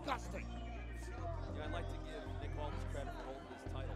disgusting. Yeah, I'd like to give Nick Aldis credit for holding his title.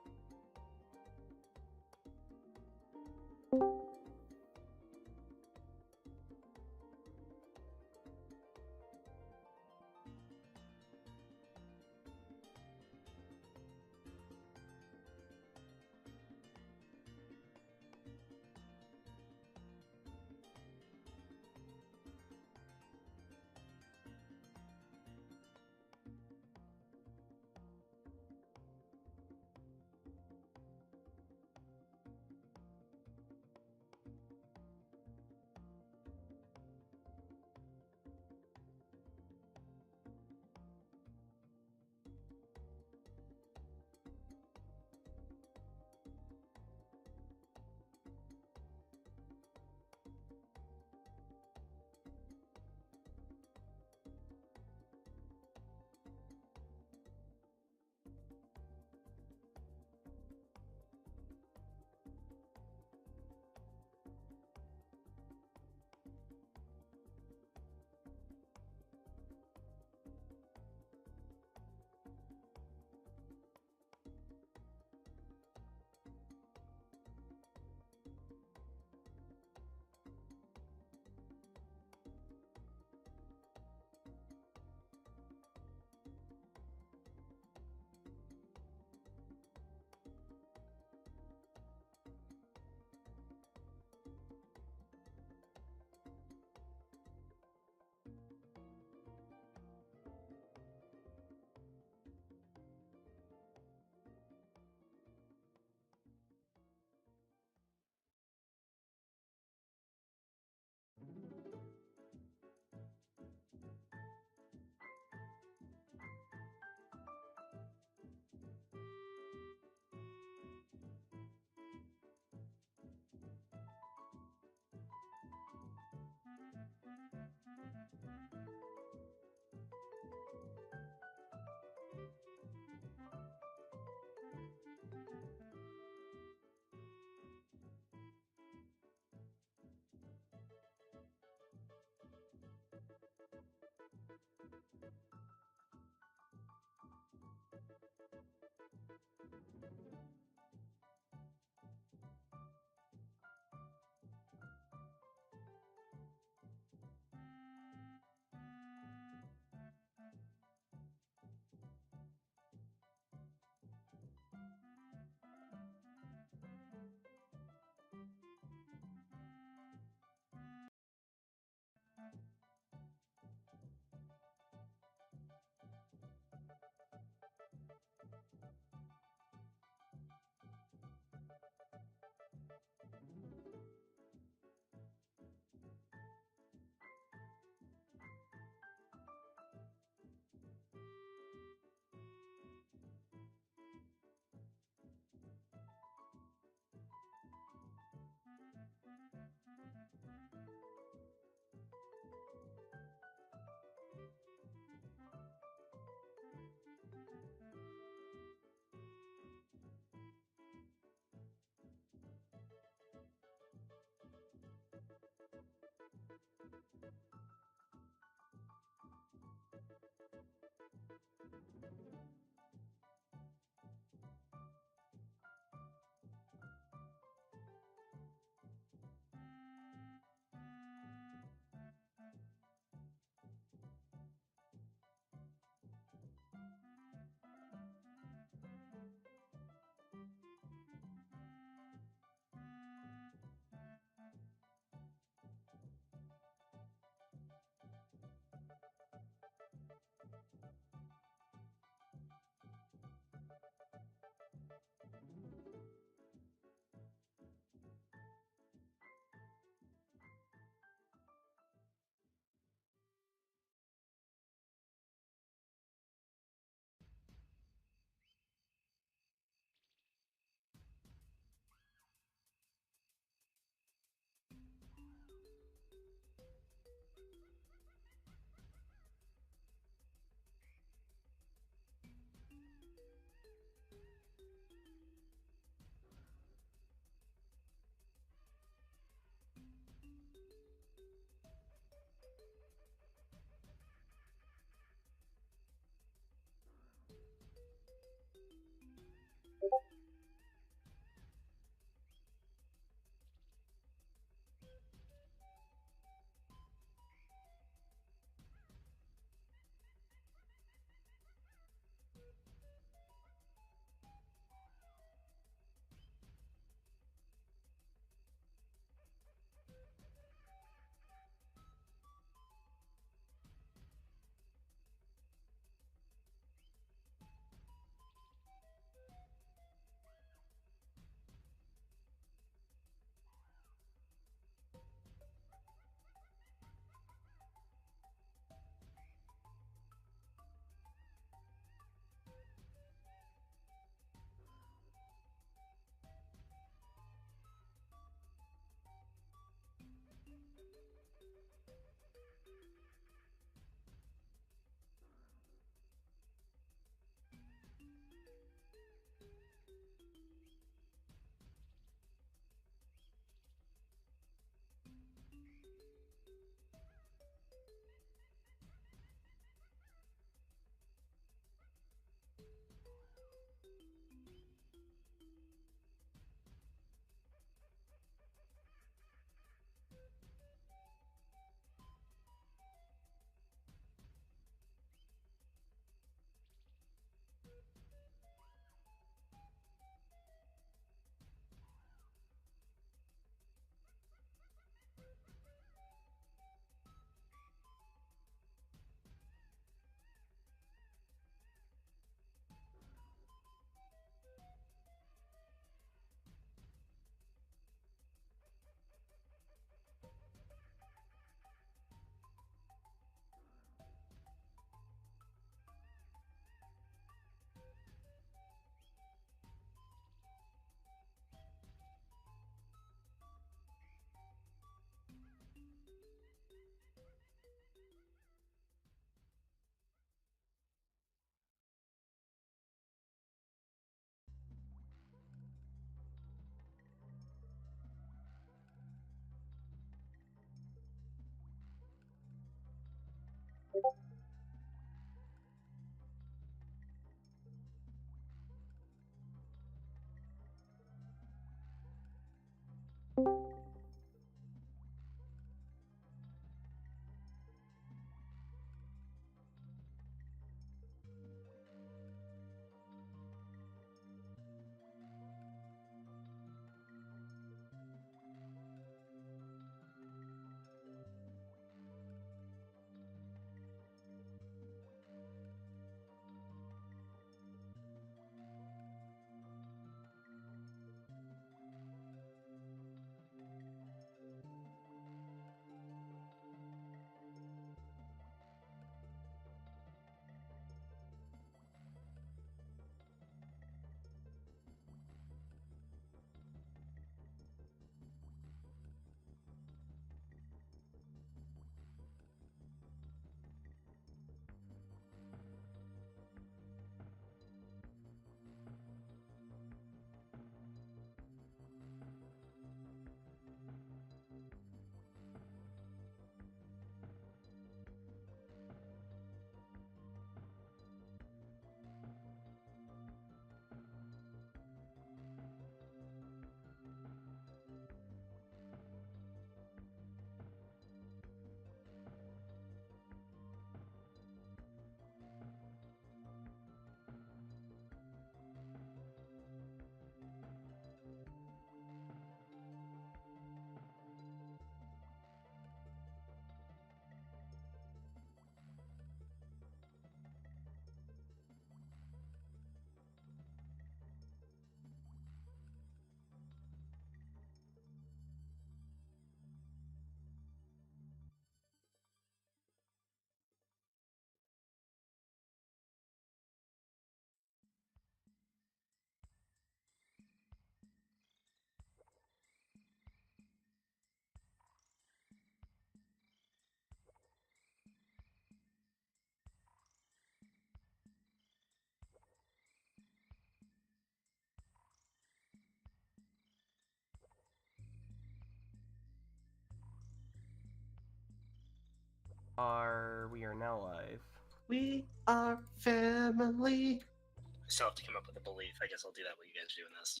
We are now live. We are family. I still have to come up with a belief. I guess I'll do that while you guys are doing this.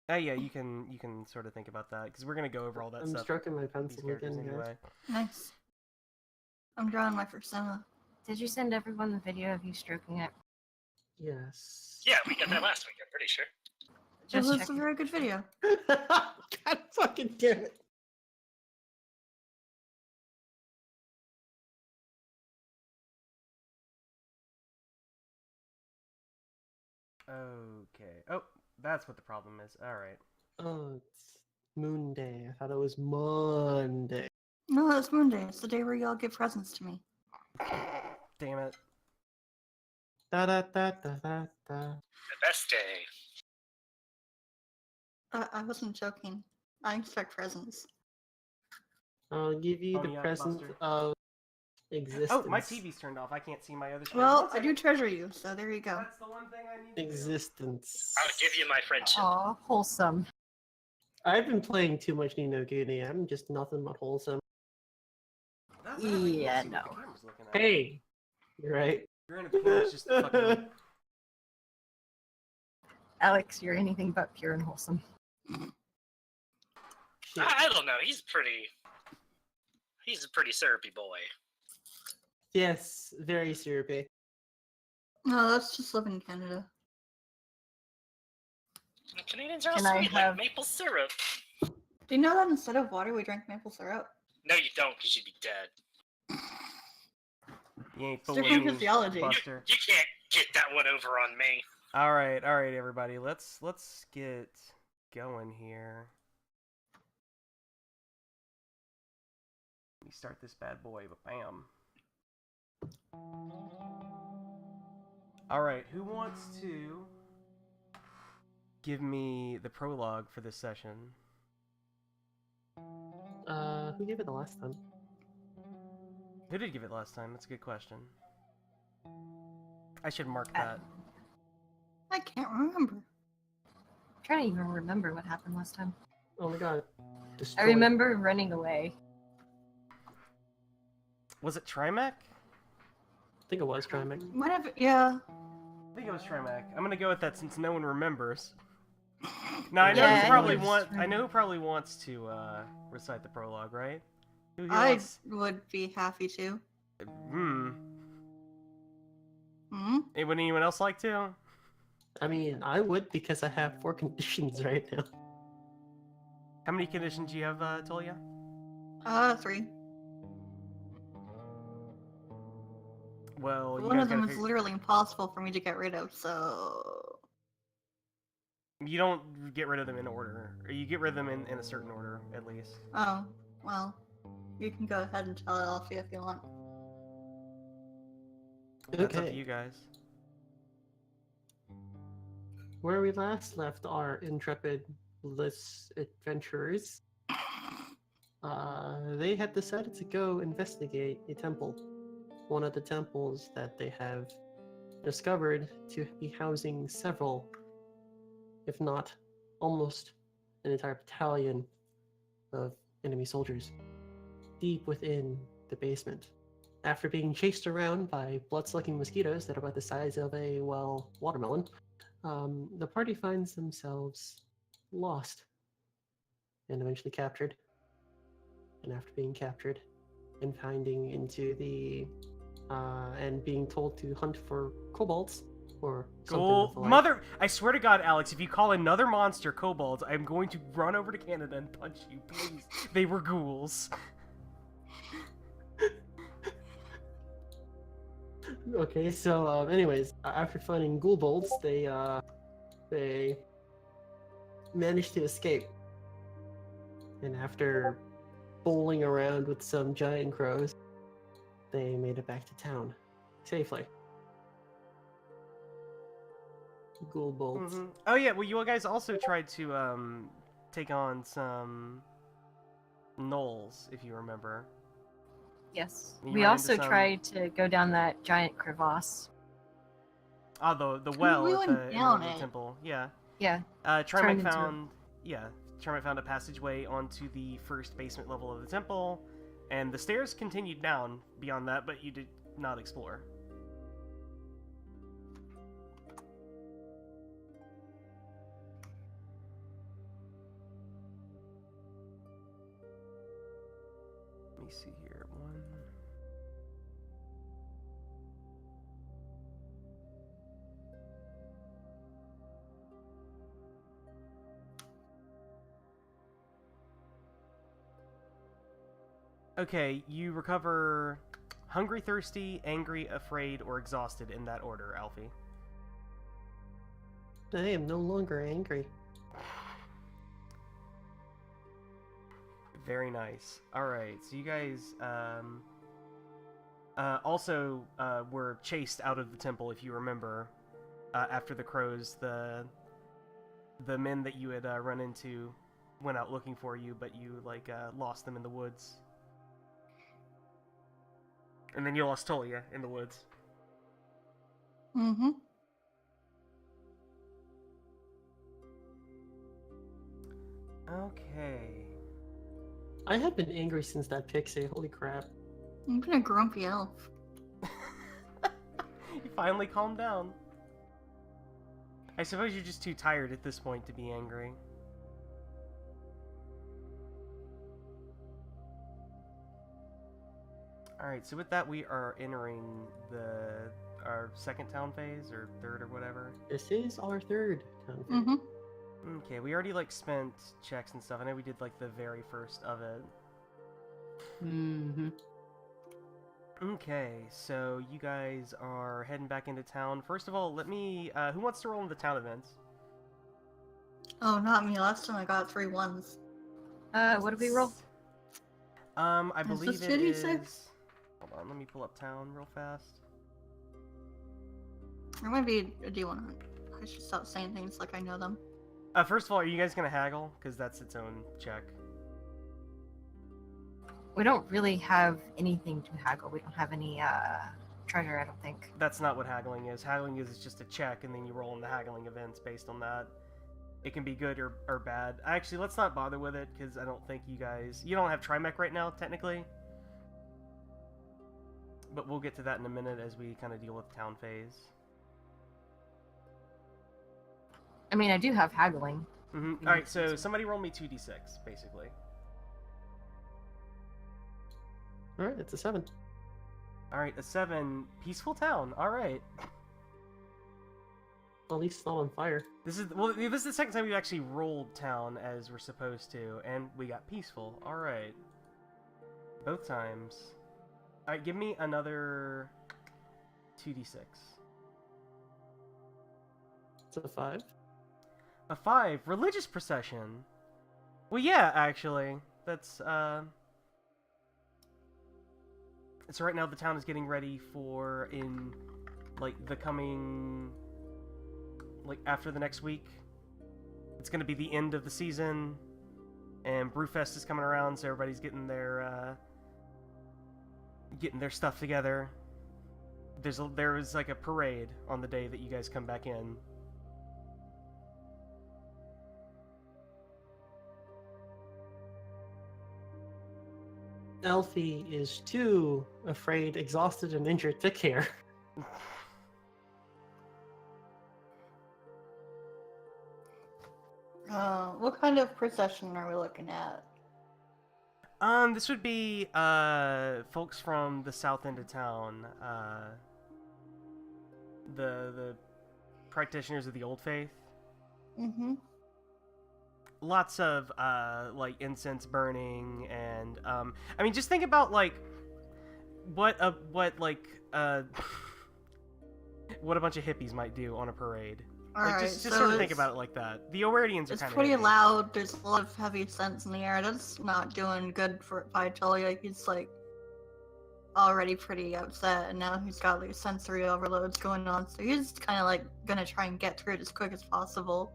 Yeah, you can sort of think about that because we're gonna go over all that I'm stuff. stroking my These pencil characters again, anyway. Nice. I'm drawing my persona. Did you send everyone the video of you stroking it? Yes. Yeah, we got that last week. I'm pretty sure. It Just was a checking. very good video. God fucking damn it. Okay. Oh, that's what the problem is. All right. Oh, it's Moon Day. I thought it was Monday. No, it's Moon Day. It's the day where y'all give presents to me. Damn it. Da da da da da da. The best day. I wasn't joking. I expect presents. I'll give you the Pony up, present Buster. of existence. Oh, my TV's turned off. I can't see my other screen. Well, One I do second. treasure you, so there you go. That's the one thing I need to do. Existence. I'll give you my friendship. Aw, wholesome. I've been playing too much Ni no Kuni. I'm just nothing but wholesome. That's not what you Yeah, see what no. the camera's looking at. Hey! You're right. You're in a pants, just fucking... Alex, you're anything but pure and wholesome. Shit. I don't know. He's a pretty syrupy boy. Yes, very syrupy. No, that's just living in Canada. And Canadians are all Can I sweet have- like maple syrup. Do you know that instead of water, we drink maple syrup? No, you don't, because you'd be dead. You ain't It's fooling different me, physiology. Buster. You can't get that one over on me. All right, everybody. Let's get going here. Let me start this bad boy, but bam. All right, who wants to give me the prologue for this session? Who gave it the last time? Who did give it last time? That's a good question. I should mark that. I can't remember. I'm trying to even remember what happened last time. Oh my god. I Destroyed. remember running away. Was it Trimac? I think it was Trimac. Might have, yeah. I think it was Trimac. I'm gonna go with that since no one remembers. Now I know Yeah, who I probably think it's I know who probably wants to recite the prologue, right? Who I wants? would be happy to. Hmm. Hmm? Would anyone else like to? I mean, I would because I have 4 conditions right now. How many conditions do you have, Tolia? 3. Well, you One guys of them gotta is figure- literally impossible for me to get rid of, so... You don't get rid of them in order. Or you get rid of them in a certain order, at least. Oh, well. You can go ahead and tell Alfie if you want. That's up to Okay. you guys. Where we last left our intrepid bliss adventurers, they had decided to go investigate a temple. One of the temples that they have discovered to be housing several, if not almost an entire battalion of enemy soldiers, deep within the basement. After being chased around by blood-sucking mosquitoes that are about the size of a, well, watermelon, the party finds themselves lost and eventually captured. And after being captured and finding into the and being told to hunt for kobolds or something of the like. Mother! I swear to God, Alex, if you call another monster kobolds, I'm going to run over to Canada and punch you, please. They were ghouls. Okay, so anyways, after finding ghoulbolds, they managed to escape. And after bowling around with some giant crows, they made it back to town safely. Ghoulbolds. Mhm. Oh yeah, well you guys also tried to take on some gnolls, if you remember. Yes. You We ran also into some- tried to go down that giant crevasse. Oh, the well We at went the, in down the it. temple. Yeah. Yeah. Trimac Turned into found Trimac found a passageway onto the first basement level of the temple, And the stairs continued down beyond that, but you did not explore. Let me see here. One. Okay, you recover hungry, thirsty, angry, afraid, or exhausted in that order, Alfie. I am no longer angry. Very nice. Alright, so you guys also were chased out of the temple, if you remember, after the crows. The men that you had run into went out looking for you, but you lost them in the woods. And then you lost Tolia in the woods. Mm-hmm. Okay. I have been angry since that pixie. Holy crap. I've been a grumpy elf. You finally calmed down. I suppose you're just too tired at this point to be angry. Alright, so with that we are entering our second town phase, or third, or whatever. This is our third town phase. Mm-hmm. Okay, we already spent checks and stuff. I know we did the very first of it. Mm-hmm. Okay, so you guys are heading back into town. First of all, let me who wants to roll in the town events? Oh, not me. Last time I got 3 1s. What did we roll? I Is believe this it 2d6? is. Hold on, let me pull up town real fast. There might be a D1. I should stop saying things like I know them. First of all, are you guys gonna haggle? Because that's its own check. We don't really have anything to haggle. We don't have any treasure, I don't think. That's not what haggling is. Haggling is just a check, and then you roll in the haggling events based on that. It can be good or bad. Actually, let's not bother with it, because I don't think you guys... You don't have Trimech right now, technically. But we'll get to that in a minute as we kind of deal with town phase. I mean, I do have haggling. Mm-hmm. Alright, so somebody roll me 2d6, basically. Alright, it's a 7. Alright, a 7. Peaceful town. Alright. At least it's not on fire. This is the second time we've actually rolled town as we're supposed to, and we got peaceful. Alright. Both times. Alright, give me another 2d6. It's a 5. A 5. Religious procession. Well, yeah, actually. That's, So right now the town is getting ready for, the coming... after the next week. It's gonna be the end of the season, and Brewfest is coming around, so everybody's getting their stuff together. There is a parade on the day that you guys come back in. Alfie is too afraid, exhausted, and injured to care. What kind of procession are we looking at? This would be, folks from the south end of town, the practitioners of the Old Faith. Mm-hmm. Lots of, incense burning, and, I mean, just think about, what a bunch of hippies might do on a parade. Just sort of think about it like that. The Oeridians are It's kind of pretty heavy. loud. There's a lot of heavy scents in the air. That's not doing good for Vitalia. He's already pretty upset, and now he's got sensory overloads going on. So he's kind of gonna try and get through it as quick as possible.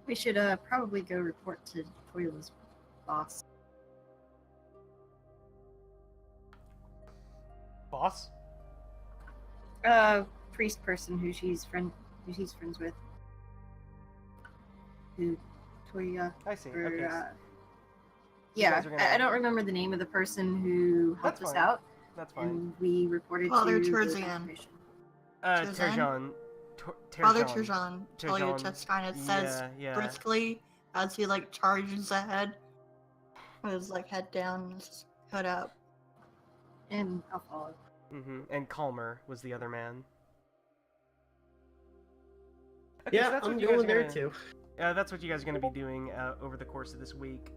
We should probably go report to Toila's boss. Boss? Priest person who she's friends with. Who Toya I see. or Okay. Yeah, guys are gonna- I don't remember the name of the person who helped That's us fine. out, That's fine. and we reported Father to the Terzian. confirmation. Terjan. Father Turjan, Talia Terjan. just kind of says Yeah. briskly as he like charges ahead, with his like head down, his hood up. And I'll follow. And Calmer was the other man. Okay, Yeah, so that's I'm what you guys going are there gonna, too. That's what you guys are going to be doing over the course of this week.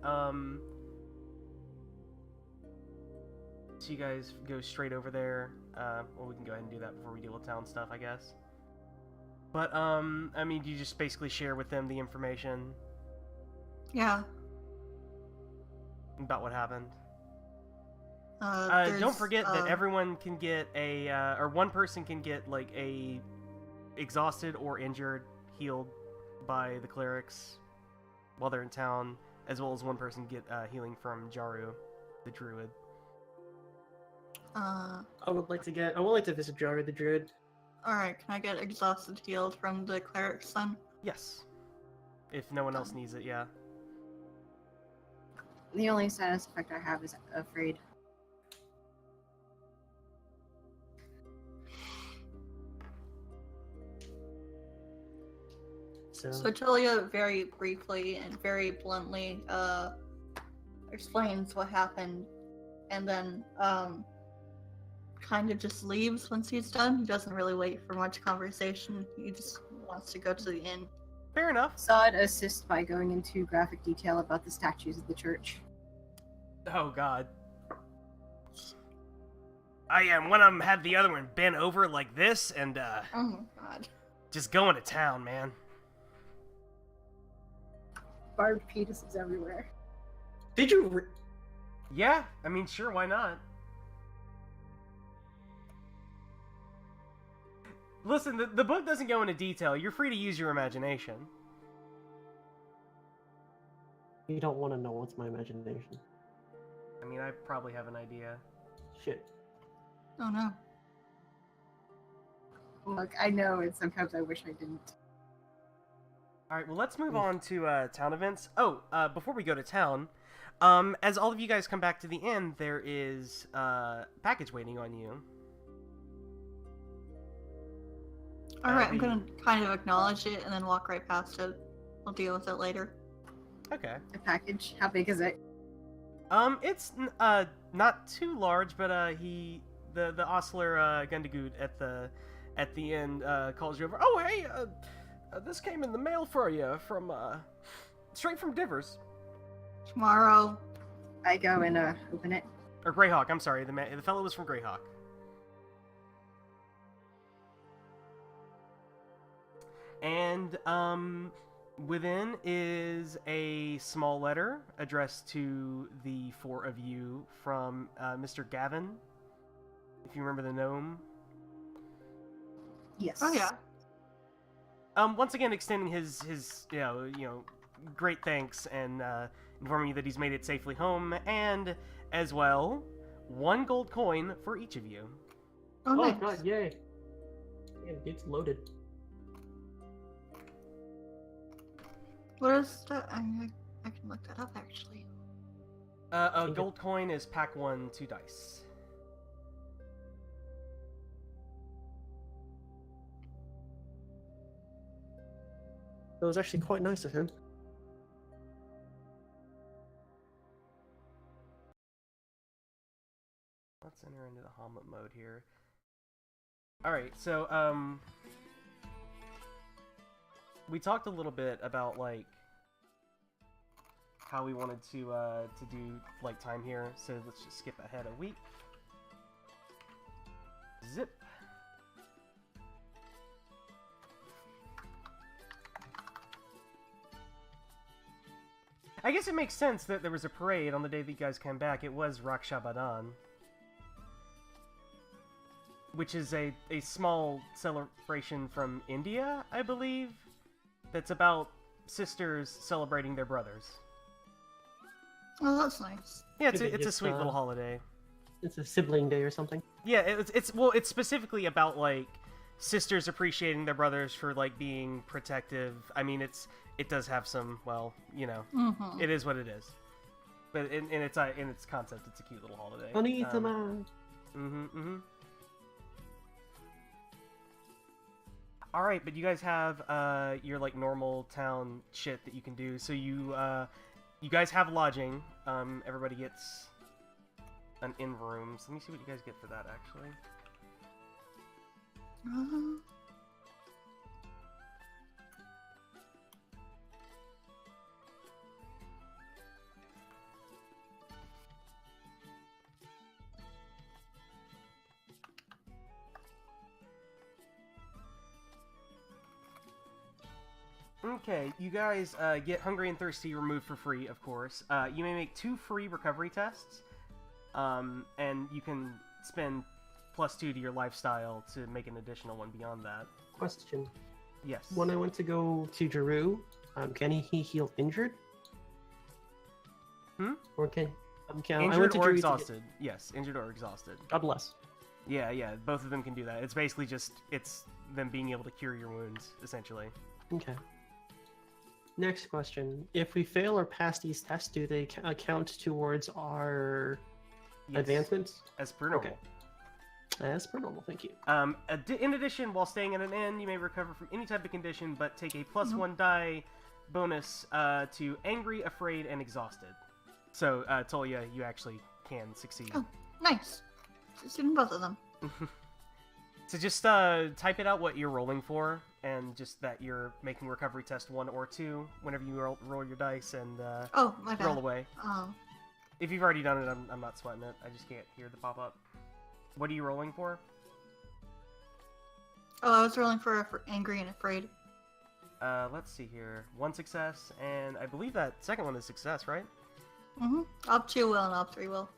So you guys go straight over there. Well, we can go ahead and do that before we deal with town stuff, I guess. But, I mean, you just basically share with them the information Yeah. about what happened. There's, Don't forget that everyone can get a, or one person can get, like, a exhausted or injured healed by the clerics while they're in town, as well as one person get healing from Jaru, the druid. I would like to visit Jara the Druid. Alright, can I get exhausted healed from the cleric's son? Yes. If no one else needs it, yeah. The only status effect I have is afraid. So Talia very briefly and very bluntly explains what happened, and then kind of just leaves once he's done. He doesn't really wait for much conversation. He just wants to go to the inn. Fair enough. Sod assists by going into graphic detail about the statues of the church. Oh, God. One of them had the other one bent over like this, and, Oh my god. just going to town, man. Barbed fetuses everywhere. Did you? Yeah, I mean, sure, why not? Listen, the book doesn't go into detail. You're free to use your imagination. You don't want to know what's my imagination. I mean, I probably have an idea. Shit. Oh no. Look, I know, and sometimes I wish I didn't. Alright, well, let's move on to town events. Oh, before we go to town, as all of you guys come back to the inn, there is a package waiting on you. Alright, I'm gonna kind of acknowledge it and then walk right past it. We'll deal with it later. Okay. A package? How big is it? It's not too large, but the ostler Gundagood at the end calls you over. Oh, hey, this came in the mail for you from straight from Divers. Tomorrow. I go and open it. Or Greyhawk, I'm sorry. The fellow was from Greyhawk. And within is a small letter addressed to the four of you from Mr. Gavin, if you remember the gnome. Yes. Oh yeah. Once again, extending his you know great thanks and informing you that he's made it safely home, and as well, 1 gold coin for each of you. Oh, Oh nice. god, yay. Yeah, it's loaded. What is that? I can look that up actually. A gold coin is pack 1 2 dice. It was actually quite nice of him. Let's enter into the Hamlet mode here. Alright, so, we talked a little bit about, like, how we wanted to do, like, time here, so let's just skip ahead a week. Zip. I guess it makes sense that there was a parade on the day that you guys came back. It was Raksha Badan, which is a small celebration from India, I believe, that's about sisters celebrating their brothers. Oh, that's nice. Yeah, Maybe it's a just, sweet little holiday. It's a sibling day or something. Yeah, it's specifically about, like, sisters appreciating their brothers for, like, being protective. I mean, it does have some, well, you know, Mm-hmm. it is what it is. But in its concept, it's a cute little holiday. Onitama. All right, but you guys have your like normal town shit that you can do. So you guys have lodging. Everybody gets an inn room. So let me see what you guys get for that actually. Okay, you guys get Hungry and Thirsty removed for free, of course. You may make 2 free recovery tests, and you can spend +2 to your lifestyle to make an additional one beyond that. Question. Yes. When I went to go to Jeru, can he heal injured? Or can I went Injured to or Jeru exhausted. Yes, injured or exhausted. God bless. Yeah, both of them can do that. It's basically just, it's them being able to cure your wounds, essentially. Okay. Next question. If we fail or pass these tests, do they count towards our advancements? As per normal. Okay. As per normal, thank you. In addition, while staying at an inn, you may recover from any type of condition, but take a +1 die bonus to Angry, Afraid, and Exhausted. So, Tolia, you actually can succeed. Oh, nice. Succeeding both of them. So just type it out what you're rolling for, and just that you're making recovery test 1 or 2 whenever you roll your dice, and Oh, my bad. roll away. Oh. If you've already done it, I'm not sweating it. I just can't hear the pop-up. What are you rolling for? Oh, I was rolling for Angry and Afraid. Let's see here. 1 success, and I believe that second one is success, right? Op 2 will and Op 3 will.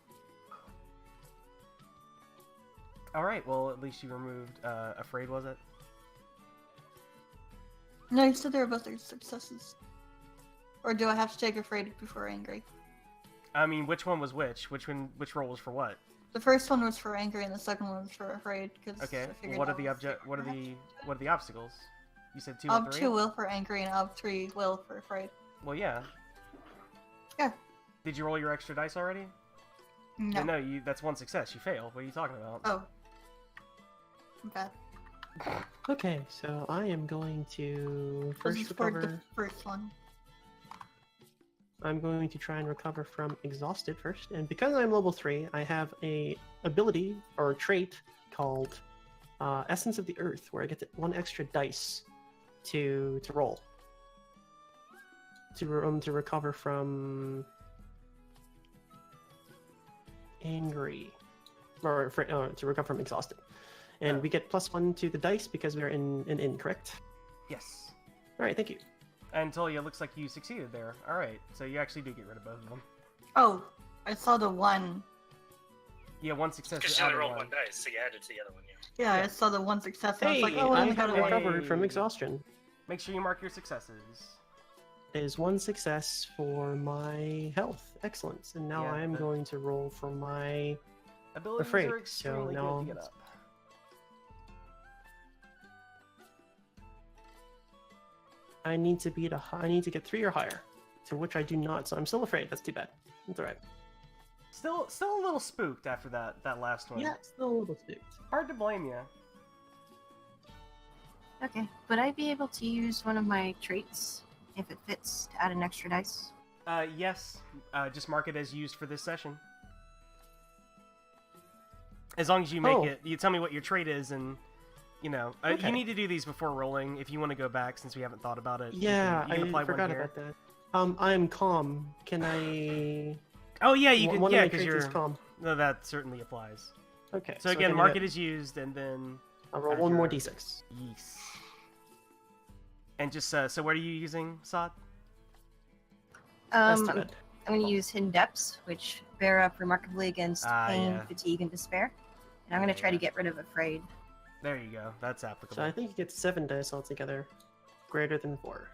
Alright, well, at least you removed Afraid, was it? No, you said they were both their successes. Or do I have to take Afraid before Angry? I mean, which one was which? Which roll was for what? The first one was for Angry and the second one was for Afraid. Okay, what are the obstacles? You said 2 Op and 3? 2 will for Angry and Op 3 will for Afraid. Well, yeah. Yeah. Did you roll your extra dice already? No. No, that's 1 success. You failed. What are you talking about? Oh. Okay. Okay, so I am going to This first is for the recover. first one. I'm going to try and recover from Exhausted first, and because I'm level 3, I have a ability or a trait called Essence of the Earth, where I get 1 extra dice to roll to recover from Angry, or to recover from Exhausted, and we get +1 to the dice because we are in an inn, correct? Yes. All right, thank you. And Tolia, looks like you succeeded there. Alright, so you actually do get rid of both of them. Oh, I saw the one. Yeah, 1 success. Because is you out only of rolled 1. 1 dice, so you added to the other one, yeah. Yeah, I saw the one success. And I Hey, was like, oh, I I only got have a one. recovered from exhaustion. Make sure you mark your successes. Is 1 success for my health. Excellent. And now Yeah, I'm but- going to roll for my... Abilities Afraid, are extremely so good now- to get up. I need to get 3 or higher, to which I do not, so I'm still afraid. That's too bad. That's alright. Still a little spooked after that last one. Yeah, still a little spooked. Hard to blame you. Okay. Would I be able to use one of my traits if it fits to add an extra dice? Yes. Just mark it as used for this session. As long as you make it, you tell me what your trait is, and you know, Okay. you need to do these before rolling. If you want to go back, since we haven't thought about it. Yeah, you can apply I forgot one here. about that. I'm calm. Can I... Oh yeah, you can. One Yeah, of my because traits you're. is calm. No, that certainly applies. Okay. So again, can I mark get- it as used, and then. I'll roll add 1 more your- d6. Yes. And just so, what are you using, Sod? That's too I'm bad. going to use Hidden Depths, which bear up remarkably against pain, yeah. fatigue, and despair. And I'm going to try to get rid of Afraid. There you go. That's applicable. So I think you get 7 dice altogether. Greater than 4.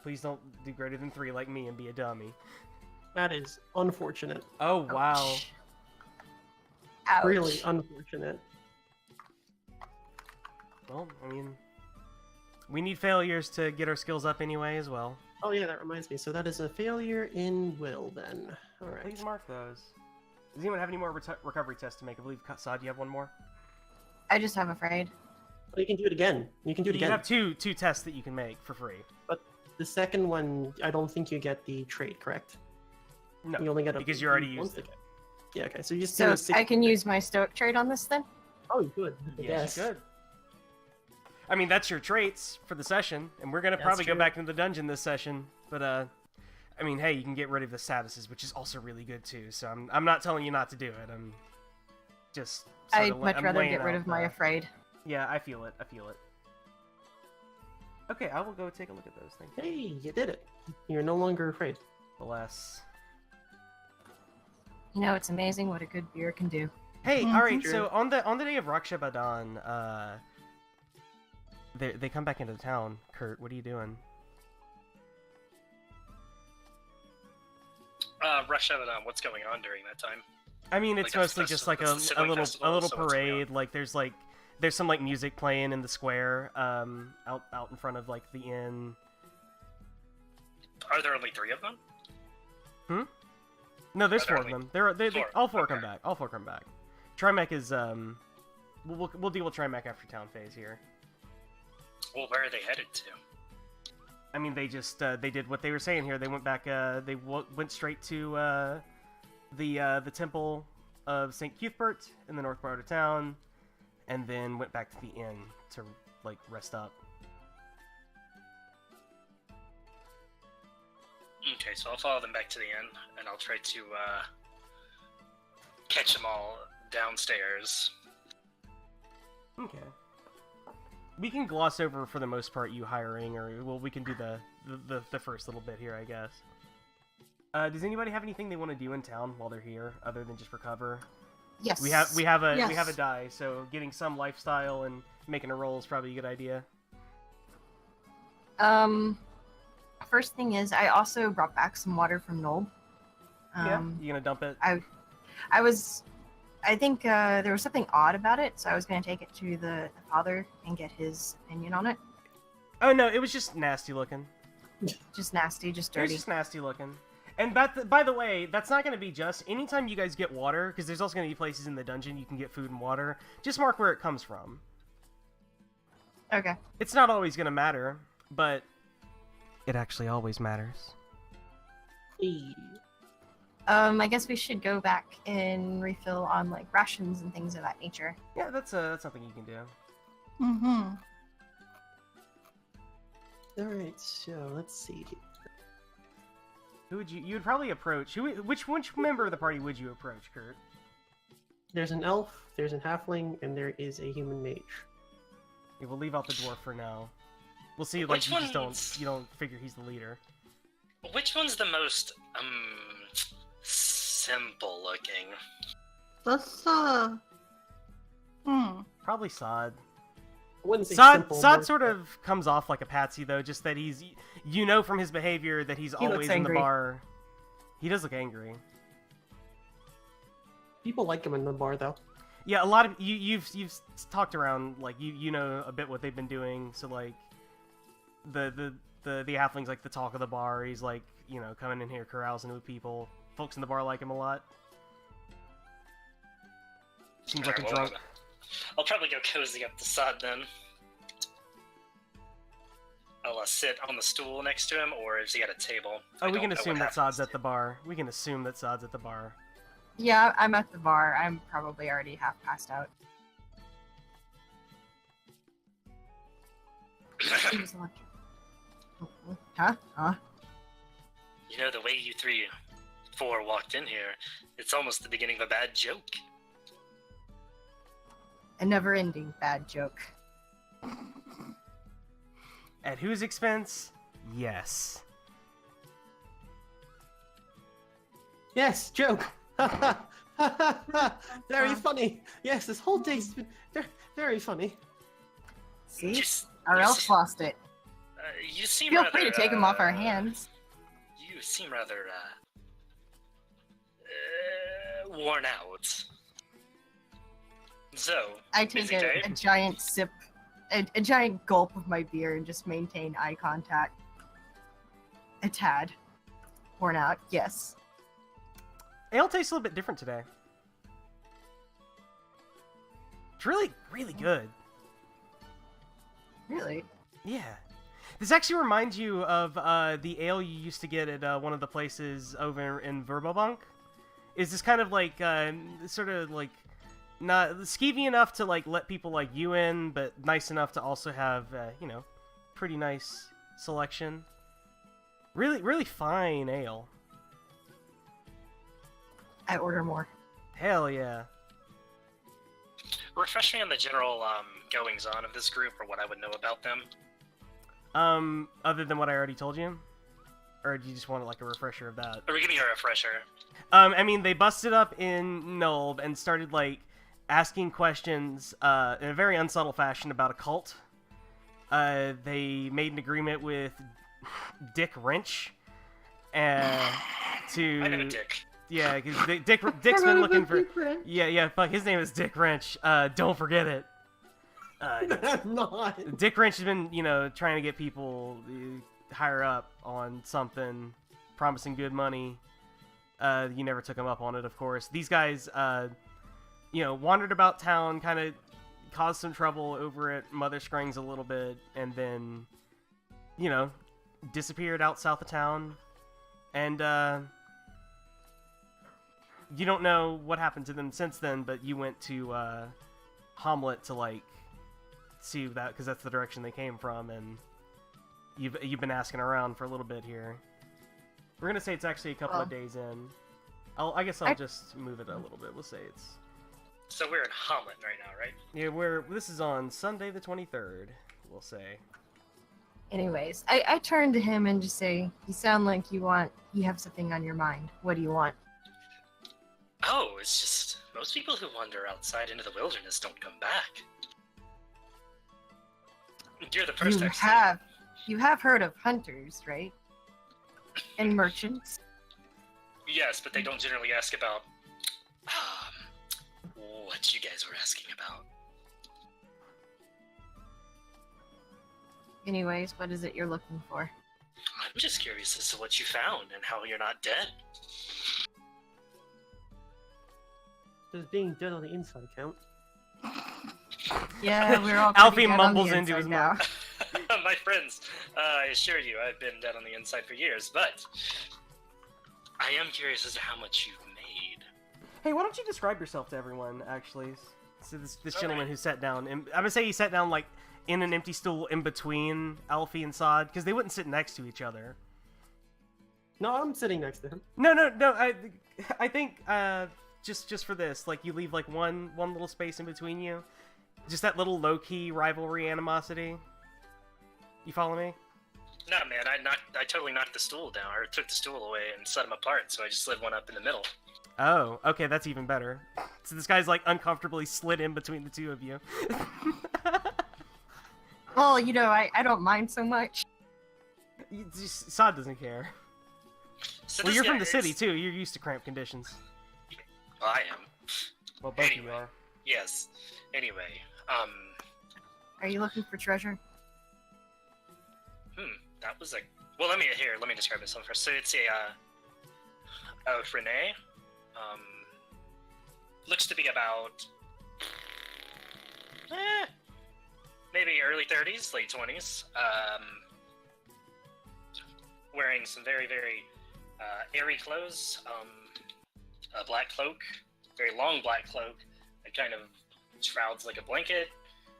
Please don't do greater than 3 like me and be a dummy. That is unfortunate. Oh wow. Ouch. Ouch. Really unfortunate. Well, I mean, we need failures to get our skills up anyway as well. Oh yeah, that reminds me. So that is a failure in will then. All right. Please mark those. Does anyone have any more recovery tests to make? I believe, Saad, you have one more? I just have afraid. Well, you can do it again. You can do it You again. have two tests that you can make for free. But the second one, I don't think you get the trait, correct? No, You only get because you already once used it. again. Yeah, okay. So you just So do a 6. I can use my stoic trait on this then? Oh, you could. I Yes, guess. you could. I mean, that's your traits for the session, and we're gonna That's probably go true. back into the dungeon this session. But I mean, hey, you can get rid of the statuses, which is also really good too. So I'm not telling you not to do it. I'm just. I'd much rather get rid of my afraid. Yeah, I feel it. I feel it. Okay, I will go take a look at those things. Hey, you did it. You're no longer afraid. Bless. You know, it's amazing what a good beer can do. Hey, all right. True. So on the day of Raksha Badan, they come back into the town. Kurt, what are you doing? Rush out on what's going on during that time. I mean, it's Like a mostly just like it's a a sibling little festival, so what's going parade. Like there's some like music playing in the square, out in front of like the inn. Are there only 3 of them? No, there's Are there 4 of only- them. They Four, all 4 okay. come back. All 4 come back. Trimac is we'll deal with Trimac after town phase here. Well, where are they headed to? I mean, they just they did what they were saying here. They went back. They went straight to the temple of Saint Cuthbert in the north part of town, and then went back to the inn to like rest up. Okay, so I'll follow them back to the inn, and I'll try to catch them all downstairs. Okay. We can gloss over for the most part you hiring, or well, we can do the first little bit here, I guess. Does anybody have anything they want to do in town while they're here, other than just recover? Yes. We have a Yes. die, so getting some lifestyle and making a roll is probably a good idea. First thing is, I also brought back some water from Nold. Yeah, you gonna dump it? I think there was something odd about it, so I was going to take it to the father and get his opinion on it. Oh no, it was just nasty looking. Just nasty, just It was dirty. just nasty looking. And by the way, that's not going to be just anytime you guys get water, because there's also going to be places in the dungeon you can get food and water. Just mark where it comes from. Okay. It's not always going to matter, but it actually always matters. Hey. I guess we should go back and refill on like rations and things of that nature. Yeah, that's something you can do. Mm-hmm. Alright, so let's see. Who would you would probably approach? Which member of the party would you approach, Kurt? There's an elf, there's a halfling, and there is a human mage. Yeah, we'll leave out the dwarf for now. We'll see. Like Which you just one's- you don't figure he's the leader. Which one's the most simple looking? That's Probably Sod. I wouldn't say Sod simple, Sod more- sort of comes off like a patsy though, just that he's from his behavior that he's He looks always in the angry. bar. He does look angry. People like him in the bar, though. Yeah, a lot of you've talked around like you know a bit what they've been doing. So like the halfling's like the talk of the bar. He's like coming in here carousing with people. Folks in the bar like him a lot. Seems like a Alright, well, drunk. I'll probably go cozy up to Sod then. I'll sit on the stool next to him, or is he at a table? Oh, I we don't can know assume what that Sod's happens at the bar. We can assume that Sod's at the bar. Yeah, I'm at the bar. I'm probably already half passed out. He was like, huh? You know, the way you 4 walked in here, it's almost the beginning of a bad joke. A never-ending bad joke. At whose expense? Yes. Yes, joke! Very funny! Yes, this whole thing's been very funny. See? Just- Our you elf s- lost it. You seem Feel rather, free to take him off our hands. You seem rather, worn out. So, I take busy day? a giant sip, a giant gulp of my beer and just maintain eye contact. A tad. Worn out, yes. Ale tastes a little bit different today. It's really, really good. Really? Yeah. This actually reminds you of the ale you used to get at one of the places over in Verbobunk. Is this kind of like, sort of like, not skeevy enough to like let people like you in, but nice enough to also have, you know, pretty nice selection. Really, really fine ale. I order more. Hell yeah. Refresh me on the general goings on of this group, or what I would know about them. Other than what I already told you? Or do you just want like a refresher of that? Or give me a refresher. I mean, they busted up in Nulb and started, like, asking questions in a very unsubtle fashion about a cult. They made an agreement with Dick Wrench to... I know Dick. Yeah, because Dick's been looking for... Yeah, fuck, his name is Dick Wrench. Don't forget it. I'm not. Dick Wrench has been, you know, trying to get people higher up on something, promising good money. You never took him up on it, of course. These guys, you know, wandered about town, kind of caused some trouble over at Mother Scruggs a little bit, and then, you know, disappeared out south of town. And, you don't know what happened to them since then, but you went to, Hamlet to, like, see that, because that's the direction they came from, and you've been asking around for a little bit here. We're gonna say it's actually a couple of days in. I guess I'll just move it a little bit. We'll say it's... So we're in Hamlet right now, right? Yeah, this is on Sunday the 23rd, we'll say. Anyways, I turn to him and just say, you sound like you have something on your mind. What do you want? Oh, it's just, most people who wander outside into the wilderness don't come back. You're the first I've seen. You have heard of hunters, right? And merchants. Yes, but they don't generally ask about what you guys were asking about. Anyways, what is it you're looking for? I'm just curious as to what you found and how you're not dead. Does being dead on the inside count? Yeah, we're all Alfie mumbles into his now. My friends, I assure you, I've been dead on the inside for years, but I am curious as to how much you've made. Hey, why don't you describe yourself to everyone, actually? So this gentleman who sat down, and I'm gonna say he sat down, like, in an empty stool in between Alfie and Sod, because they wouldn't sit next to each other. No, I'm sitting next to him. No, I think, just for this, like, you leave, like, one little space in between you. Just that little low-key rivalry animosity. You follow me? No, man, I totally knocked the stool down, or took the stool away and set them apart, so I just slid one up in the middle. Oh, okay, that's even better. So this guy's, like, uncomfortably slid in between the two of you. Well, you know, I don't mind so much. Sod doesn't care. So Well, this you're guy from the is- city, too. You're used to cramped conditions. Well, I am. Well, both of Anyway. you are. Yes. Anyway, Are you looking for treasure? that was like... Well, let me describe this one first. So it's a Renee, looks to be about, maybe early 30s, late 20s, wearing some very, very, airy clothes, a black cloak, very long black cloak, that kind of shrouds like a blanket,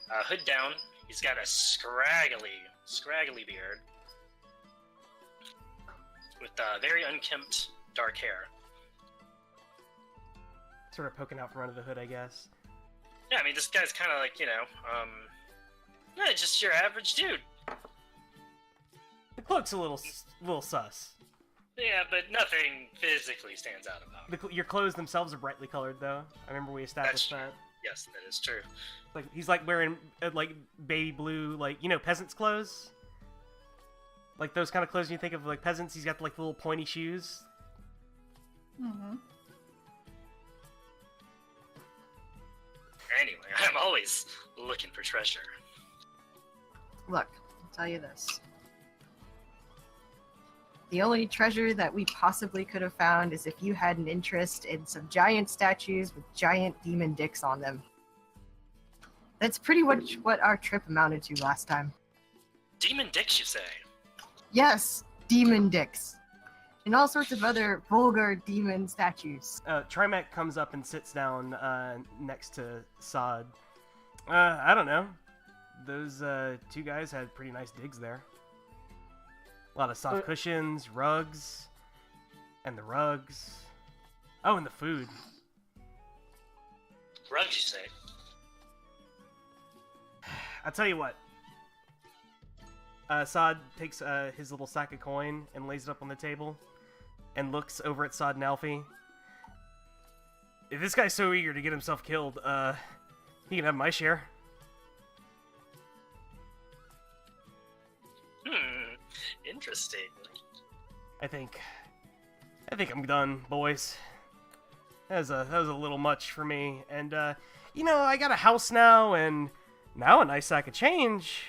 hood down. He's got a scraggly beard, with very unkempt dark hair. Sort of poking out from under the hood, I guess. Yeah, I mean, this guy's kind of like, you know, yeah, just your average dude. The cloak's a little sus. Yeah, but nothing physically stands out about him. Your clothes themselves are brightly colored, though. I remember we established That's that. Yes, that is true. Like he's like wearing like baby blue, like, you know, peasants' clothes. Like those kind of clothes you think of like peasants. He's got like little pointy shoes. Mm-hmm. Anyway, I'm always looking for treasure. Look, I'll tell you this. The only treasure that we possibly could have found is if you had an interest in some giant statues with giant demon dicks on them. That's pretty much what our trip amounted to last time. Demon dicks, you say? Yes, demon dicks. And all sorts of other vulgar demon statues. Trimac comes up and sits down next to Sod. I don't know. Those two guys had pretty nice digs there. A lot of soft cushions, rugs, and the rugs. Oh, and the food. Rugs, you say? I'll tell you what. Sod takes his little sack of coin and lays it up on the table and looks over at Sod and Alfie. If this guy's so eager to get himself killed, he can have my share. Interesting. I think I'm done, boys. That was a little much for me, and I got a house now, and now a nice sack of change.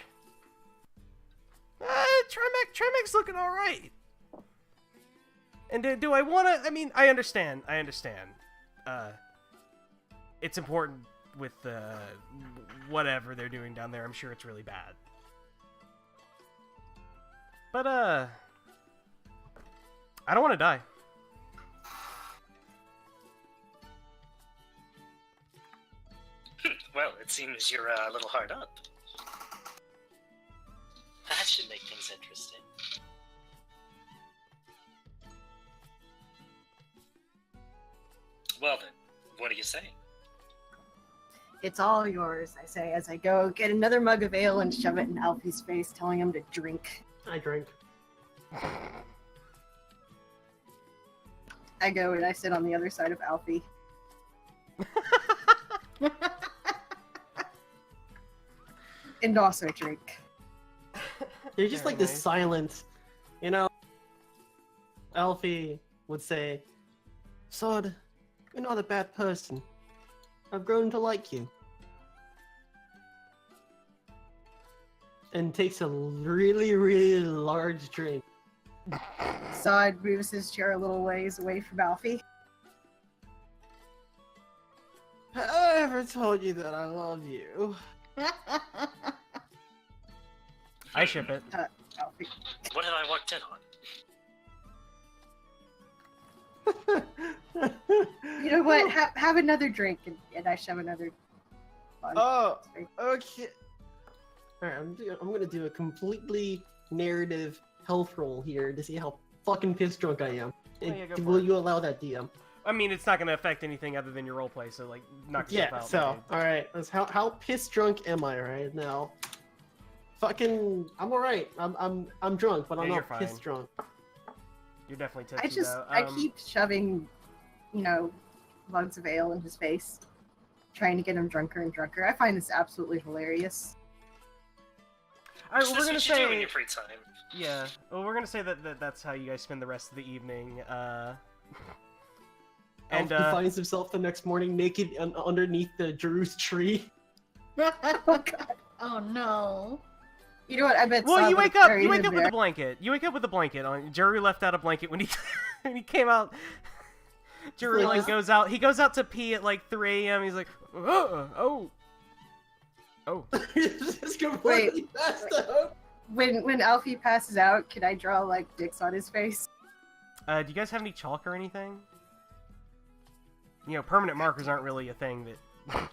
Trimac's looking all right. And do I want to? I mean, I understand. It's important with whatever they're doing down there. I'm sure it's really bad. But, I don't want to die. Well, it seems you're a little hard up. That should make things interesting. Well then, what do you say? It's all yours, I say, as I go get another mug of ale and shove it in Alfie's face, telling him to drink. I drink. I go and I sit on the other side of Alfie. And also drink. You're just Very like this nice. silence. You know, Alfie would say, Sod, you're not a bad person. I've grown to like you. And takes a really, really large drink. Sod moves his chair a little ways away from Alfie. Have I ever told you that I love you? I ship it. Alfie. What have I walked in on? You know what? Have another drink, and I shove another. Oh, okay. Alright, I'm gonna do a completely narrative health roll here to see how fucking pissed drunk I am. Oh, yeah, go for Will it. you allow that, DM? I mean, it's not going to affect anything other than your roleplay, so, like, knock yourself Yeah, out. so, alright. How pissed drunk am I right now? Fucking, I'm alright. I'm drunk, but I'm Yeah, you're not pissed fine. drunk. You're definitely tipsy, though. I keep shoving, mugs of ale in his face, trying to get him drunker and drunker. I find this absolutely hilarious. All right, Is well, this we're going what to you do in say... your free time? Yeah. Well, we're going to say that that's how you guys spend the rest of the evening. And, Alfie finds himself the next morning naked underneath the Drew's tree. Oh god. Oh no. You know what? I bet. well, Sod you would wake have up. carried You wake him up with there. a blanket. You wake up with a blanket on. Jerry left out a blanket when he when he came out. Jerry Like, like goes out. He goes out to pee at like 3 a.m. He's like, oh. Just completely passed out. When Alfie passes out, can I draw like dicks on his face? Do you guys have any chalk or anything? Permanent markers aren't really a thing that.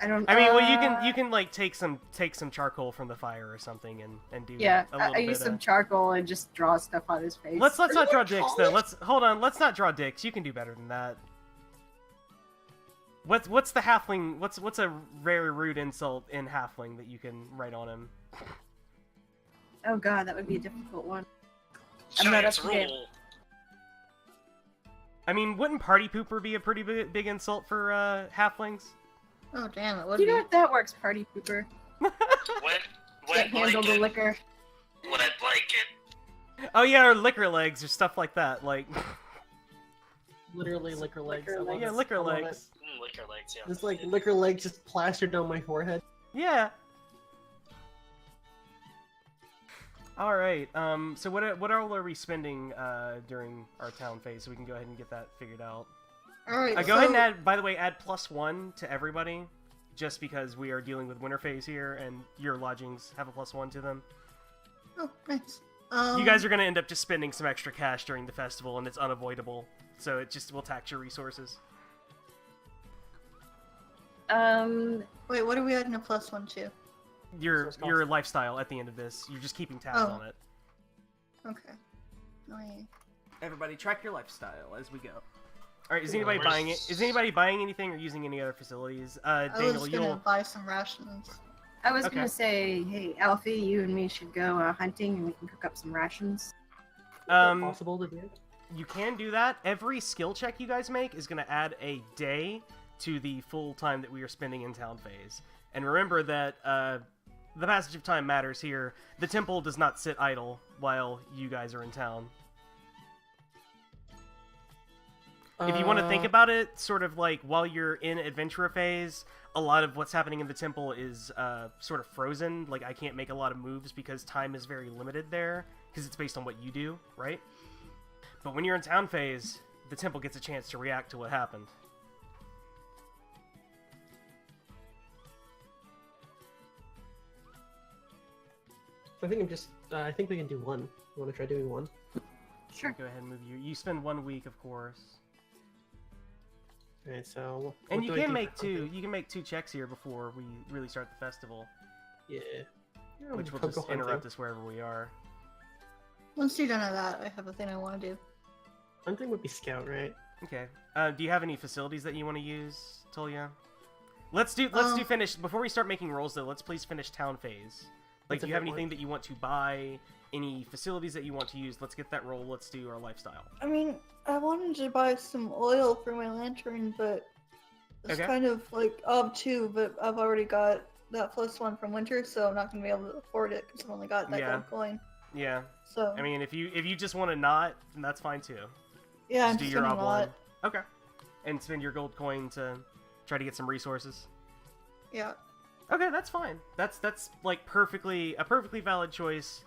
I don't. I mean, well, you can like take some charcoal from the fire or something and do Yeah, a little I bit use some of... charcoal and just draw stuff on his face. Let's Are not you draw in dicks though. college? Hold on. Let's not draw dicks. You can do better than that. What's the halfling? What's a very rude insult in halfling that you can write on him? Oh god, that would be a difficult one. I'm not Giants up to date. rule. I mean, wouldn't party pooper be a pretty big insult for halflings? Oh damn, it would You be. know what? That works, party pooper. Wet Can't handle the blanket. liquor. Wet blanket. Oh yeah, or liquor legs or stuff like that. Like Literally liquor legs. Liquor I love legs. yeah, it. liquor I love it. legs. Liquor legs, yeah. Just like liquor legs just plastered down my forehead. Yeah. All right. So what all are we spending during our town phase, so we can go ahead and get that figured out? All right. Go ahead and add. By the way, add +1 to everybody, just because we are dealing with winter phase here, and your lodgings have a +1 to them. Oh, nice. You guys are gonna end up just spending some extra cash during the festival, and it's unavoidable. So it just will tax your resources. Wait, what are we adding a +1 to? Your lifestyle at the end of this. You're just keeping tabs on it. Okay. Wait. Everybody, track your lifestyle as we go. All right. Is anybody buying it? Is anybody buying anything or using any other facilities? I Daniel, was gonna buy some rations. I was Okay. gonna say, hey, Alfie, you and me should go hunting, and we can cook up some rations. Is that possible to do? You can do that. Every skill check you guys make is going to add a day to the full time that we are spending in town phase. And remember that the passage of time matters here. The temple does not sit idle while you guys are in town. If you want to think about it, sort of like while you're in adventurer phase, a lot of what's happening in the temple is sort of frozen. Like, I can't make a lot of moves because time is very limited there, because it's based on what you do, right? But when you're in town phase, the temple gets a chance to react to what happened. I think I think we can do one. You want to try doing one? Sure. Go ahead and move you. You spend 1 week, of course. Alright, so... And what you do I can do make for two. hunting? You can make 2 checks here before we really start the festival, Yeah. which will go just hunting. interrupt us wherever we are. Once you're done with that, I have a thing I want to do. Hunting would be scout, right? Okay. Do you have any facilities that you want to use, Tolia? Let's do finish before we start making rolls though. Let's please finish town phase. Like, That's a do you have fair anything point. that you want to buy? Any facilities that you want to use? Let's get that roll. Let's do our lifestyle. I mean, I wanted to buy some oil for my lantern, but it's Okay. kind of like too. But I've already got that +1 from winter, so I'm not gonna be able to afford it because I've only got that Yeah. gold coin. Yeah. So I mean, if you just want to not, then that's fine too. yeah, I'm Just do just your gonna oblong. not. Okay. And spend your gold coin to try to get some resources. Yeah. Okay, that's fine. That's like a perfectly valid choice.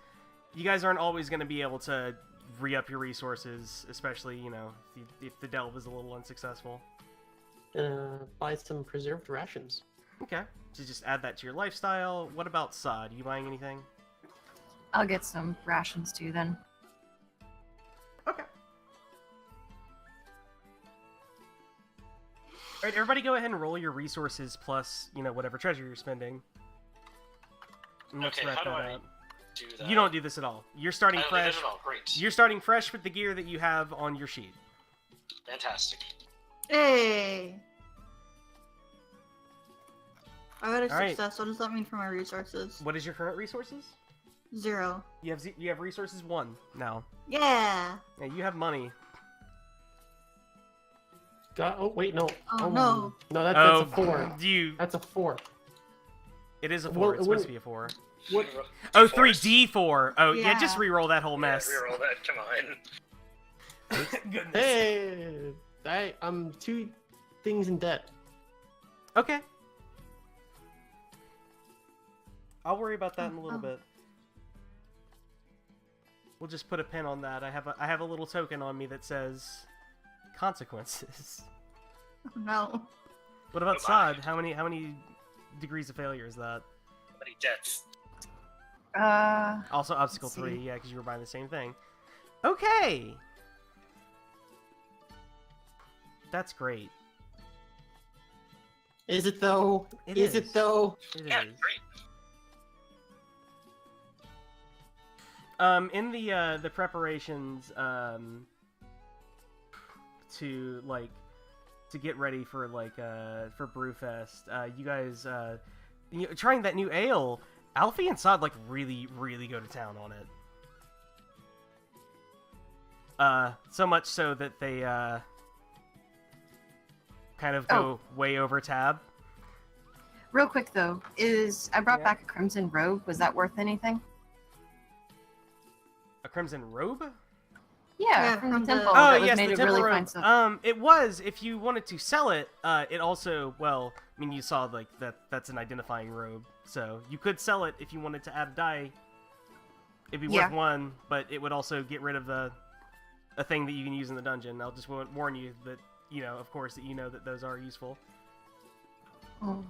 You guys aren't always going to be able to re-up your resources, especially, if the delve is a little unsuccessful. Buy some preserved rations. Okay. So just add that to your lifestyle. What about sod? Are you buying anything? I'll get some rations too then. Okay. Alright, everybody go ahead and roll your resources plus, whatever treasure you're spending. And let's Okay, wrap how do that I up. do that? You don't do this at all. You're starting I don't fresh. do that at all. Great. You're starting fresh with the gear that you have on your sheet. Fantastic. Hey. I got a All right. success. What does that mean for my resources? What is your current resources? 0. You have resources 1 now. Yeah. Yeah, you have money. Oh wait, no. Oh, no. No, that's a 4. That's a 4. It is a 4. Well, It's supposed to be a 4. What? Oh, Force? 3D4. Oh, yeah. Just Yeah. re-roll that whole Yeah, mess. reroll that. Come on. Goodness. Hey, I'm 2 things in debt. Okay. I'll worry about that in a little Oh. bit. We'll just put a pin on that. I have a little token on me that says consequences. Oh, no. What about Goodbye. sod? How many degrees of failure is that? How many debts? Also obstacle Let's see. 3, yeah, because you were buying the same thing. Okay. That's great. Is it though? It Is is. it though? It Yeah, is. great. In the preparations to get ready for for Brewfest, you guys trying that new ale. Alfie and Sod really go to town on it. So much so that they kind of go way over tab. Real quick though, I brought Yeah. back a crimson robe. Was that worth anything? A crimson robe? Yeah, from from the the- temple. Oh that was yes, made the of temple really fine robe. stuff. It was. If you wanted to sell it, it also you saw that's an identifying robe, so you could sell it if you wanted to add a die. It'd be Yeah. worth one, but it would also get rid of a thing that you can use in the dungeon. I'll just warn you that, of course, that that those are useful. Oh.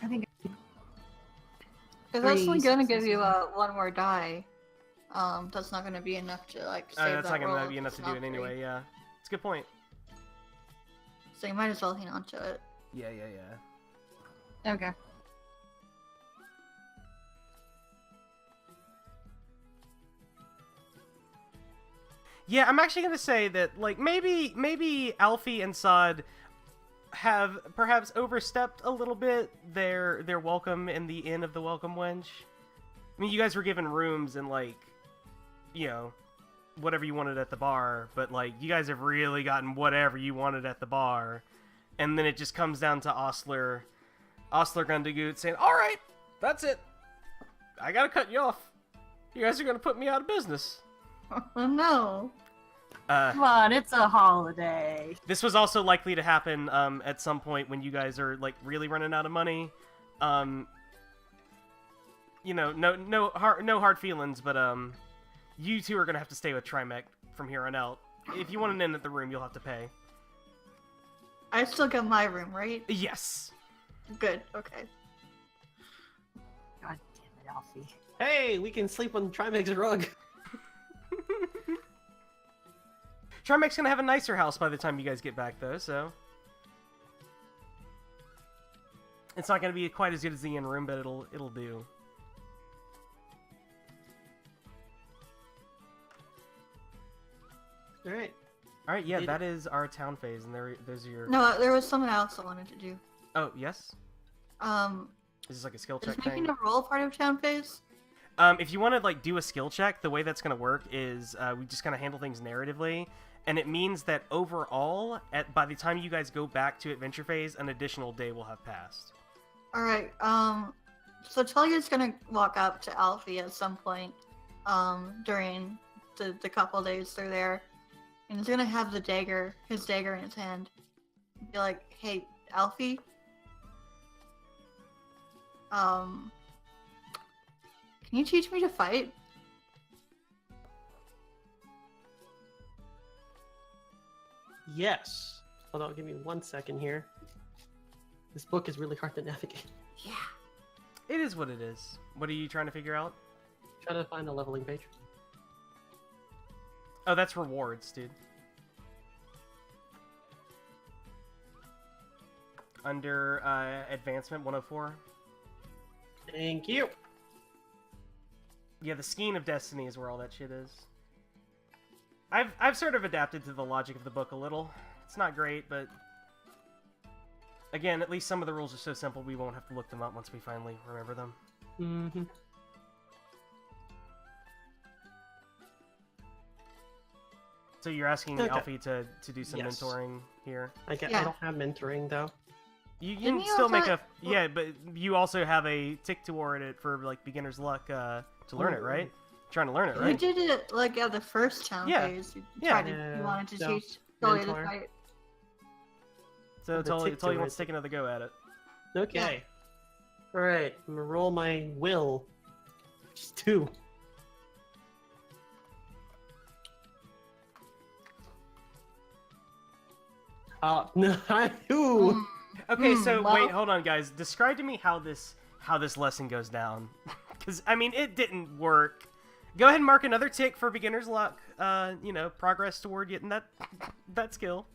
I think Because that's only gonna give successes. you one more die. That's not gonna be enough to like save That's that not going roll to be if enough it's to do not it anyway, free. yeah. It's a good point. So you might as well hang on to it. Yeah. Okay. Yeah, I'm actually going to say that, like, maybe Alfie and Sod have perhaps overstepped a little bit their welcome in the Inn of the Welcome Wench. I mean, you guys were given rooms and, like, whatever you wanted at the bar, but, like, you guys have really gotten whatever you wanted at the bar. And then it just comes down to Ostler Gundagoot saying, "Alright, that's it. I gotta cut you off. You guys are gonna put me out of business." Oh no. Come on, it's a holiday. This was also likely to happen at some point when you guys are like really running out of money. No hard feelings, but you two are gonna have to stay with Trimek from here on out. If you want an inn at the room, you'll have to pay. I still get my room, right? Yes. Good. Okay. God damn it, Alfie. Hey, we can sleep on Trimeg's rug. Trimek's gonna have a nicer house by the time you guys get back, though, so it's not gonna be quite as good as the inn room, but it'll do. All right. All right, yeah, Did- that is our town phase, and those are your. No, there was something else I wanted to do. Oh, yes. Is this like a skill Is check making thing? a roll part of town phase? If you want to like do a skill check, the way that's gonna work is we just kind of handle things narratively, and it means that overall, by the time you guys go back to adventure phase, an additional day will have passed. All right. So Talia's gonna walk up to Alfie at some point, during the couple days they're there, and he's gonna have his dagger in his hand. Be like, "Hey, Alfie. Can you teach me to fight?" Yes. Hold on, give me 1 second here. This book is really hard to navigate. Yeah. It is what it is. What are you trying to figure out? Trying to find a leveling page. Oh, that's rewards, dude. Under advancement 104. Thank you. Yeah, the skein of destiny is where all that shit is. I've sort of adapted to the logic of the book a little. It's not great, but again, at least some of the rules are so simple we won't have to look them up once we finally remember them. Mm-hmm. So you're asking Okay. Alfie to do some Yes. mentoring here. I Yeah. don't have mentoring though. You Didn't can you still also- make a yeah, but you also have a tick toward it for like beginner's luck to learn it, Ooh. right? Trying to learn it, You right? did it like at the first town Yeah. phase. You Yeah. tried to, Yeah, you wanted to so, teach Talia to mentor. fight. So The tick Tully to wants it. to take another go at it. Okay. All right. I'm gonna roll my will. Which is 2. No, ooh. Mm. Okay, so well- wait, hold on, guys. Describe to me how this lesson goes down, because I mean it didn't work. Go ahead and mark another tick for beginner's luck. Progress toward getting that skill.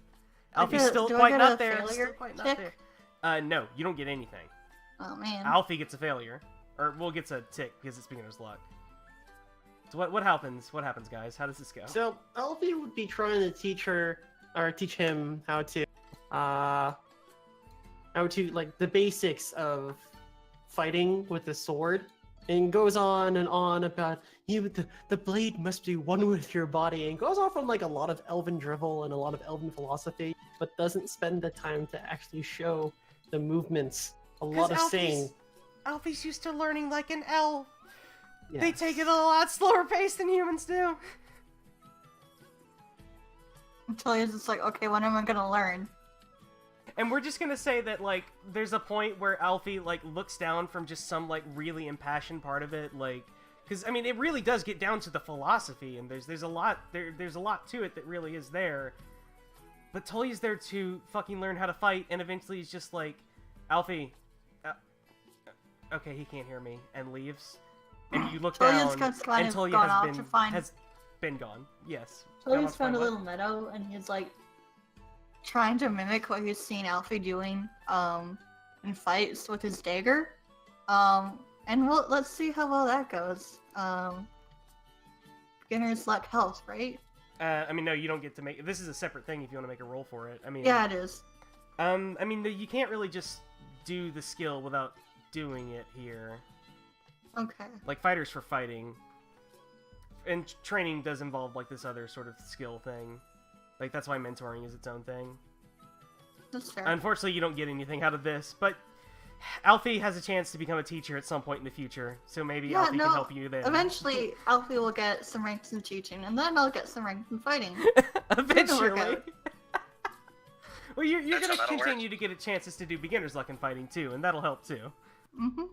Alfie's get- still do I quite get not a there. failure Still quite not tick? there. No, you don't get anything. Oh man. Alfie gets a failure, or gets a tick because it's beginner's luck. So what happens? What happens, guys? How does this go? So Alfie would be trying to teach him how to like the basics of fighting with the sword, and goes on and on about the blade must be one with your body, and goes off on like a lot of elven drivel and a lot of elven philosophy, but doesn't spend the time to actually show the movements. A lot of saying. Alfie's used to learning like an elf. They Yes. take it a lot slower pace than humans do. Talia's just like, okay, when am I gonna learn? And we're just gonna say that, like, there's a point where Alfie, like, looks down from just some, like, really impassioned part of it, like, Because I mean, it really does get down to the philosophy, and there's a lot there's a lot to it that really is there. But Tully's there to fucking learn how to fight, and eventually he's just like, Alfie, okay, he can't hear me, and leaves. And you look Tully's down, kind and of Tully gone off to find. has been gone. Yes. Tully's found a little meadow, and he's like trying to mimic what he's seen Alfie doing in fights with his dagger. And let's see how well that goes. Beginner's luck health, right? I mean, no, you don't get to make... This is a separate thing if you want to make a roll for it. I mean... Yeah, it is. I mean, you can't really just do the skill without doing it here. Okay. Like, fighters for fighting. And training does involve, like, this other sort of skill thing. Like, that's why mentoring is its own thing. That's fair. Unfortunately, you don't get anything out of this, but Alfie has a chance to become a teacher at some point in the future, so maybe Alfie can help you then. Eventually, Alfie will get some ranks in teaching, and then I'll get some ranks in fighting. Eventually. Well, you're That's going to how that'll continue to get chances to do beginner's luck in fighting, too, and that'll help, too. Mm-hmm.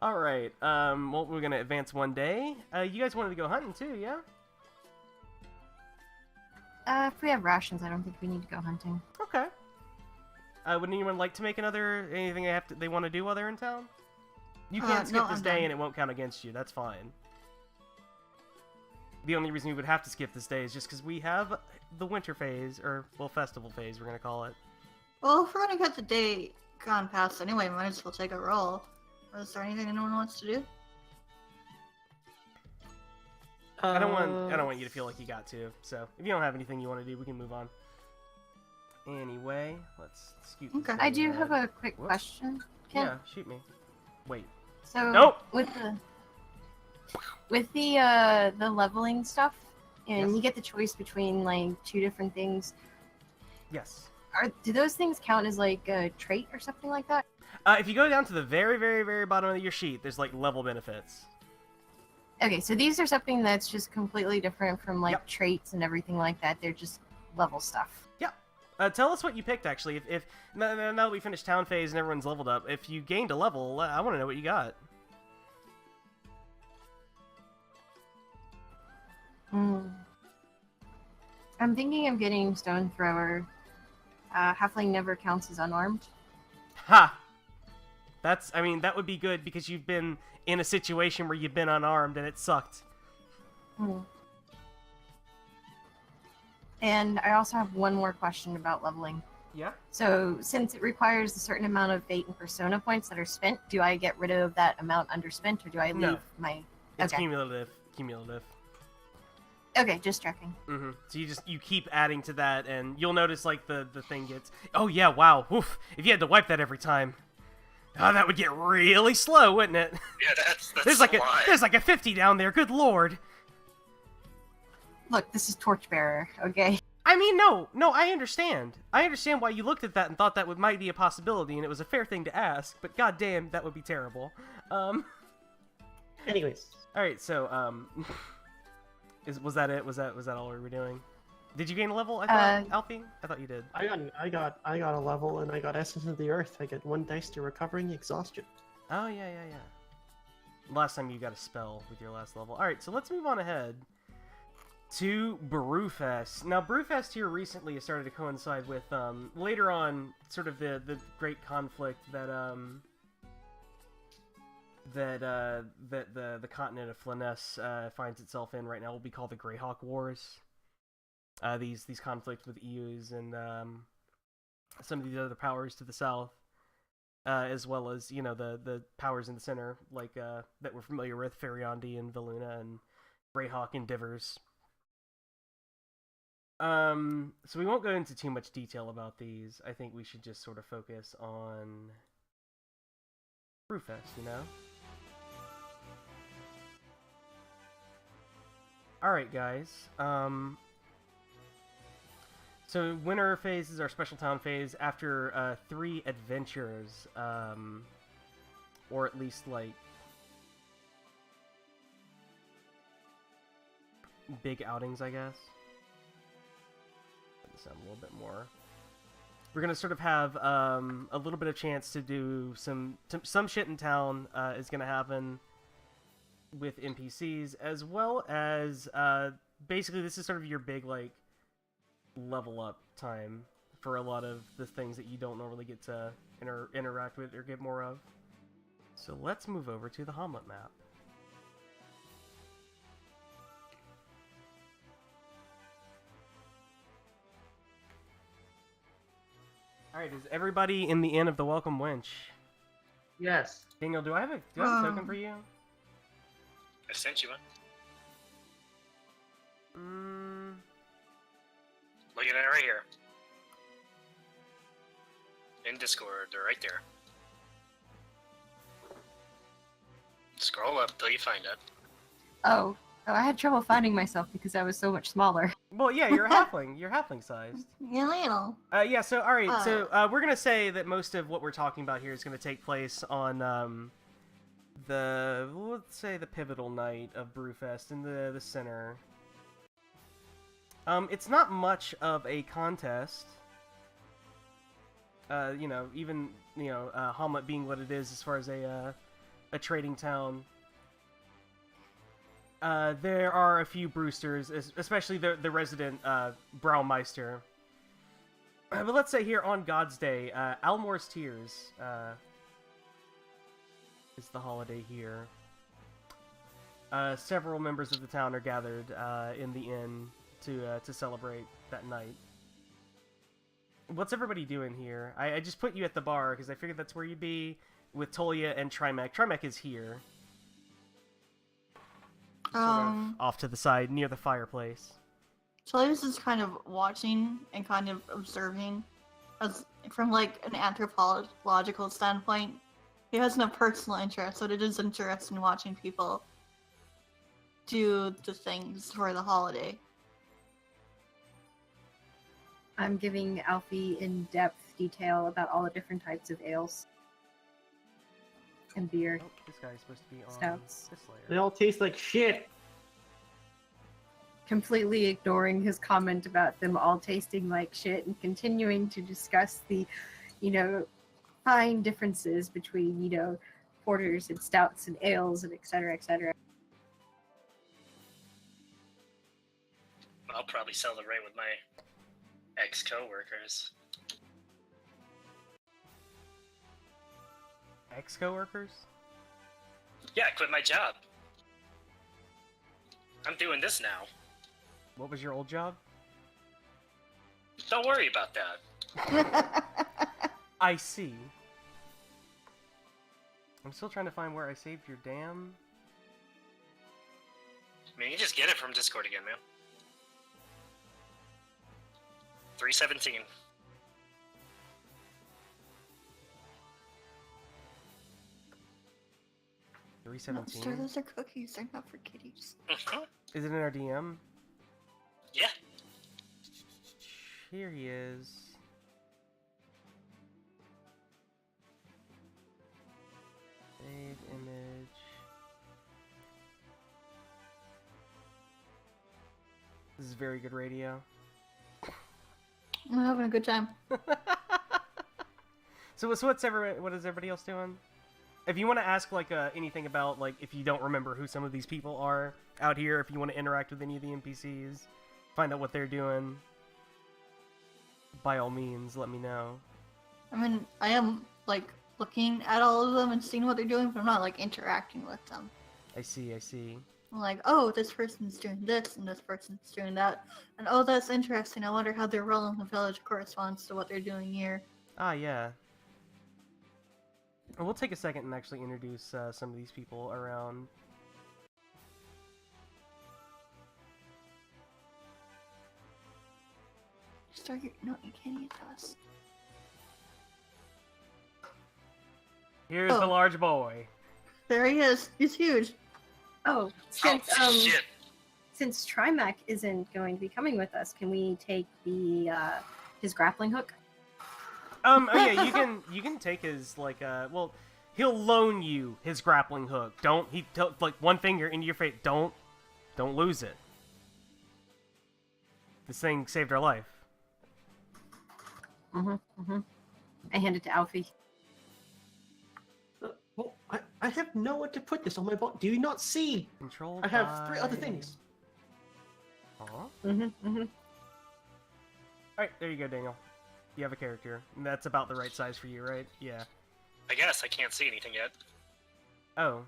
Alright, well, we're going to advance one day. You guys wanted to go hunting, too, yeah? If we have rations, I don't think we need to go hunting. Okay. Would anyone like to make anything they want to do while they're in town? You can't skip this day and it won't count against you, that's fine. The only reason we would have to skip this day is just because we have the winter phase, or, well, festival phase, we're going to call it. Well, if we're gonna get the day gone past anyway, might as well take a roll. Is there anything anyone wants to do? I don't want you to feel like you got to, so if you don't have anything you want to do, we can move on. Anyway, let's scoot this Okay. I do ahead. have a quick Whoops. question. Yeah, shoot me. Wait. So Nope! with the leveling stuff, and Yes. you get the choice between like 2 different things. Yes. Do those things count as like a trait or something like that? If you go down to the very, very, very bottom of your sheet, there's like level benefits. Okay, so these are something that's just completely different from like Yep. traits and everything like that. They're just level stuff. Tell us what you picked, actually. If now that we finished town phase and everyone's leveled up, if you gained a level, I want to know what you got. I'm thinking of getting Stone Thrower. Halfling never counts as unarmed. Ha! I mean, that would be good because you've been in a situation where you've been unarmed and it sucked. And I also have one more question about leveling. Yeah? So, since it requires a certain amount of fate and persona points that are spent, do I get rid of that amount underspent, or do I leave No. my... It's Okay. cumulative. Okay, just checking. Mm-hmm. So you keep adding to that, and you'll notice, like, the thing gets... Oh, yeah, wow. Oof. If you had to wipe that every time... Oh, that would get really slow, wouldn't it? Yeah, that's There's like a 50 down there, good lord. Look, this is Torchbearer, okay? I mean, no, I understand. I understand why you looked at that and thought that might be a possibility, and it was a fair thing to ask, but goddamn, that would be terrible. Anyways, Alright, so, was that it? Was that all we were doing? Did you gain a level, I thought, Alfie? I thought you did. I got a level, and I got Essence of the Earth. I get 1 dice to recovering exhaustion. Oh, yeah. Last time you got a spell with your last level. Alright, so let's move on ahead to Brewfest. Now, Brewfest here recently has started to coincide with, later on, sort of the great conflict that, the continent of Flanness, finds itself in right now will be called the Greyhawk Wars. These conflicts with EUs and, some of these other powers to the south. As well as, you know, the powers in the center, like, that we're familiar with, Ferriondi and Valuna and Greyhawk and Divers. So we won't go into too much detail about these. I think we should just sort of focus on Brewfest, you know? Alright, guys. So winter phase is our special town phase after 3 adventures, or at least like big outings, I guess. Let me sound a little bit more. We're gonna sort of have a little bit of chance to do some shit in town is gonna happen. with NPCs, as well as basically this is sort of your big like level up time for a lot of the things that you don't normally get to interact with or get more of. So let's move over to the Hamlet map. Alright, is everybody in the Inn of the Welcome Wench? Yes. Daniel, do I have a token for you? I sent you one. Look at it right here. In Discord, they're right there. Scroll up till you find it. Oh, I had trouble finding myself because I was so much smaller. Well, yeah, you're a halfling. You're halfling sized. You're little. Yeah, so, alright, so we're gonna say that most of what we're talking about here is gonna take place on, let's say the pivotal night of Brewfest in the center. It's not much of a contest. You know, even, you know, Hamlet being what it is as far as a trading town. There are a few Brewsters, especially the resident Braumeister. But let's say here on God's Day, Almore's Tears is the holiday here. Several members of the town are gathered in the inn to celebrate that night. What's everybody doing here? I just put you at the bar because I figured that's where you'd be with Tolia and Trimek. Trimek is here. Sort of off to the side near the fireplace. Tolia's is kind of watching and kind of observing, as from like an anthropological standpoint. He has no personal interest, but it is interesting watching people do the things for the holiday. I'm giving Alfie in-depth detail about all the different types of ales and beer. Oh, this guy's supposed to be on Stouts. this They layer. all taste like shit. Completely ignoring his comment about them all tasting like shit and continuing to discuss the, you know, fine differences between, you know, porters and stouts and ales and etc. etc. I'll probably celebrate with my ex-co-workers. Ex-coworkers? Yeah, I quit my job. I'm doing this now. What was your old job? Don't worry about that. I see. I'm still trying to find where I saved your damn... I mean, you just get it from Discord again, man. 317. Monster, 317. those are cookies. They're not for kitties. Is it in our DM? Yeah. Here he is. Save image. This is very good radio. I'm having a good time. So what is everybody else doing? If you want to ask like anything about like if you don't remember who some of these people are out here, if you want to interact with any of the NPCs, find out what they're doing, by all means, let me know. I mean, I am like looking at all of them and seeing what they're doing, but I'm not like interacting with them. I see. I'm like, oh, this person's doing this and this person's doing that, and oh, that's interesting. I wonder how their role in the village corresponds to what they're doing here. Ah, yeah. And we'll take a second and actually introduce some of these people around. No, you can't eat us. Here's the Oh. large boy. There he is. He's huge. Oh, Oh, shit. since Trimac isn't going to be coming with us, can we take the his grappling hook? Oh yeah, you can take his like well, he'll loan you his grappling hook. Like one finger into your face. Don't lose it. This thing saved our life. I hand it to Alfie. Well, I I have nowhere to put this on my body. Do you not see? Controlled I have 3 other by- things. Aw. Mm-hmm. Alright, there you go, Daniel. You have a character. And that's about the right size for you, right? Yeah. I guess I can't see anything yet. Oh.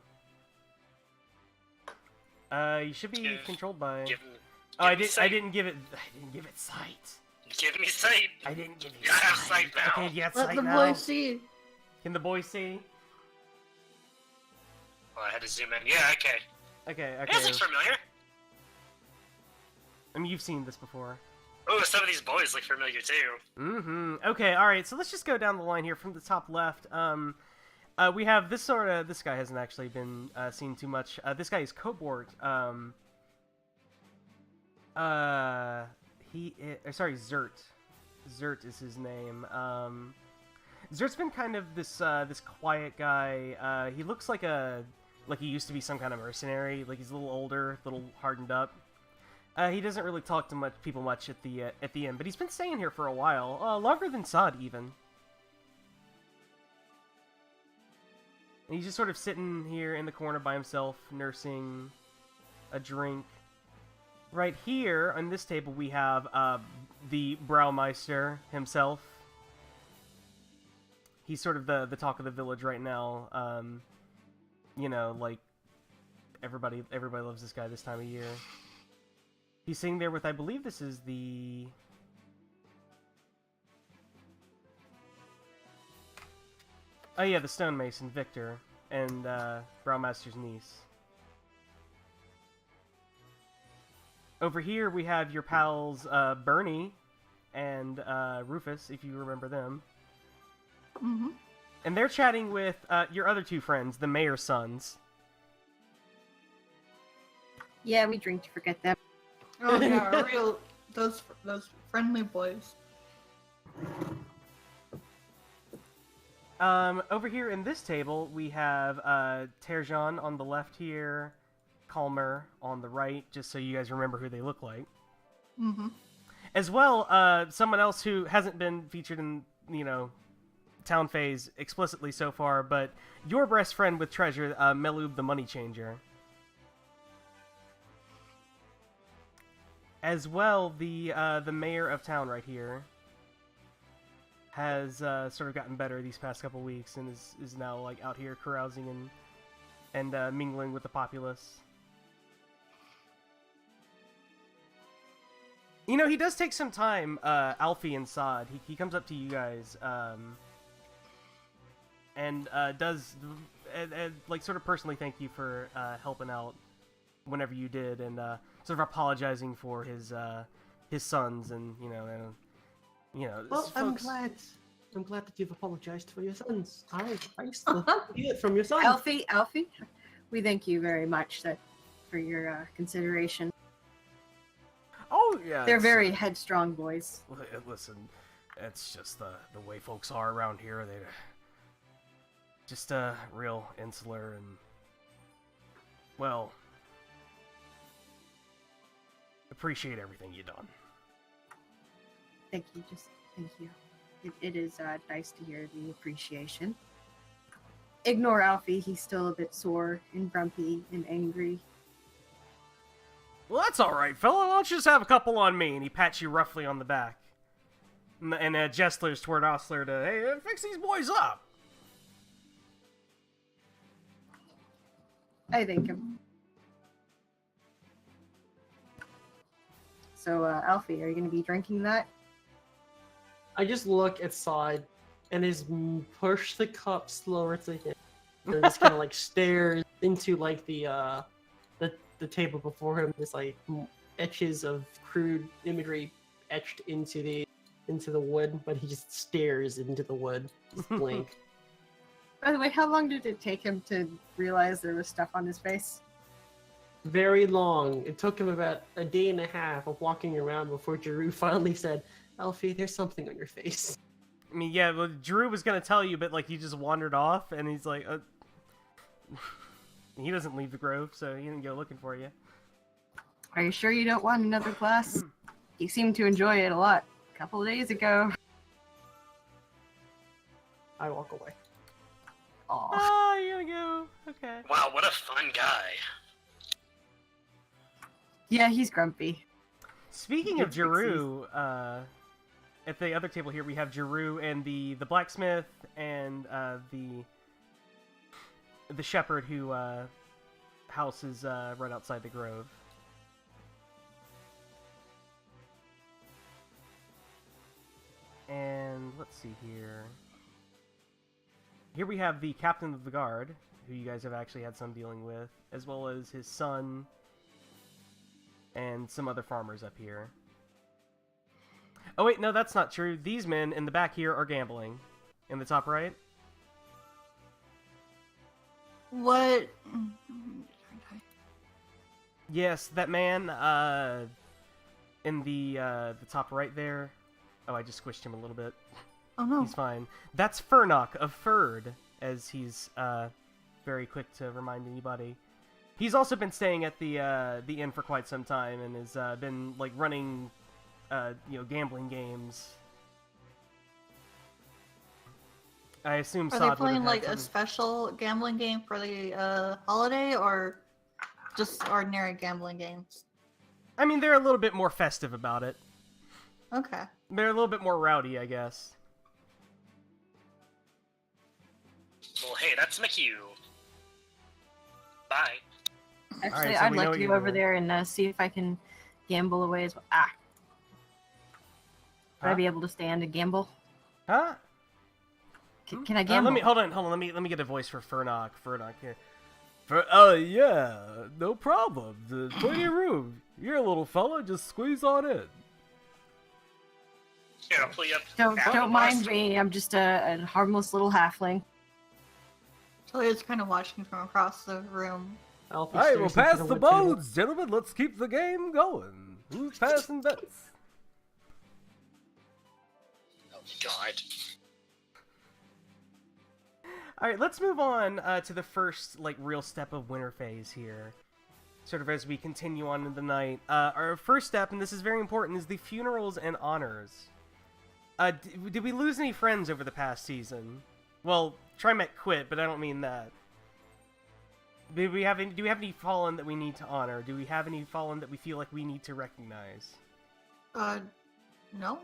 You should be Give- controlled by... Give, Oh, I give me didn't. I sight. didn't give it. I didn't give it sight. Give me sight. I didn't give you I have sight. sight now. Okay, you have Let sight the now. boy see. Can the boy see? Well, I had to zoom in. Yeah, okay. Okay. This Okay. looks familiar. I mean, you've seen this before. Oh, some of these boys look familiar too. Mm-hmm. Okay. All right. So let's just go down the line here from the top left. We have this sort of. This guy hasn't actually been seen too much. This guy is Cobort. He is, sorry, Zert. Zert is his name. Zert's been kind of this this quiet guy. He looks like he used to be some kind of mercenary. Like he's a little older, a little hardened up. He doesn't really talk to people much at the end, but he's been staying here for a while, longer than Sod even. And he's just sort of sitting here in the corner by himself, nursing a drink. Right here, on this table, we have the Braumeister himself. He's sort of the talk of the village right now. You know, like, everybody loves this guy this time of year. He's sitting there with, I believe this is the... Oh yeah, the stonemason, Victor, and Braumeister's niece. Over here, we have your pals, Bernie and Rufus, if you remember them. Mm-hmm. And they're chatting with your other 2 friends, the mayor's sons. Yeah, we drink to forget them. Oh yeah, real those friendly boys. Over here in this table, we have Terjan on the left here, Calmer on the right, just so you guys remember who they look like. Mm-hmm. As well, someone else who hasn't been featured in, you know, Town Phase explicitly so far, but your best friend with treasure, Melub the Money Changer. As well, the mayor of town right here has sort of gotten better these past couple weeks and is now like out here carousing and mingling with the populace. You know, he does take some time, Alfie and Sod. He comes up to you guys and does like sort of personally thank you for helping out whenever you did, and sort of apologizing for his sons, and you know. Well, I'm glad that you've apologized for your sons. I still hear it from your sons. Alfie, we thank you very much for your consideration. Oh yeah, They're very headstrong boys. Listen, it's just the way folks are around here. They're just real insular and, well, appreciate everything you've done. Thank you, thank you. It is nice to hear the appreciation. Ignore Alfie, he's still a bit sore and grumpy and angry. Well, that's all right, fella. Why don't you just have a couple on me? And he pats you roughly on the back, and gestures toward Osler to, hey, fix these boys up. I thank him. So, Alfie, are you going to be drinking that? I just look at Side and push the cup slower to him. And just kind of like stares into like the table before him. Just like etches of crude imagery etched into the wood, but he just stares into the wood, just blank. By the way, how long did it take him to realize there was stuff on his face? Very long. It took him about a day and a half of walking around before Giroux finally said, Alfie, there's something on your face. I mean, yeah, well, Drew was gonna tell you, but like he just wandered off, and he's like, he doesn't leave the grove, so he didn't go looking for you. Are you sure you don't want another glass? You seemed to enjoy it a lot a couple of days ago. I walk away. Aw. Ah, you're gonna go. Okay. Wow, what a fun guy. Yeah, he's grumpy. Speaking of Good pixies. Jeru, at the other table here we have Jeru and the blacksmith and the shepherd who houses right outside the grove. And let's see here. Here we have the captain of the guard, who you guys have actually had some dealing with, as well as his son and some other farmers up here. Oh wait, no, that's not true. These men in the back here are gambling. In the top right. What? Yes, that man in the top right there. Oh, I just squished him a little bit. Oh no. He's fine. That's Furnock of Ferd, as he's very quick to remind anybody. He's also been staying at the inn for quite some time and has been like running gambling games. I assume Are Sod they would playing have had like a some- special gambling game for the holiday, or just ordinary gambling games? I mean, they're a little bit more festive about it. Okay. They're a little bit more rowdy, I guess. Well, hey, that's McHugh. Bye. Actually, so I'd we know like what to you're go over doing. there and see if I can gamble away as well. Ah. Would I Huh? be able to stand and gamble? Huh? Can I gamble? Let me hold on. Let me get a voice for Furnock. Furnock here. Yeah, no problem. There's plenty of room. You're a little fella. Just squeeze on in. Here, I'll pull you up. Don't mind me. I'm just a harmless little halfling. Talia's kind of watching from across the room. Alfie Alright, we'll stares pass into the table. bones, gentlemen. Let's keep the game going. Who's passing bets? Oh, God. Alright, let's move on to the first, real step of winter phase here. Sort of as we continue on in the night. Our first step, and this is very important, is the funerals and honors. Did we lose any friends over the past season? Well, Trimet quit, but I don't mean that. Do we have any fallen that we need to honor? Do we have any fallen that we feel like we need to recognize? No?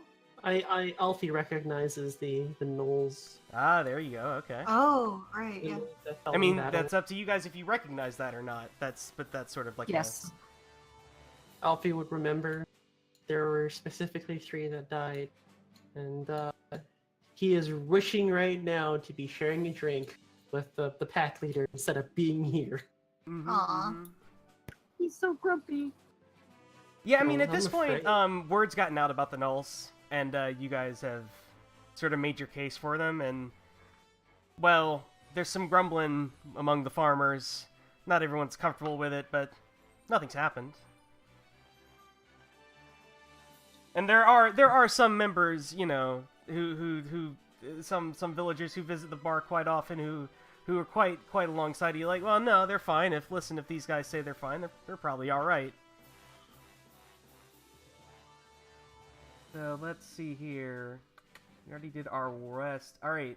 Alfie recognizes the gnolls. Ah, there you go. Okay. Oh, right, yeah. that fell I in mean, battle. that's up to you guys if you recognize that or not. That's sort of like Yes. Alfie would remember there were specifically 3 that died, and he is wishing right now to be sharing a drink with the pack leader instead of being here. Aw. He's so grumpy. Yeah, I mean, Oh, at this I'm point, afraid. word's gotten out about the Nulls, and you guys have sort of made your case for them, and, well, there's some grumbling among the farmers. Not everyone's comfortable with it, but nothing's happened. And there are some members, who some villagers who visit the bar quite often who are quite alongside you, like, well, no, they're fine. If these guys say they're fine, they're probably all right. So let's see here. We already did our rest. All right.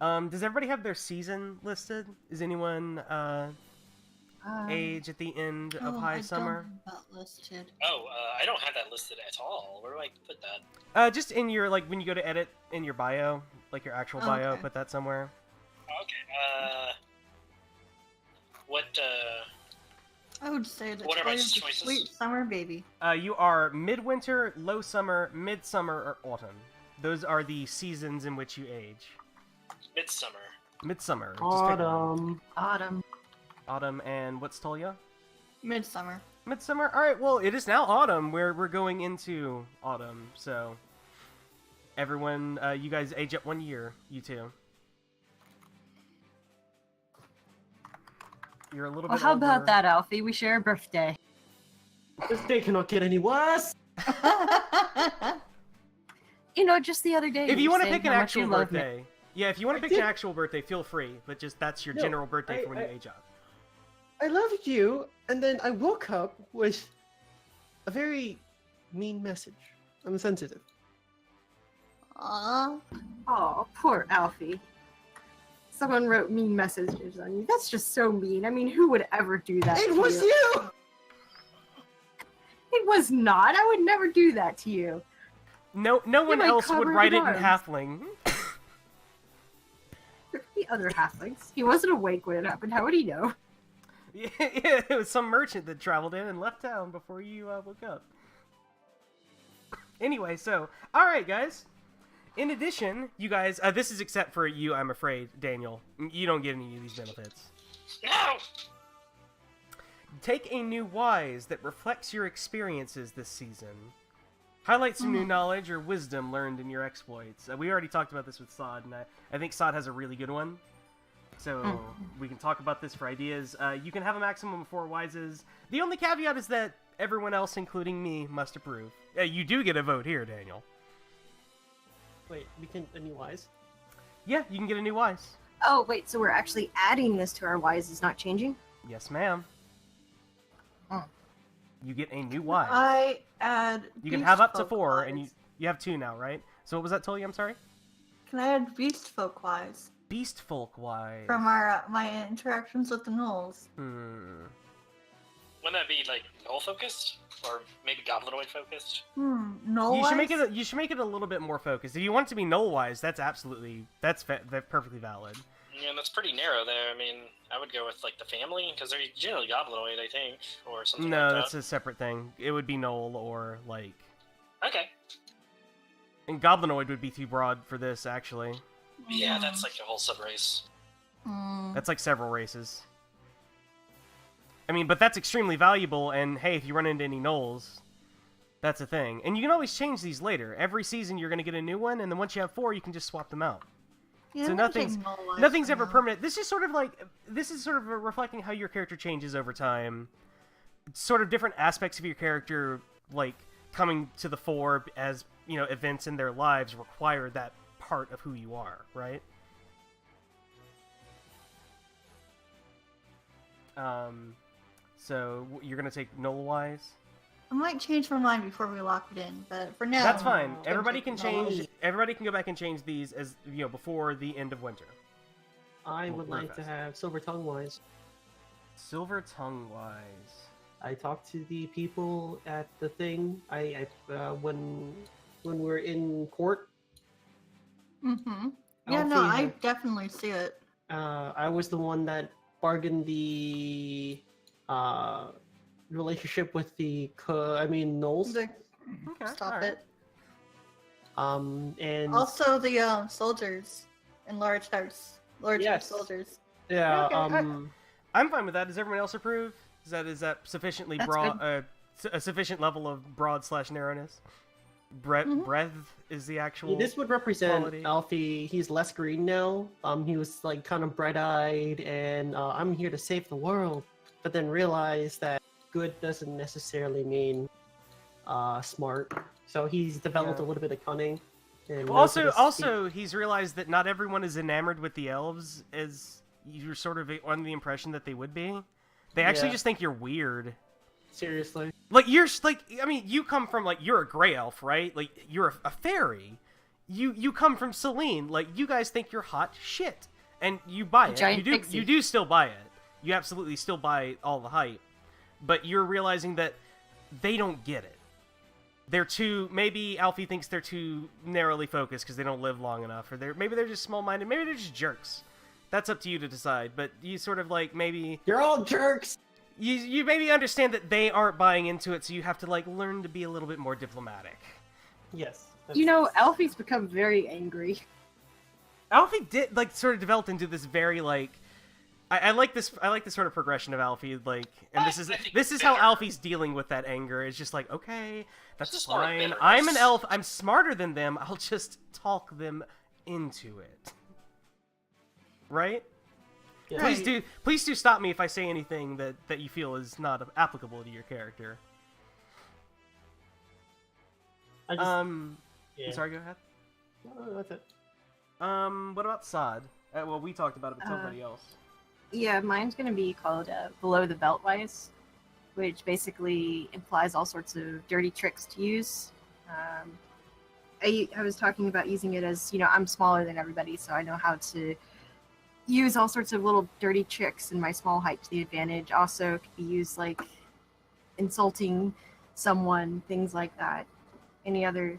Does everybody have their season listed? Is anyone age at the end of High Summer? I don't have that listed. Oh, I don't have that listed at all. Where do I put that? Just in your when you go to edit in your bio, like your actual bio, Okay. put that somewhere. Okay. What? I would say that What are my Talia's a choices? sweet summer baby. You are midwinter, low summer, midsummer, or autumn. Those are the seasons in which you age. Midsummer. Midsummer. Just pick one. Autumn. Autumn. Autumn, and what's Tolia? Midsummer. Midsummer. All right. Well, it is now autumn. We're going into autumn. So, everyone, you guys age up 1 year. You two. You're a little Well, bit. how older. about that, Alfie? We share a birthday. This day cannot get any worse! Just the other day. If you were want to saying pick an how much you actual love me. birthday, yeah. If you want to I pick an did- actual birthday, feel free. But just that's your No, general birthday for when you I- age up. I loved you, and then I woke up with a very mean message. I'm sensitive. Aw. Oh, poor Alfie. Someone wrote mean messages on you. That's just so mean. I mean, who would ever do that? It to was you? you! It was not. I would never do that to you. No one my else would covered write it in arms. halfling. The other halflings. He wasn't awake when it happened. How would he know? Yeah, it was some merchant that traveled in and left town before you woke up. Anyway, so, alright guys. In addition, you guys, this is except for you, I'm afraid, Daniel. You don't get any of these benefits. No! Take a new wise that reflects your experiences this season. Highlight some new knowledge or wisdom learned in your exploits. We already talked about this with Sod, and I think Sod has a really good one. So we can talk about this for ideas. You can have a maximum of 4 wises. The only caveat is that everyone else, including me, must approve. You do get a vote here, Daniel. Wait, we can a new wise? Yeah, you can get a new wise. Oh, wait, so we're actually adding this to our wise, is not changing? Yes, ma'am. Oh. You get a new wise. I add. You can have up to Beast 4, Folk and you wise. have 2 now, right? So what was that, Tully? I'm sorry? Can I add Beast Folk wise Beast folk wise. from my interactions with the gnolls? Hmm. Wouldn't that be, like, null focused? Or maybe goblinoid focused? No. You should make it a little bit more focused. If you want it to be null wise, that's absolutely that's perfectly valid. Yeah, that's pretty narrow there. I mean, I would go with, like, the family, because they're generally goblinoid, I think, or something No, like that. that's a separate thing. It would be null or like. Okay. And goblinoid would be too broad for this, actually. Yeah, that's like a whole sub-race. That's like several races. I mean, but that's extremely valuable, and hey, if you run into any gnolls, that's a thing. And you can always change these later. Every season you're going to get a new one, and then once you have 4, you can just swap them out. Yeah, So I'm gonna take Gnoll wise nothing's for ever now. permanent. This is sort of reflecting how your character changes over time. Sort of different aspects of your character, like, coming to the fore as, you know, events in their lives require that part of who you are, right? So you're gonna take null wise? I might change my mind before we lock it in, but for now. That's fine. I'm Everybody can taking change. Gnoll. Everybody can go back and change these as before the end of winter. I Well, would we're like to fast. have Silver Tongue wise. Silver tongue wise. I talked to the people at the thing. When we're in court. Mm-hmm. Yeah, no, Alfie I had- definitely see it. I was the one that bargained the relationship with the gnolls. The- Okay, Stop alright. it. And Also, the soldiers in large hearts. Large Yes. soldiers. yeah, Okay, I'm fine with that. Does everyone else approve? Is that sufficiently That's broad? A sufficient level of broad/narrowness. Breadth is the actual. this would represent quality. Alfie. He's less green now. He was like kind of bright-eyed, and I'm here to save the world. But then realized that good doesn't necessarily mean smart. So he's developed Yeah. a little bit of cunning. And Well, knows how to speak. also, he's realized that not everyone is enamored with the elves as you're sort of under the impression that they would be. They actually Yeah. just think you're weird. Seriously. Like you're I mean, you come from like you're a gray elf, right? Like you're a fairy. You come from Celine. Like you guys think you're hot shit, and you buy it. giant You pixie. do still buy it. You absolutely still buy all the hype, but you're realizing that they don't get it. They're too. Maybe Alfie thinks they're too narrowly focused because they don't live long enough, or maybe they're just small-minded. Maybe they're just jerks. That's up to you to decide. But you sort of like maybe. You're all jerks. You maybe understand that they aren't buying into it, so you have to like learn to be a little bit more diplomatic. Yes. You know, Alfie's become very angry. Alfie did like sort of developed into this very like I like this sort of progression of Alfie, like, and this is how Alfie's dealing with that anger. It's just like, okay, that's Just more fine. bitterness. I'm an elf. I'm smarter than them. I'll just talk them into it. Right? Yeah. Please do stop me if I say anything that you feel is not applicable to your character. I just, I'm sorry, go ahead. No, that's it. What about Sod? Well, we talked about it, but somebody else. Yeah, mine's going to be called Below the Belt Wise, which basically implies all sorts of dirty tricks to use. I was talking about using it as, I'm smaller than everybody, so I know how to use all sorts of little dirty tricks in my small height to the advantage. Also, could be used like insulting someone, things like that. Any other?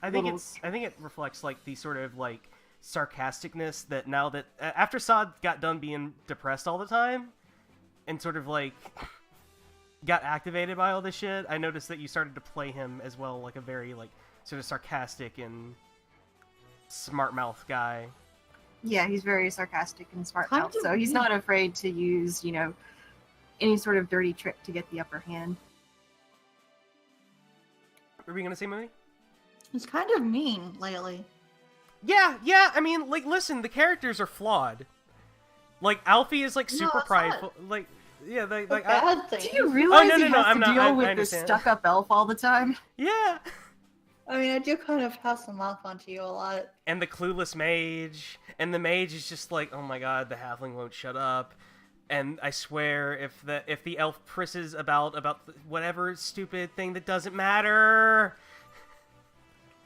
I think it reflects like the sort of like sarcasticness that now that after Sod got done being depressed all the time and sort of like got activated by all this shit, I noticed that you started to play him as well, like a very like sort of sarcastic and smart mouth guy. Yeah, he's very sarcastic and smart Kind mouth, of so he's weird. not afraid to use, any sort of dirty trick to get the upper hand. Are we gonna say Mooney? He's kind of mean lately. Yeah. I mean, like, listen, the characters are flawed. Like, Alfie is like No, super it's prideful. Like, yeah, A like, bad thing. Do you realize no, he no, has I'm to not- deal I with this understand. stuck-up elf all the time? yeah. I mean, I do kind of pass them off onto you a lot. And the clueless mage, and the mage is just like, oh my god, the halfling won't shut up. And I swear, if the elf prisses about whatever stupid thing that doesn't matter.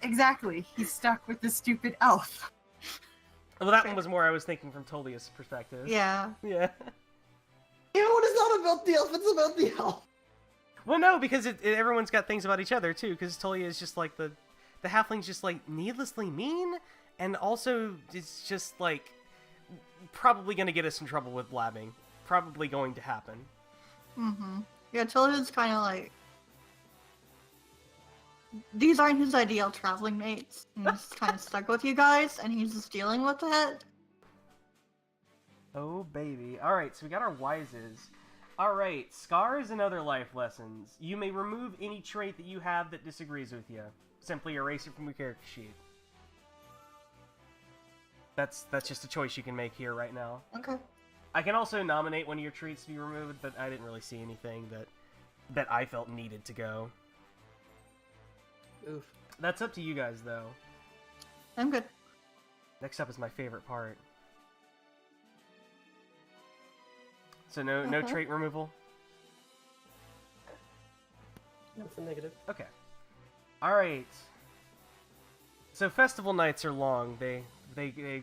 Exactly. He's stuck with the stupid elf. Well, that one was more I was thinking from Tolia's perspective. Yeah. Yeah. It's not about the elf, it's about the elf. Well, no, because everyone's got things about each other too. Because Tolia is just like the halfling's just like needlessly mean, and also it's just like probably gonna get us in trouble with blabbing. Probably going to happen. Mm-hmm. Yeah, Tolia's kind of like... These aren't his ideal traveling mates. And he's kind of stuck with you guys, and he's just dealing with it. Oh baby! All right, so we got our wises. All right, scars and other life lessons. You may remove any trait that you have that disagrees with you. Simply erase it from your character sheet. That's just a choice you can make here right now. Okay. I can also nominate one of your traits to be removed, but I didn't really see anything that I felt needed to go. Oof. That's up to you guys, though. I'm good. Next up is my favorite part. So no trait removal? That's a negative. Okay. Alright. So festival nights are long. They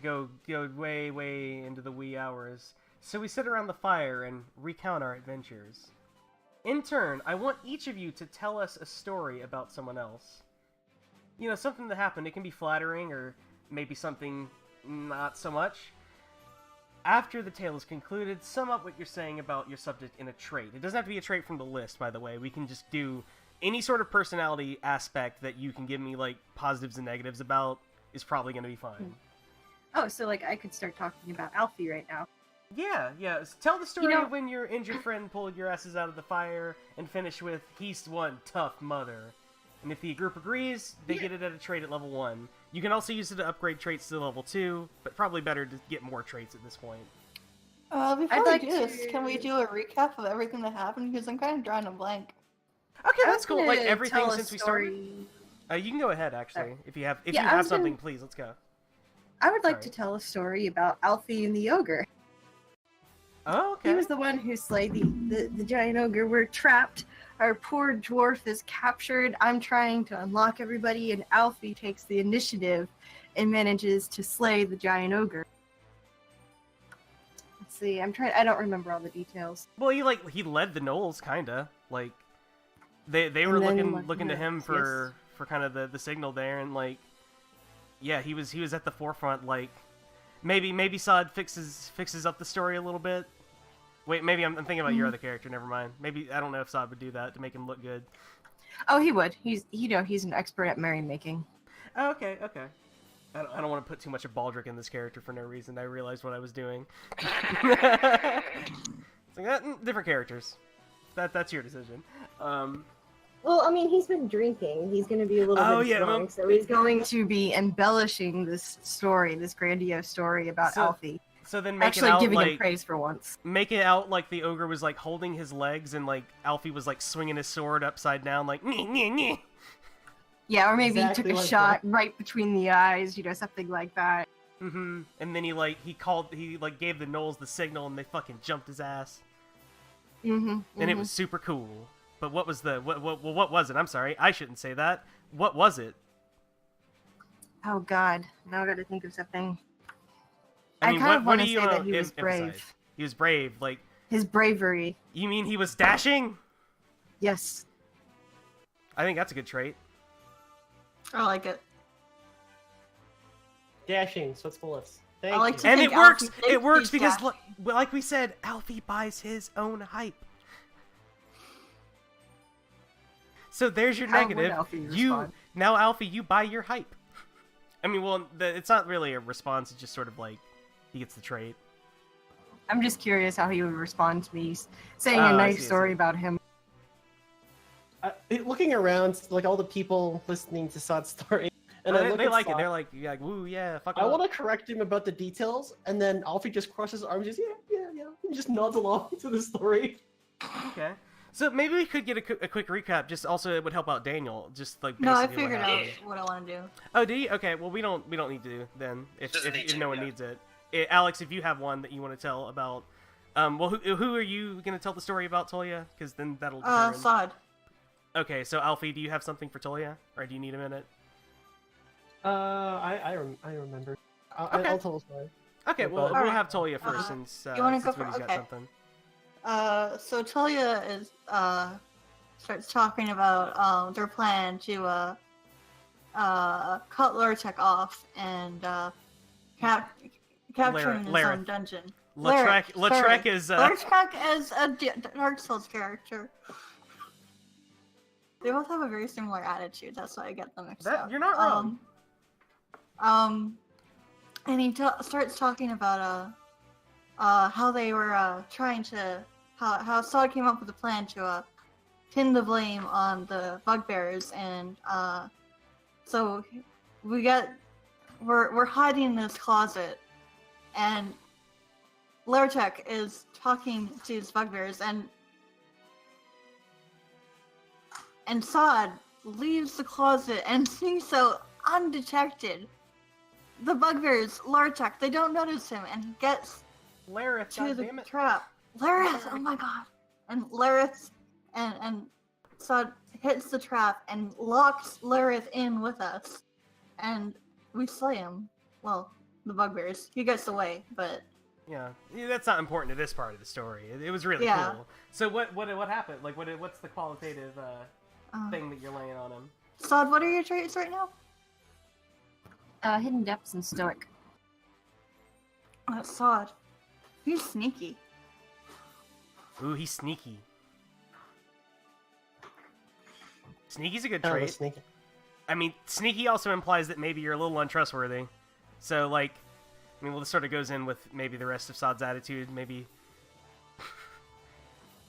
go way, way into the wee hours. So we sit around the fire and recount our adventures. In turn, I want each of you to tell us a story about someone else. You know, something that happened. It can be flattering, or maybe something not so much. After the tale is concluded, sum up what you're saying about your subject in a trait. It doesn't have to be a trait from the list, by the way. We can just do any sort of personality aspect that you can give me, like, positives and negatives about is probably going to be fine. Oh, so like I could start talking about Alfie right now. Yeah. Tell the story know- of when your injured friend pulled your asses out of the fire, and finish with, he's one tough mother. And if the group agrees, they get it at a trait at level 1. You can also use it to upgrade traits to level 2, but probably better to get more traits at this point. Before I'd we like do this, can we to- do a recap of everything that happened? Because I'm kind of drawing a blank. Okay, I that's was cool. Like gonna everything tell a since we started. story- You can go ahead, actually, if you have Yeah, you I have was gonna- something. Please, let's go. I would like Sorry. to tell a story about Alfie and the ogre. Oh, okay. He was the one who slayed the giant ogre. We're trapped. Our poor dwarf is captured. I'm trying to unlock everybody, and Alfie takes the initiative and manages to slay the giant ogre. Let's see. I don't remember all the details. Well, he led the gnolls, kinda. Like they were And then, looking to him yes. for kind of the signal there, and like yeah, he was at the forefront. Like maybe Sod fixes up the story a little bit. Wait, maybe I'm thinking about your other character. Never mind. Maybe I don't know if Sod would do that to make him look good. Oh, he would. He's an expert at merrymaking. Oh, okay. I don't want to put too much of Baldric in this character for no reason. I realized what I was doing. It's like, different characters. That's your decision. Well, I mean, he's been drinking. He's going to be a little Oh, bit yeah, drunk, well- so he's going to be embellishing this story, this grandiose story about So, Alfie. So then make Actually it out giving him like praise for once. make it out like the ogre was like holding his legs and like Alfie was like swinging his sword upside down like nyeh, nyeh, nyeh. Yeah, or maybe Exactly he took a like shot right between the eyes, something like that. Mm-hmm. And then he gave the gnolls the signal and they fucking jumped his ass. Mm-hmm. And it was super cool. But what was what was it? I'm sorry, I shouldn't say that. What was it? Oh God, now I got to think of something. I kind of what want do to you say that he was emphasize? brave. He was brave. Like, His bravery. you mean he was dashing? Yes. I think that's a good trait. I like it. Dashing, so it's bullets. Thank I like you. to And think it works. Alfie It thinks works he's because, dashing. like we said, Alfie buys his own hype. So there's your How would negative. Alfie respond? Now, Alfie, you buy your hype. I mean, well, it's not really a response. It's just sort of like he gets the trait. I'm just curious how he would respond to me saying Oh, I a nice see, I story see. about him. Looking around, like all the people listening to Sod's story, and I look They at like it. Sod, They're like, woo, yeah, fuck I off. want to correct him about the details, and then Alfie just crosses his arms, just yeah, and just nods along to the story. Okay. So maybe we could get a quick recap. Just also, it would help out Daniel. Just like No, I basically what figured out happened. what I want to do. Oh, do you? Okay. Well, we don't need to then. Doesn't need If to, no one yeah. needs it. Alex, if you have one that you want to tell about, well, who are you gonna tell the story about, Tolia? Because then that'll determine. Sod. Okay. So Alfie, do you have something for Tolia, or do you need a minute? I remember. Okay. I'll tell us why. Okay. Well, All we'll right. have Tolia first since you wanna go since Woody's for- got okay. something. So Talia is starts talking about their plan to cut Lurtek off and capture him in his Lareth. own dungeon. Lautrec is Lurtek is a Dark Souls character. They both have a very similar attitude. That's why I get them mixed up. You're not wrong. And he starts talking about how they were trying to how Sod came up with a plan to pin the blame on the bugbearers, and so we're hiding in this closet, and Lurtek is talking to his bugbearers, and Sod leaves the closet and sneaks out undetected. The bugbears, Lurtek, they don't notice him, and he gets Lareth, to the goddammit. trap. Lareth, oh my god. And Lareth and Sod hits the trap and locks Lareth in with us. And we slay him. Well, the bugbears. He gets away, but Yeah, that's not important to this part of the story. It was really Yeah. cool. So what happened? Like, what's the qualitative thing that you're laying on him? Sod, what are your traits right now? Hidden depths and stoic. Sod. He's sneaky. Ooh, he's sneaky. Sneaky's a good Oh, the trait. snake. I mean, sneaky also implies that maybe you're a little untrustworthy. So, like, I mean, well, this sort of goes in with maybe the rest of Sod's attitude. Maybe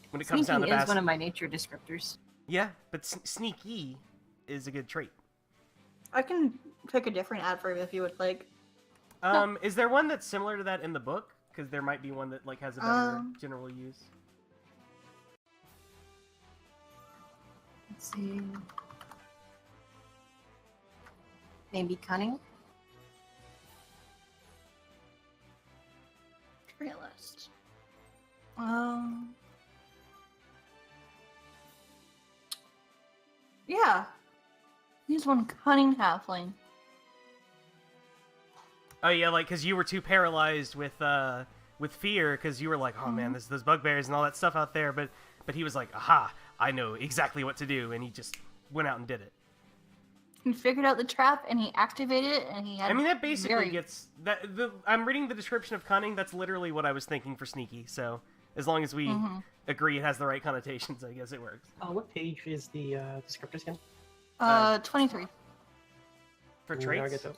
when it comes down Sneaky to is one of my nature descriptors. yeah, but sneaky is a good trait. I can pick a different adverb if you would like. Is there one that's similar to that in the book? Because there might be one that like has a better general use. Let's see. Maybe cunning. Trait list. Yeah. He's one cunning halfling. Oh yeah, like because you were too paralyzed with fear, because you were like, oh man, there's those bugbears and all that stuff out there, but he was like, aha, I know exactly what to do, and he just went out and did it. He figured out the trap and he activated it, and he had. I mean, that basically very... gets that. I'm reading the description of cunning. That's literally what I was thinking for sneaky. So as long as we agree it has the right connotations, I guess it works. What page is the descriptors again? 23. For I traits, get that.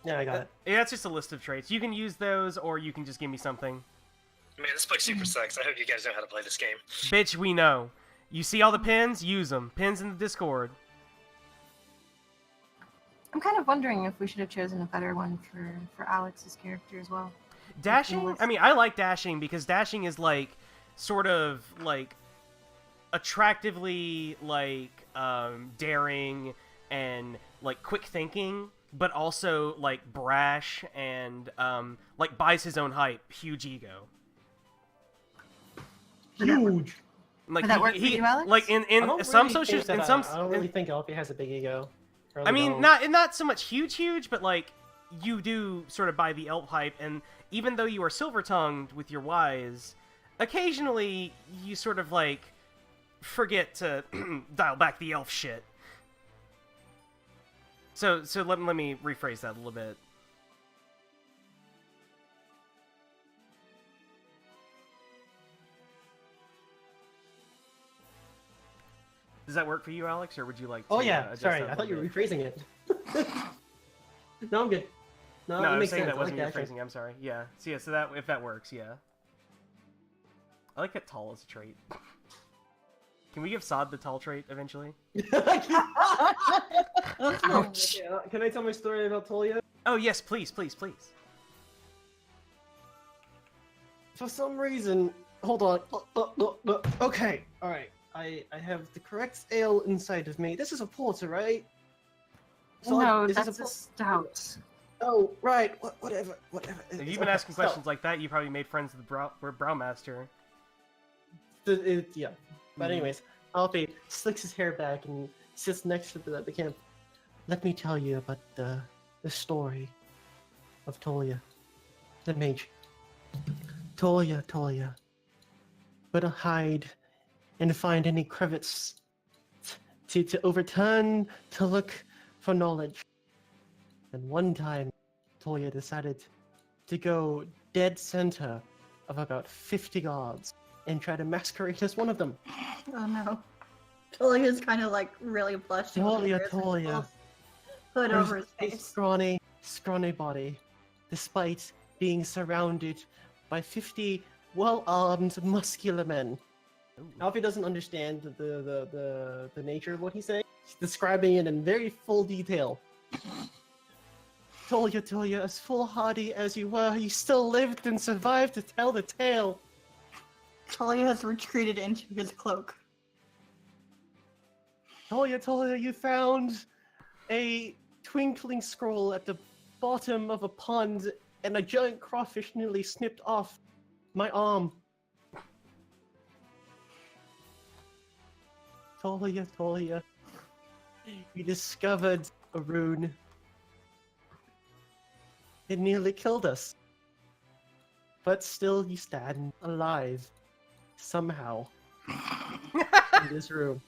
Yeah, I got it. yeah, it's just a list of traits. You can use those, or you can just give me something. Man, this book super sucks. I hope you guys know how to play this game. Bitch, we know. You see all the pins? Use them. Pins in the Discord. I'm kind of wondering if we should have chosen a better one for Alex's character as well. Dashing? I mean, I like dashing because dashing is like sort of like attractively like daring and like quick thinking, but also like brash and like buys his own hype, huge ego. Huge. Like Would that work for you, Alex? like I in don't some really social think that, in some I don't really think Alfie has a big ego. I mean, not so much huge, but like you do sort of buy the elf hype, and even though you are silver-tongued with your Ys, occasionally you sort of, like, forget to dial back the elf shit. So let me rephrase that a little bit. Does that work for you, Alex, or would you like to Oh yeah, adjust sorry, that a I thought you little were bit? rephrasing it. No, I'm good. No, No, it I was makes saying sense. that I wasn't like that, rephrasing. I'm sorry. Yeah. So yeah. So that if that works, yeah. I like that tall as a trait. Can we give Sod the tall trait eventually? Ouch. Yeah, can I tell my story about Tolia? Oh yes, please, please, please. For some reason, hold on. Okay, all right. I have the correct ale inside of me. This is a porter, right? So No, this is that's a stout. Oh, right. Whatever. If you've been asking questions like that, you probably made friends with the Brewmaster. Yeah. But anyways, Alfie slicks his hair back and sits next to the camp. Let me tell you about the story of Tolia, the mage. Tolia. Better hide and find any crevice to overturn to look for knowledge. And one time, Tolia decided to go dead center of about 50 guards and try to masquerade as one of them. Oh no. Tolia's kind of like really blushing. Tolia. Hood Her over his face. scrawny body, despite being surrounded by 50 well-armed, muscular men. Alfie doesn't understand the nature of what he's saying. He's describing it in very full detail. Tolia, as foolhardy as you were, you still lived and survived to tell the tale. Tolia has retreated into his cloak. Tolia, you found a twinkling scroll at the bottom of a pond, and a giant crawfish nearly snipped off my arm. Tolia, we discovered a rune. It nearly killed us. But still you stand alive. Somehow. In this room.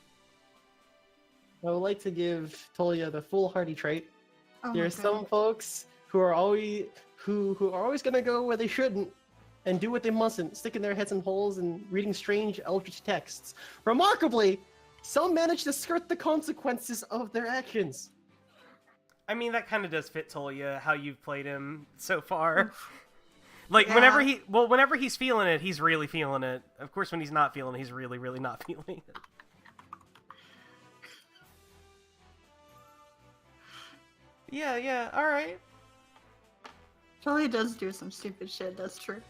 I would like to give Tolia the foolhardy trait. Oh There my are some God. folks who are always gonna go where they shouldn't and do what they mustn't, sticking their heads in holes and reading strange eldritch texts. Remarkably, some manage to skirt the consequences of their actions. I mean, that kind of does fit Tolia, how you've played him so far. Like, Yeah. whenever he's feeling it, he's really feeling it. Of course, when he's not feeling it, he's really, really not feeling it. Yeah, alright. Tolia does do some stupid shit, that's true.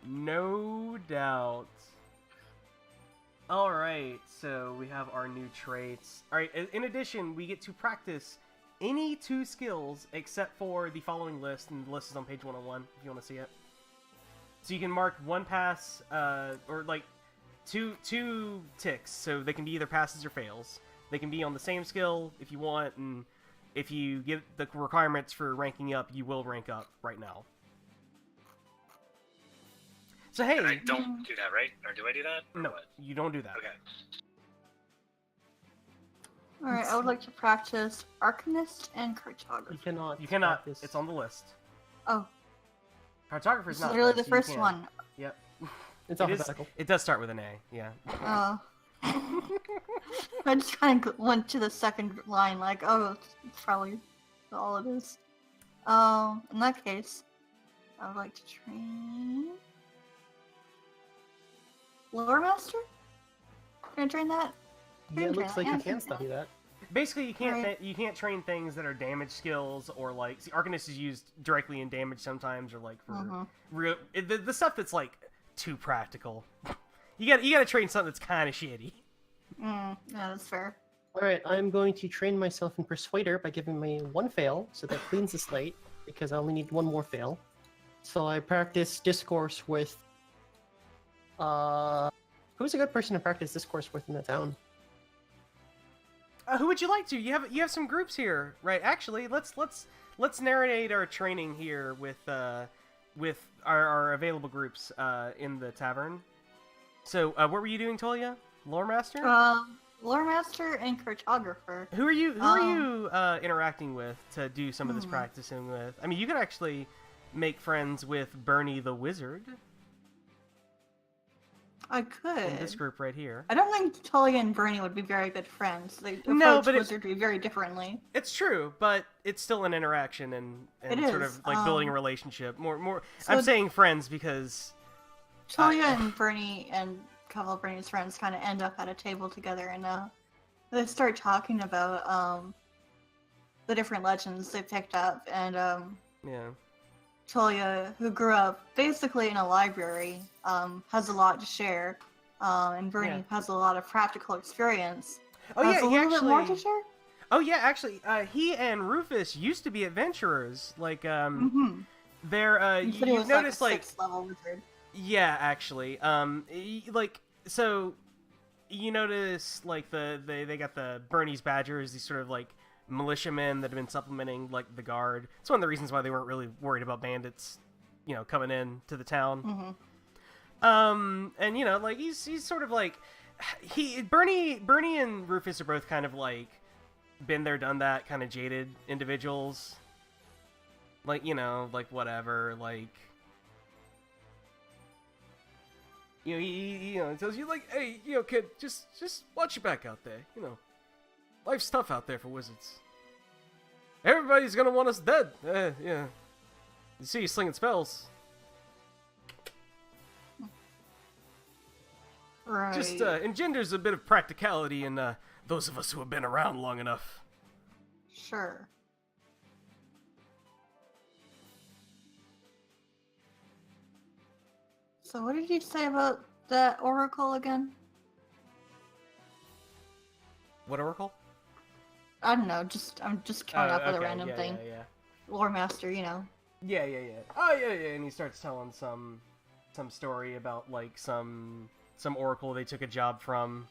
No doubt. Alright, so we have our new traits. Alright, in addition, we get to practice any 2 skills except for the following list, and the list is on page 101 if you want to see it. So you can mark 1 pass, or like two ticks, so they can be either passes or fails. They can be on the same skill if you want, and if you get the requirements for ranking up, you will rank up right now. So hey, And I don't do that, right? Or do I do that? Or no, what? you don't do that. Okay. Alright, I would like to practice Arcanist and Cartographer. You cannot. You cannot. practice- It's on the list. Oh, Cartographer's it's not. literally there, the so you first can. one. Yep. It's It is- alphabetical. It does start with an A. Yeah. Oh. I just kind of went to the second line, like, oh, it's probably all it is. In that case, I would like to train Lore Master? Can I train that? Yeah, it looks like you Yeah, can yeah. study that. Basically, you can't Right. you can't train things that are damage skills or like. See, Arcanist is used directly in damage sometimes, or like for Mhm. real the stuff that's like too practical. You gotta train something that's kind of shitty. Yeah, that's fair. Alright, I'm going to train myself in Persuader by giving me 1 fail, so that cleans the slate, because I only need 1 more fail. So I practice Discourse with... Who's a good person to practice Discourse with in the town? Who would you like to? You have some groups here, right? Actually, let's narrate our training here with our available groups in the tavern. So, what were you doing, Tolia? Lore Master? Lore Master and Cartographer. Who are you interacting with to do some of this practicing with? I mean, you could actually make friends with Bernie the Wizard. I could. In this group right here. I don't think Tully and Bernie would be very good friends. They approach wizardry very differently. It's true, but it's still an interaction and sort of like building a relationship. More. So I'm saying friends because Tully and Bernie and a couple of Bernie's friends kind of end up at a table together, and they start talking about the different legends they picked up, and yeah. Tolia, who grew up basically in a library, has a lot to share, and Bernie has a lot of practical experience. Oh yeah, a little bit more to share. Oh yeah, actually, he and Rufus used to be adventurers. Like, they're you notice like 6th level wizard. Yeah, actually, like so, you notice like they got the Bernie's Badgers, these sort of like militiamen that have been supplementing like the guard. It's one of the reasons why they weren't really worried about bandits, coming in to the town. And like he's sort of like Bernie and Rufus are both kind of like been there, done that, kind of jaded individuals. Like like whatever, like he tells you like, hey, kid, just watch your back out there. Life's tough out there for wizards. Everybody's gonna want us dead. Yeah. You see, he's slinging spells. Right. Just engenders a bit of practicality in those of us who have been around long enough. Sure. So what did you say about that oracle again? What oracle? I don't know. I'm just coming up with a random thing. Yeah. Lore Master, Yeah. Oh yeah. And he starts telling some story about like some oracle they took a job from.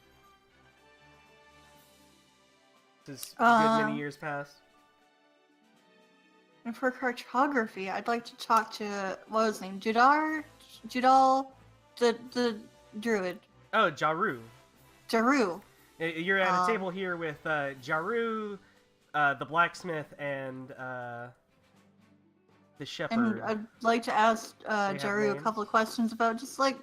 Just good many years past. And for cartography, I'd like to talk to what was his name? Judal, the druid. Oh, Jaru. Jaru. You're at a table here with Jaru, the blacksmith, and the shepherd. And I'd like to ask Jaru a couple of questions about just like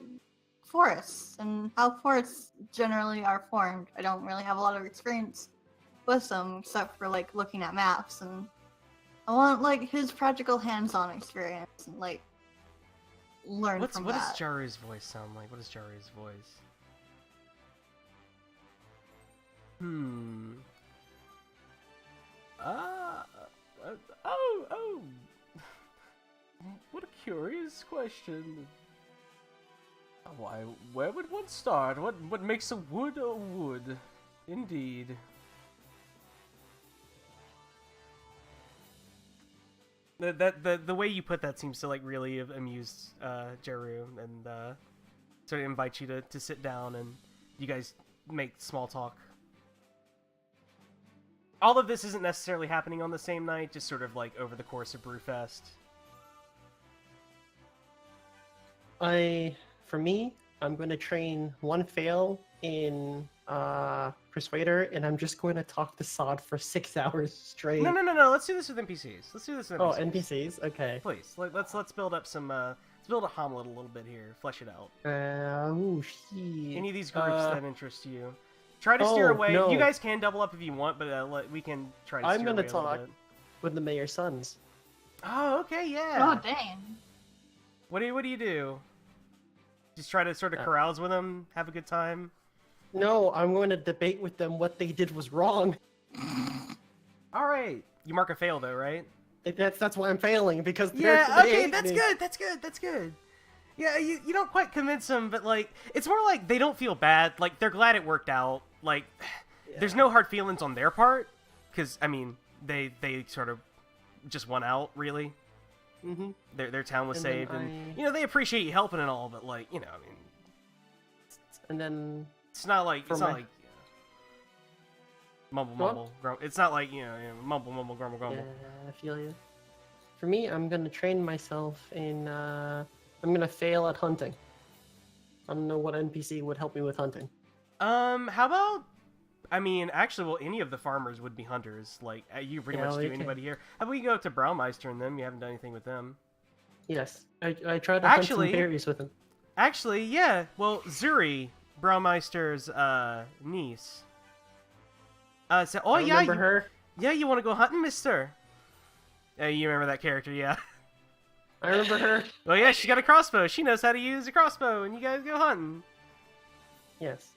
forests and how forests generally are formed. I don't really have a lot of experience with them except for like looking at maps, and I want like his practical hands-on experience and like learn from that. What does Jaru's voice sound like? What is Jaru's voice? Oh. What a curious question. Why, where would one start? What makes a wood a wood? Indeed. The way you put that seems to like really amuse Jaru, and sort of invite you to sit down and you guys make small talk. All of this isn't necessarily happening on the same night, just sort of like over the course of Brewfest. For me, I'm going to train one fail in Persuader, and I'm just going to talk to Sod for 6 hours straight. No. Let's do this with NPCs. Oh, NPCs. Okay. Please, let's build up some. Let's build a Hamlet a little bit here. Flesh it out. Shit. Any of these groups that interest you? Try to steer away. No. You guys can double up if you want, but we can try to steer away a little bit. I'm going to talk with the Mayor's sons. Oh, okay, yeah. Oh, dang. What do you do? Just try to sort of carouse with them, have a good time? No, I'm going to debate with them what they did was wrong. All right. You mark a fail, though, right? That's why I'm failing, because that's good. Yeah, you don't quite convince them, but, like, it's more like they don't feel bad. Like, they're glad it worked out. Like, there's no hard feelings on their part, because, I mean, they sort of just won out, really. Mm-hmm. Their town was saved, and they appreciate you helping and all, but like, I mean, and then it's not like Mumble, What? mumble, grumble. It's not like, mumble, mumble, grumble, grumble. Yeah, I feel you. For me, I'm gonna train myself in. I'm gonna fail at hunting. I don't know what NPC would help me with hunting. How about... I mean, actually, well, any of the farmers would be hunters. Like, you pretty Yeah, much do okay. anybody here. How about you go up to Braumeister and them? You haven't done anything with them. Yes, I tried to hunt Actually- some berries with him. Actually, yeah. Well, Zuri, Braumeister's niece. So, oh I yeah, remember you, her. yeah, you want to go hunting, Mister? You remember that character, yeah. I remember her. Well, yeah, she got a crossbow. She knows how to use a crossbow, and you guys go hunting. Yes.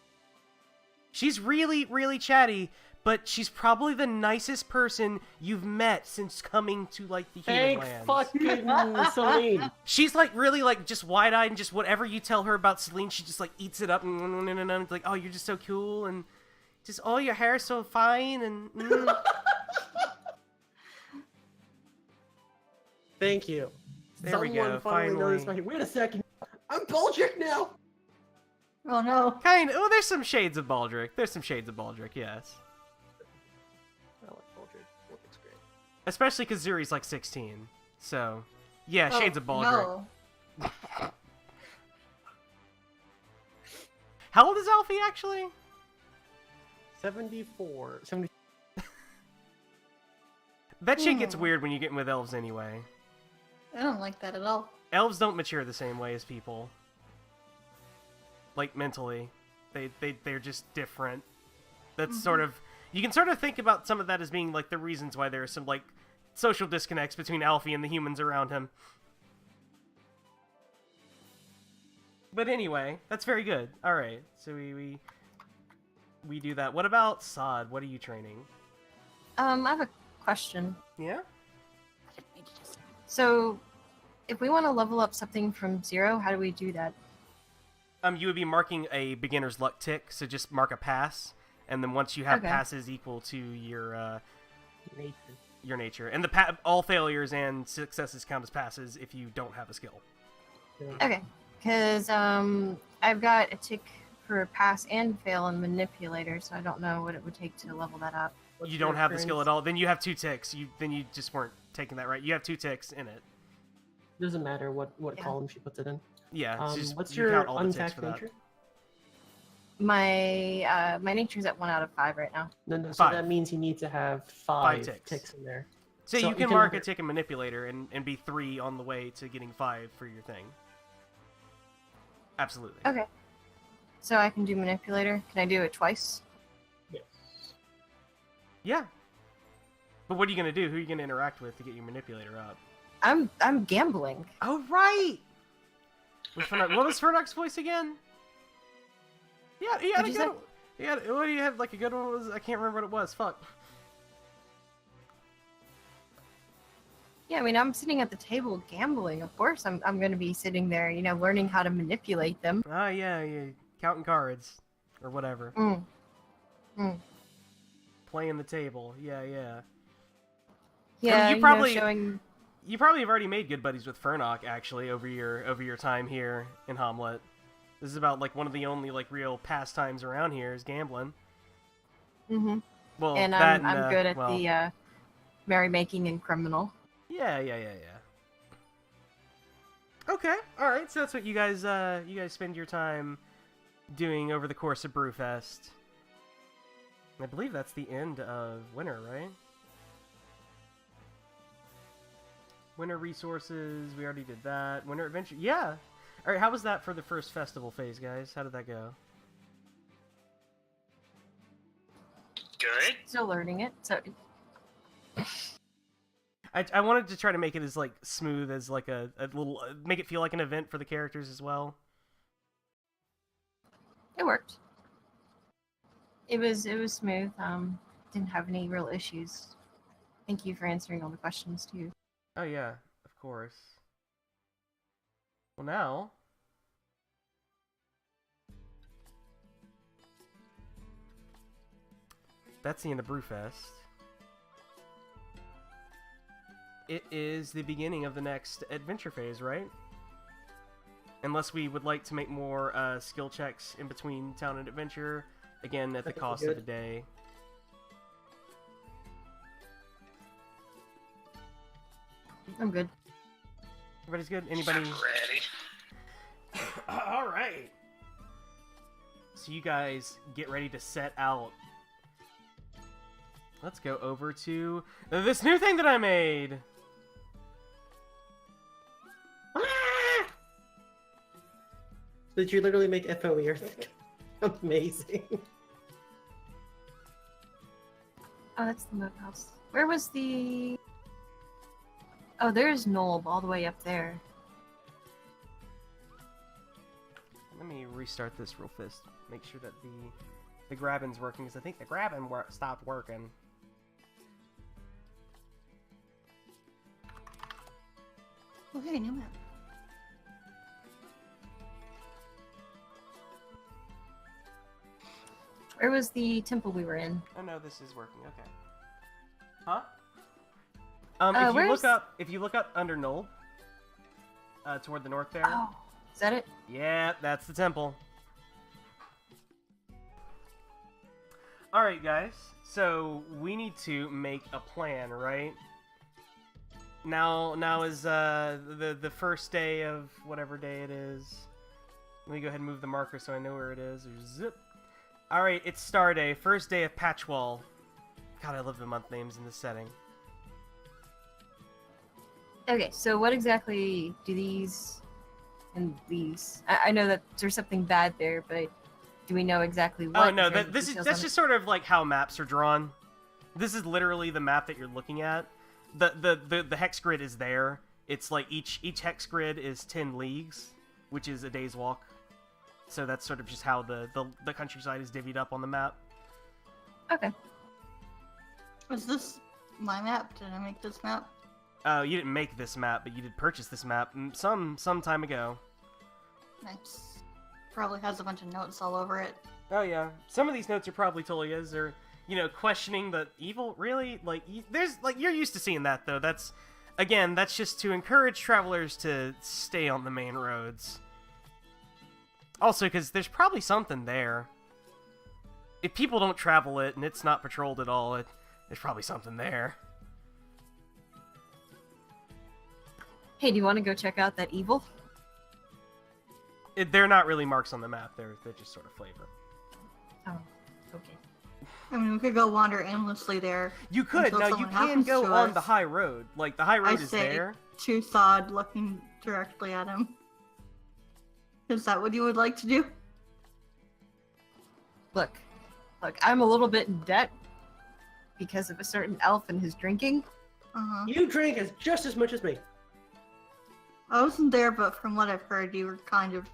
She's really, really chatty, but she's probably the nicest person you've met since coming to, like, the human Thank lands. fucking Celine. She's, like, really, like, just wide-eyed, and just whatever you tell her about Celine, she just, like, eats it up, and it's like, oh, you're just so cool, and just, oh, your hair's so fine, and... Thank you. There we Someone go, finally noticed finally. Wait a second. I'm Baldric now. Oh no. Kind of. Oh, there's some shades of Baldric. There's some shades of Baldric, yes. I like Baldric. Baldric's great. Especially because Zuri's like 16. So, yeah, Oh, shades of Baldric. No. How old is Alfie, actually? 74. 70. That shit gets weird when you get in with elves anyway. I don't like that at all. Elves don't mature the same way as people. Like, mentally. They're just different. That's sort of... You can sort of think about some of that as being, like, the reasons why there are some, like, social disconnects between Alfie and the humans around him. But anyway, that's very good. Alright, so we do that. What about Sod? What are you training? I have a question. Yeah? So, if we want to level up something from 0, how do we do that? You would be marking a beginner's luck tick, so just mark a pass, and then once you have Okay. passes equal to your Nathan. nature, and all failures and successes count as passes if you don't have a skill. Okay, because I've got a tick for pass and fail and manipulator, so I don't know what it would take to level that up. What's You your don't have the skill current- at all. Then you have 2 ticks. Then you just weren't taking that right. You have 2 ticks in it. Doesn't matter what Yeah. column she puts it in. Yeah. It's just, What's you your count all the ticks untapped for that. nature? My nature's at 1 out of 5 right now. No, so 5. that means you need to have 5 5 ticks. ticks in there. So, So you you can can mark a either- tick and manipulator and be 3 on the way to getting 5 for your thing. Absolutely. Okay. So I can do manipulator. Can I do it twice? Yes. Yeah. But what are you gonna do? Who are you gonna interact with to get your manipulator up? I'm gambling. Oh right. What was Fernok's voice again? Yeah, he had What'd a you good. What do you have? Like a good one was? I can't remember what it was. Fuck. Yeah, I mean, I'm sitting at the table gambling. Of course, I'm going to be sitting there, learning how to manipulate them. Ah, yeah, counting cards or whatever. Playing the table. Yeah. Yeah, you probably- showing. You probably have already made good buddies with Fernok actually over your time here in Hamlet. This is about like one of the only like real pastimes around here is gambling. Mm-hmm. Well, And that I'm good at well, the merrymaking and criminal. Yeah. Okay, all right. So that's what you guys spend your time doing over the course of Brewfest. I believe that's the end of winter, right? Winter resources, we already did that. Winter adventure, yeah. All right, how was that for the first festival phase, guys? How did that go? Good. Still learning it. So I wanted to try to make it as like smooth as like a little make it feel like an event for the characters as well. it worked. It was smooth. Didn't have any real issues. Thank you for answering all the questions too. Oh yeah, of course. Well now, that's the end of Brewfest. It is the beginning of the next adventure phase, right? Unless we would like to make more skill checks in between town and adventure, again at the think we're cost of a good. day. I'm good. Everybody's good? Anybody? Ready. All right. So you guys get ready to set out. Let's go over to this new thing that I made. Did you literally make FOE Earth? Amazing. Oh, that's the moat house. Where was the... Oh, there's Nolb all the way up there. Let me restart this real fast. Make sure that the grabbing's working, because I think the grabbing stopped working. Okay, new map. Where was the temple we were in? Oh no, this is working. Okay. Huh? If you look up under Knoll, toward the north there. Oh, is that it? Yeah, that's the temple. All right, guys. So we need to make a plan, right? Now is the first day of whatever day it is. Let me go ahead and move the marker so I know where it is. Zip. All right, it's Star Day, first day of Patchwall. God, I love the month names in this setting. Okay, so what exactly do these and these... I know that there's something bad there, but do we know exactly what? Oh no, that's just sort of like how maps are drawn. This is literally the map that you're looking at. The hex grid is there. It's like each hex grid is 10 leagues, which is a day's walk. So that's sort of just how the countryside is divvied up on the map. Okay. Was this my map? Did I make this map? You didn't make this map, but you did purchase this map some time ago. Nice. Probably has a bunch of notes all over it. Oh yeah, some of these notes are probably Tolia's, or questioning the evil. Really, you're used to seeing that though. That's just to encourage travelers to stay on the main roads. Also, because there's probably something there. If people don't travel it and it's not patrolled at all, there's probably something there. Hey, do you want to go check out that evil? They're not really marks on the map. They're just sort of flavor. Oh, okay. I mean, we could go wander aimlessly there. You could. until Now, you someone can happens go to on us. the high road. Like, the high road I is say there. to Thod looking directly at him. Is that what you would like to do? Look, I'm a little bit in debt because of a certain elf and his drinking. Uh-huh. You drink as just as much as me. I wasn't there, but from what I've heard, you were kind of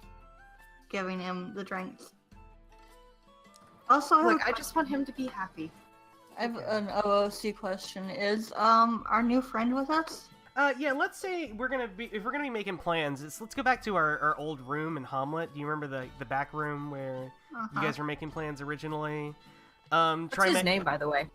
giving him the drinks. Also, Look, I just want him to be happy. I have an OOC question. Is our new friend with us? Yeah, let's say if we're gonna be making plans, let's go back to our old room in Hamlet. Do you remember the back room where you guys were making plans originally? What's his name, by the way?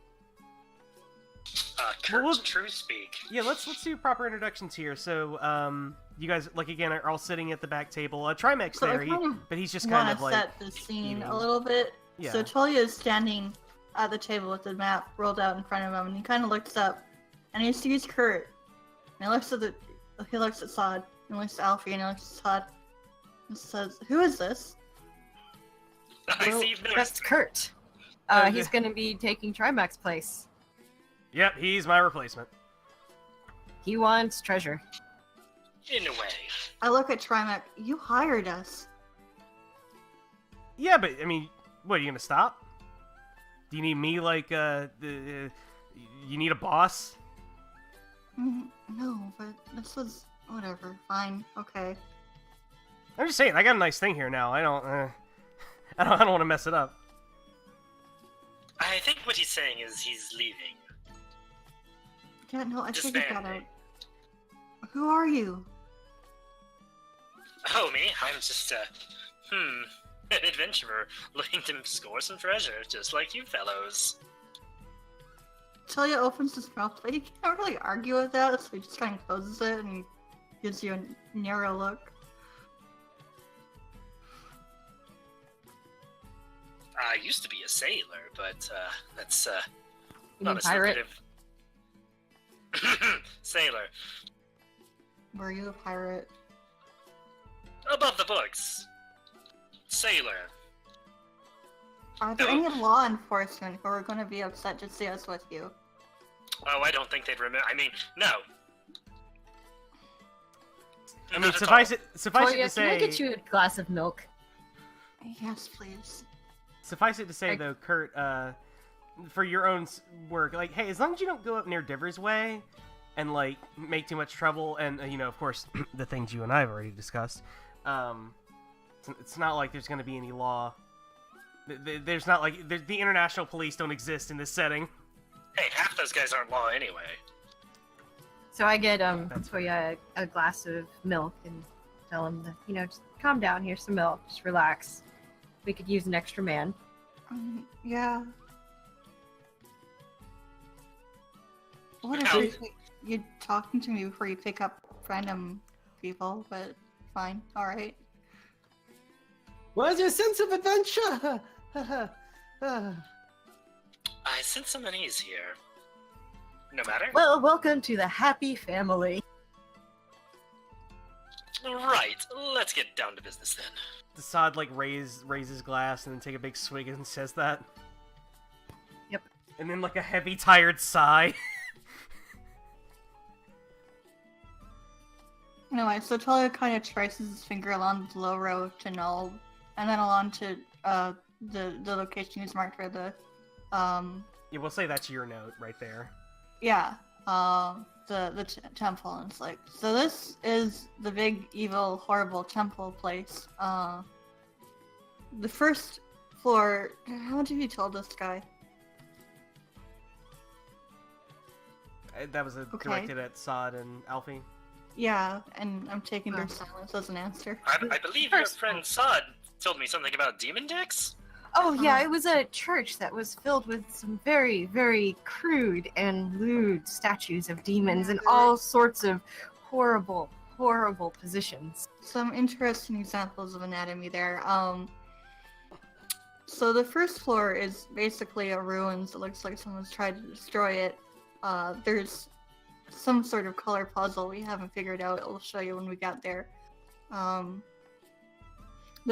Kurt Truespeak. Yeah, let's do proper introductions here. So, you guys again are all sitting at the back table. Trimax So I there, kind of but he's just kind of want like to set the scene eating. a little bit. Yeah. So Tolia is standing at the table with the map rolled out in front of him, and he kind of looks up, and he sees Kurt. And he looks at Sod, and looks at Alfie, and he looks at Sod, and says, "Who is this?" I see you've That's noticed. Kurt. He's going to be taking Trimax's place. Yep, he's my replacement. He wants treasure. In a way. I look at Trimac. You hired us. Yeah, but I mean, what, are you gonna stop? Do you need me you need a boss? No, but this was whatever. Fine. Okay. I'm just saying, I got a nice thing here now. I don't want to mess it up. I think what he's saying is he's leaving. Yeah, no, I figured that out. Disbanding. Who are you? Oh, me? I'm just, an adventurer looking to score some treasure, just like you fellows. Talia opens his mouth, but he can't really argue with that, so he just kind of closes it and he gives you a narrow look. I used to be a sailor, but, that's, You not mean as pirate? lucrative. Sailor. Were you a pirate? Above the books. Sailor. Are there any law enforcement who are going to be upset to see us with you? Oh, I don't think they'd remember. I mean, no. I mean, Not at suffice all. it Toya, to say. can I get you a glass of milk? Yes, please. Suffice it to say, though, Kurt, for your own work, like, hey, as long as you don't go up near Diver's Way and, like, make too much trouble, and, you know, of course, the things you and I have already discussed, it's not like there's going to be any law. There's not, like, the international police don't exist in this setting. Hey, half those guys aren't law anyway. So I get Toya a glass of milk and tell him that, you know, just calm down, here's some milk, just relax. We could use an extra man. Yeah. What Ow. if you talking to me before you pick up random people, but fine, alright. Where's your sense of adventure? I sense some unease here. No matter. Well, welcome to the happy family. Right, let's get down to business then. Assad, like, raises glass and then take a big swig and says that. Yep. And then, like, a heavy, tired sigh. Anyway, so Talia kind of traces his finger along the low row to Null, and then along to the location he's marked for the Yeah, we'll say that's your note right there. yeah, the temple, and it's like, so this is the big, evil, horrible temple place. The first floor, how much have you told this guy? That was Okay. directed at Sod and Alfie. Yeah, and I'm taking their silence as an answer. I believe your friend Sod told me something about demon decks? Oh yeah, it was a church that was filled with some very, very crude and lewd statues of demons in all sorts of horrible, horrible positions. Some interesting examples of anatomy there. So the first floor is basically a ruins. It looks like someone's tried to destroy it. There's some sort of color puzzle we haven't figured out. I'll show you when we get there. The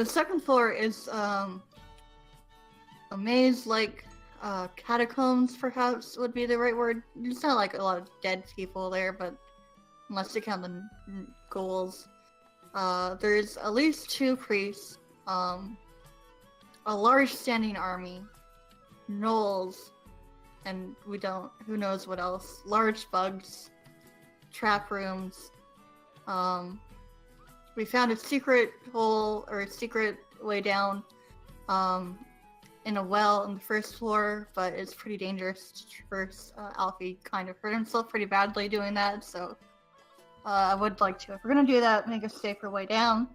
second floor is a maze-like catacombs, perhaps would be the right word. There's not like a lot of dead people there, but unless you count the ghouls. There's at least 2 priests, a large standing army, gnolls, and who knows what else. Large bugs, trap rooms. We found a secret hole, or a secret way down, in a well on the first floor, but it's pretty dangerous to traverse. Alfie kind of hurt himself pretty badly doing that, so I would like to, if we're gonna do that, make a safer way down.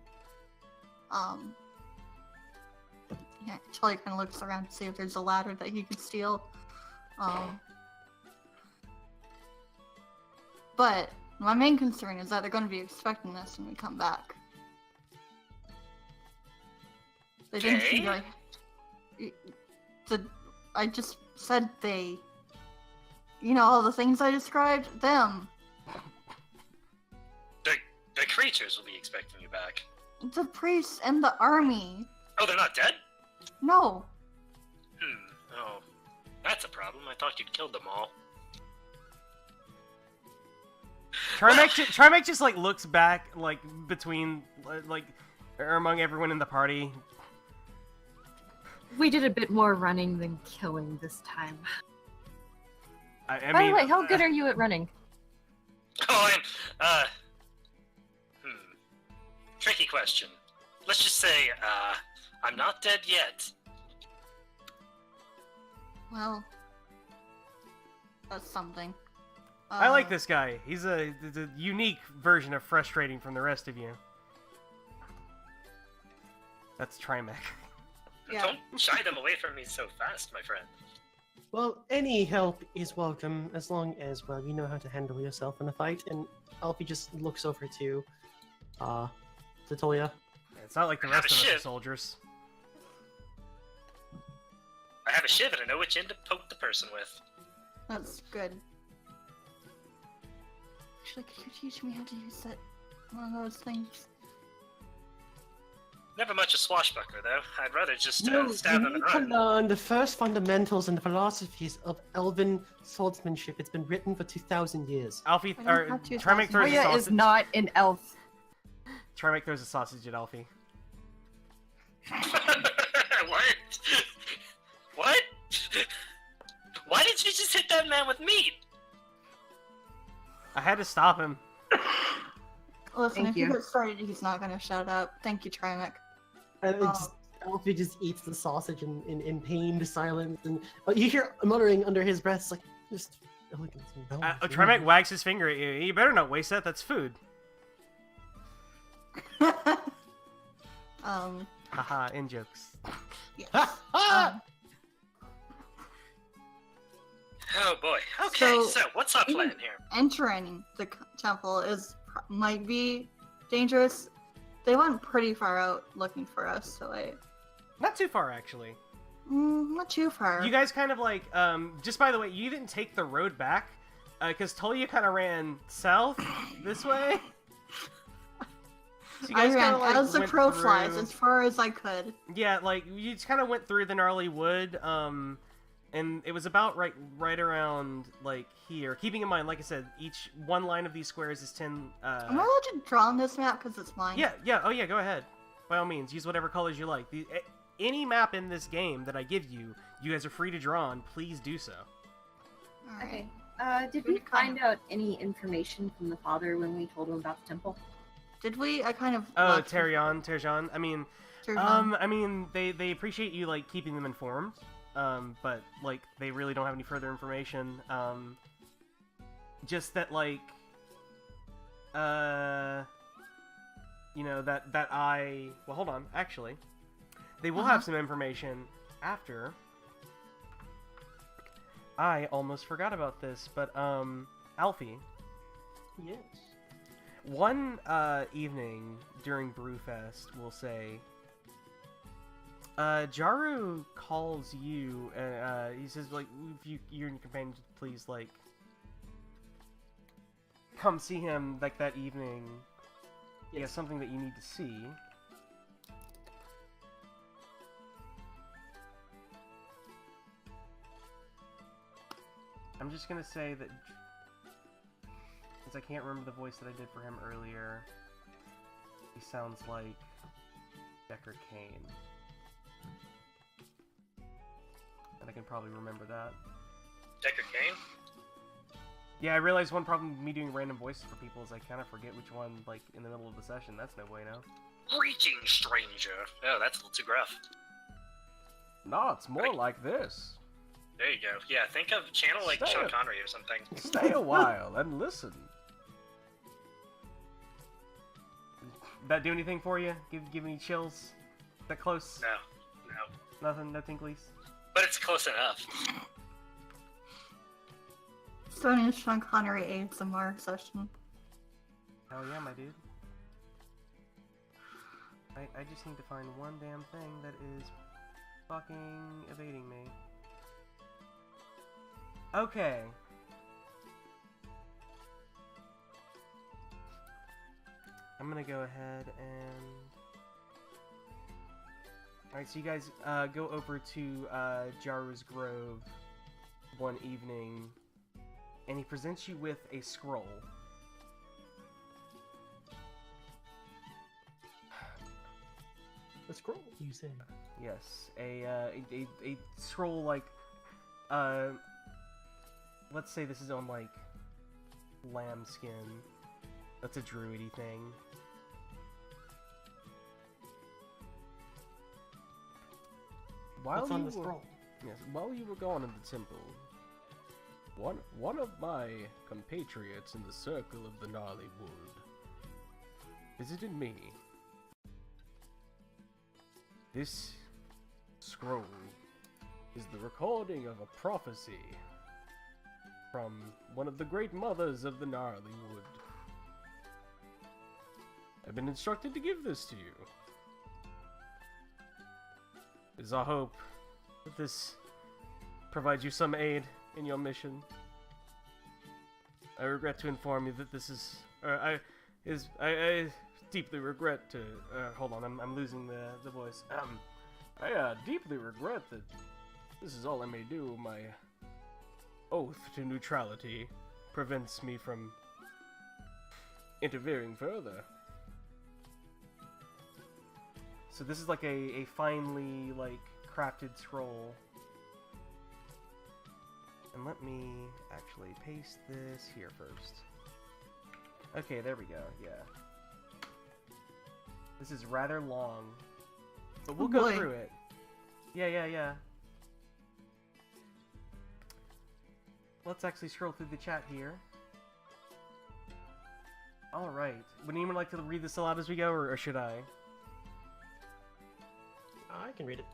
Yeah, Charlie kind of looks around to see if there's a ladder that he could steal. But my main concern is that they're going to be expecting us when we come back. They didn't seem like... I just said they... You know, all the things I described? Them. The creatures will be expecting you back. The priests and the army. Oh, they're not dead? No. Oh. That's a problem. I thought you'd killed them all. Trimac just, like, looks back, like, between, like, or among everyone in the party. We did a bit more running than killing this time. I By mean, the way, how good are you at running? Oh, tricky question. Let's just say, I'm not dead yet. Well, that's something. I like this guy. He's a unique version of frustrating from the rest of you. That's Trimac. Yeah. Don't shy them away from me so fast, my friend. Well, any help is welcome as long as, well, you know how to handle yourself in a fight. And Alfie just looks over to Toya. It's not like the I have rest a of us are shiv. soldiers. I have a shiv and I know which end to poke the person with. That's good. Actually, could you teach me how to use that One of those things. Never much a swashbuckler, though. I'd rather just No, stab you him and need to run. learn the first fundamentals and philosophies of elven swordsmanship. It's been written for 2,000 years. Alfie, I don't or have 2,000. Trimac throws a Arya sausage. is not an elf. Trimac throws a sausage at Alfie. What? What? Why did you just hit that man with meat? I had to stop him. Listen, Thank if you. you get started, he's not gonna shut up. Thank you, Trimac. And Alfie just eats the sausage in pained silence, and you hear muttering under his breath, it's like, just elegance and balance. Trimac wags his finger at you. You better not waste that. That's food. Haha, in jokes. Yes. Ah! Oh boy. Okay, So- so what's our plan here? Entering the temple might be dangerous. They went pretty far out looking for us, so Not too far, actually. not too far. You guys kind of like, just by the way, you didn't take the road back, because Tolia kind of ran south this way. So you I guys ran kinda, like, as the went crow flies through- as far as I could. Yeah, like, you just kind of went through the gnarly wood, and it was about right around, like, here. Keeping in mind, like I said, each one line of these squares is 10, Am I allowed to draw on this map because it's mine? Yeah, oh yeah, go ahead. By all means, use whatever colors you like. Any map in this game that I give you, you guys are free to draw on. Please do so. Alright. Okay. Did We we kind find out any information from the father when we told him about the temple? Did we? I kind of. Oh, left with- Terjan. I mean, Terjan. I mean, they appreciate you like keeping them informed. But like they really don't have any further information. Just that like, you know that I. Well, hold on. Actually, they will have some information after. I almost forgot about this, but Alfie. Yes. One evening during Brewfest, we'll say, Jaru calls you, and he says, like, if you and your companion, please, like, come see him, like, that evening. He has something that you need to see. I'm just gonna say that, since I can't remember the voice that I did for him earlier, he sounds like Deckard Cain. And I can probably remember that. Deckard Cain? Yeah, I realized one problem with me doing random voices for people is I kind of forget which one, like, in the middle of the session. That's no bueno. Greeting, stranger. Oh, that's a little too gruff. No, it's more like this. There you go. Yeah, think of channel like Stay Sean up. Connery or something. Stay a while and listen. That do anything for you? Give any chills? That close? No. Nothing? No tinklies? But it's close enough. Starting a Sean Connery ASMR session. Hell yeah, my dude. I just need to find one damn thing that is fucking evading me. Okay. I'm gonna go ahead and... Alright, so you guys go over to Jaru's Grove one evening, and he presents you with a scroll. The scroll, you said. Yes, a scroll like, let's say this is on like lambskin. That's a druidy thing. What's on the scroll? Yes, while you were gone in the temple, one of my compatriots in the circle of the gnarly wood visited me. This scroll is the recording of a prophecy from one of the great mothers of the gnarly wood. I've been instructed to give this to you. It is our hope that this provides you some aid in your mission. I regret to inform you that this is... I deeply regret to. Hold on, I'm losing the voice. I deeply regret that this is all I may do. My oath to neutrality prevents me from interfering further. So this is like a finely like crafted scroll. And let me actually paste this here first. Okay, there we go, yeah. This is rather long, but we'll go through it. Yeah. Let's actually scroll through the chat here. Alright. Would anyone like to read this aloud as we go, or should I? I can read it.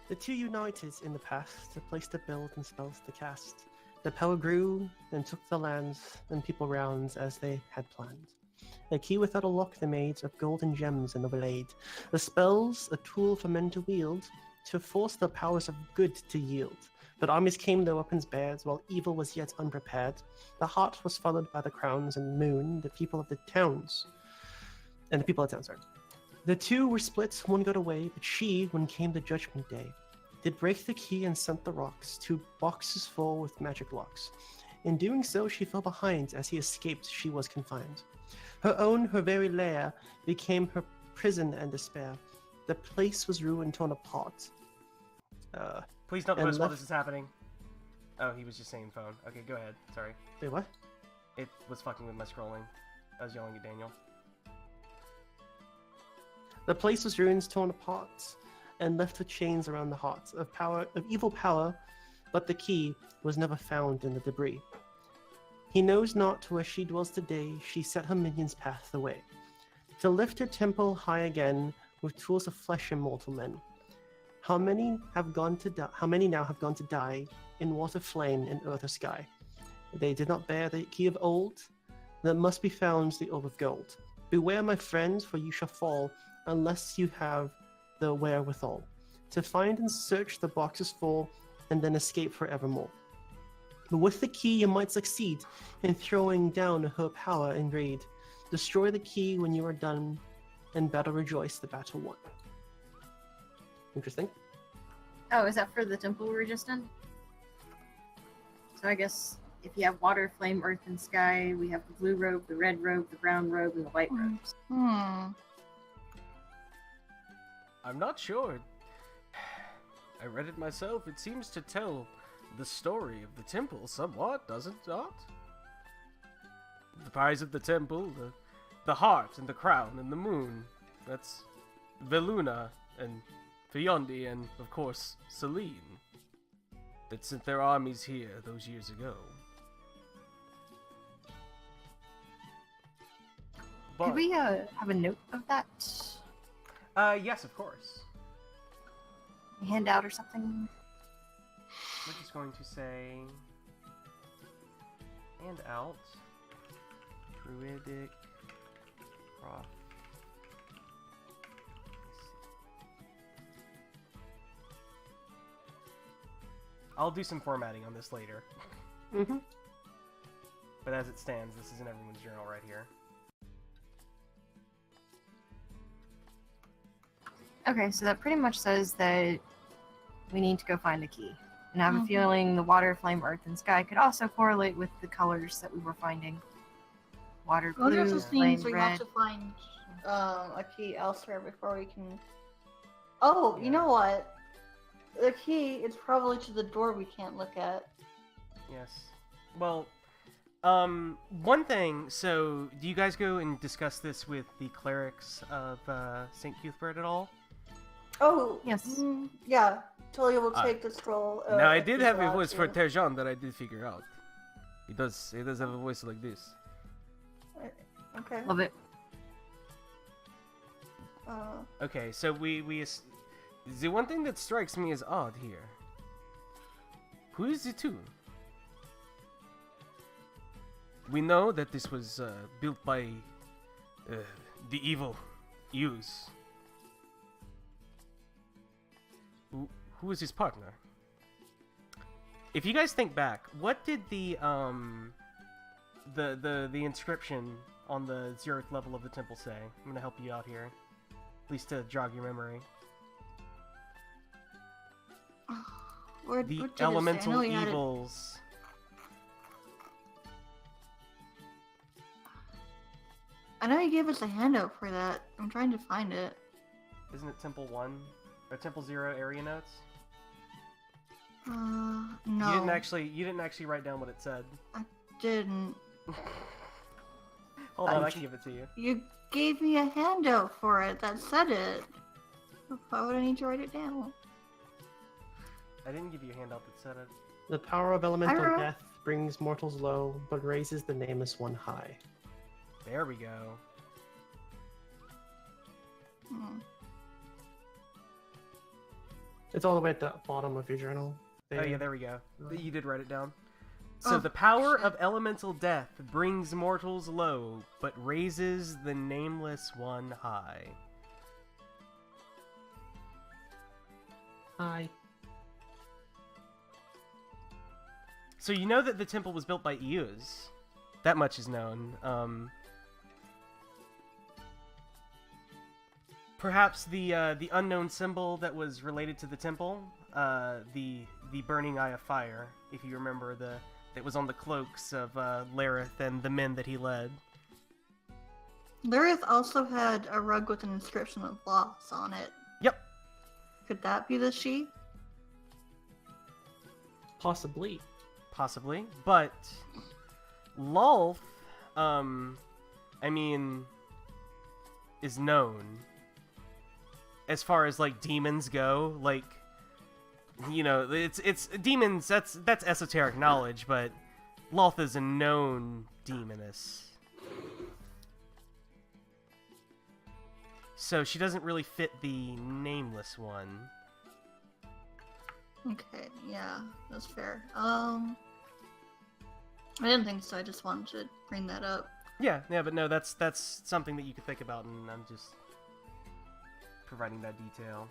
The two united in the past, a place to build and spells to cast. The power grew and took the lands and people round as they had planned. A key without a lock they made of gold and gems and overlaid. The spells, a tool for men to wield, to force the powers of good to yield. But armies came their weapons bared, while evil was yet unprepared. The heart was followed by the crowns and moon, the people of the towns. The two were split, one got away, but she, when came the judgment day, did break the key and sent the rocks, 2 boxes full with magic locks. In doing so, she fell behind, as he escaped, she was confined. Her very lair, became her prison and despair. The place was ruined, torn apart. Please don't post while this is happening. Oh, he was just saying phone. Okay, go ahead. Sorry. Wait, what? It was fucking with my scrolling. I was yelling at Daniel. The place was ruined, torn apart, and left with chains around the heart of evil power, but the key was never found in the debris. He knows not where she dwells today, she set her minions' path the way, to lift her temple high again, with tools of flesh and mortal men. How many now have gone to die, in water, flame, and earth or sky? They did not bear the key of old, that must be found the orb of gold. Beware, my friends, for you shall fall, unless you have the wherewithal to find and search the boxes full, and then escape forevermore. But with the key you might succeed in throwing down her power and raid. Destroy the key when you are done, and battle rejoice, the battle won. Interesting. Oh, is that for the temple we were just in? So I guess if you have water, flame, earth, and sky, we have the blue robe, the red robe, the brown robe, and the white robes. I'm not sure. I read it myself. It seems to tell the story of the temple somewhat, doesn't it? The pies of the temple, the heart and the crown and the moon. That's Veluna and Fiondi and, of course, Celine, that sent their armies here those years ago. But, Could we have a note of that? Yes, of course. A handout or something? We're just going to say hand out druidic prof. I'll do some formatting on this later. But as it stands, this is in everyone's journal right here. Okay, so that pretty much says that we need to go find a key. And I have a feeling the water, flame, earth, and sky could also correlate with the colors that we were finding. Water, blue, Well, this flame, means we red. have to find a key elsewhere before we can... Oh, Yeah. you know what? The key is probably to the door we can't look at. Yes. Well, one thing, so do you guys go and discuss this with the clerics of St. Cuthbert at all? Oh, Yes. Yeah, Talia will take the scroll. Now, I if did he's have a allowed voice for to. Terjan that I did figure out. He does have a voice like this. Okay. Love it. Okay, so the one thing that strikes me as odd here. Who is the two? We know that this was built by the evil Use. Who is his partner? If you guys think back, what did the inscription on the 0th level of the temple say? I'm gonna help you out here, at least to jog your memory. What The did it say? I elemental know he had it- evils. I know he gave us a handout for that. I'm trying to find it. Isn't it Temple 1 or Temple 0 area notes? No. You didn't actually write down what it said. Didn't. Hold on, I can give it to you. You gave me a handout for it that said it. Why would I need to write it down? I didn't give you a handout that said it. The power of elemental wrote- death brings mortals low, but raises the nameless one high. There we go. Hmm. It's all the way at the bottom of your journal. Oh yeah, there we go. You did write it down. So Oh, the power shit. of elemental death brings mortals low, but raises the nameless one high. High. So you know that the temple was built by Eus. That much is known. Perhaps the unknown symbol that was related to the temple, the burning eye of fire, if you remember, that was on the cloaks of Lareth and the men that he led. Lilith also had a rug with an inscription of loss on it. Yep. Could that be the she? Possibly. Possibly, but Lulth, I mean, is known as far as like demons go. Like, you know, it's demons. That's esoteric knowledge, but Lulth is a known demoness, so she doesn't really fit the nameless one. Okay, yeah, that's fair. I didn't think so. I just wanted to bring that up. Yeah, but no, that's something that you could think about, and I'm just providing that detail.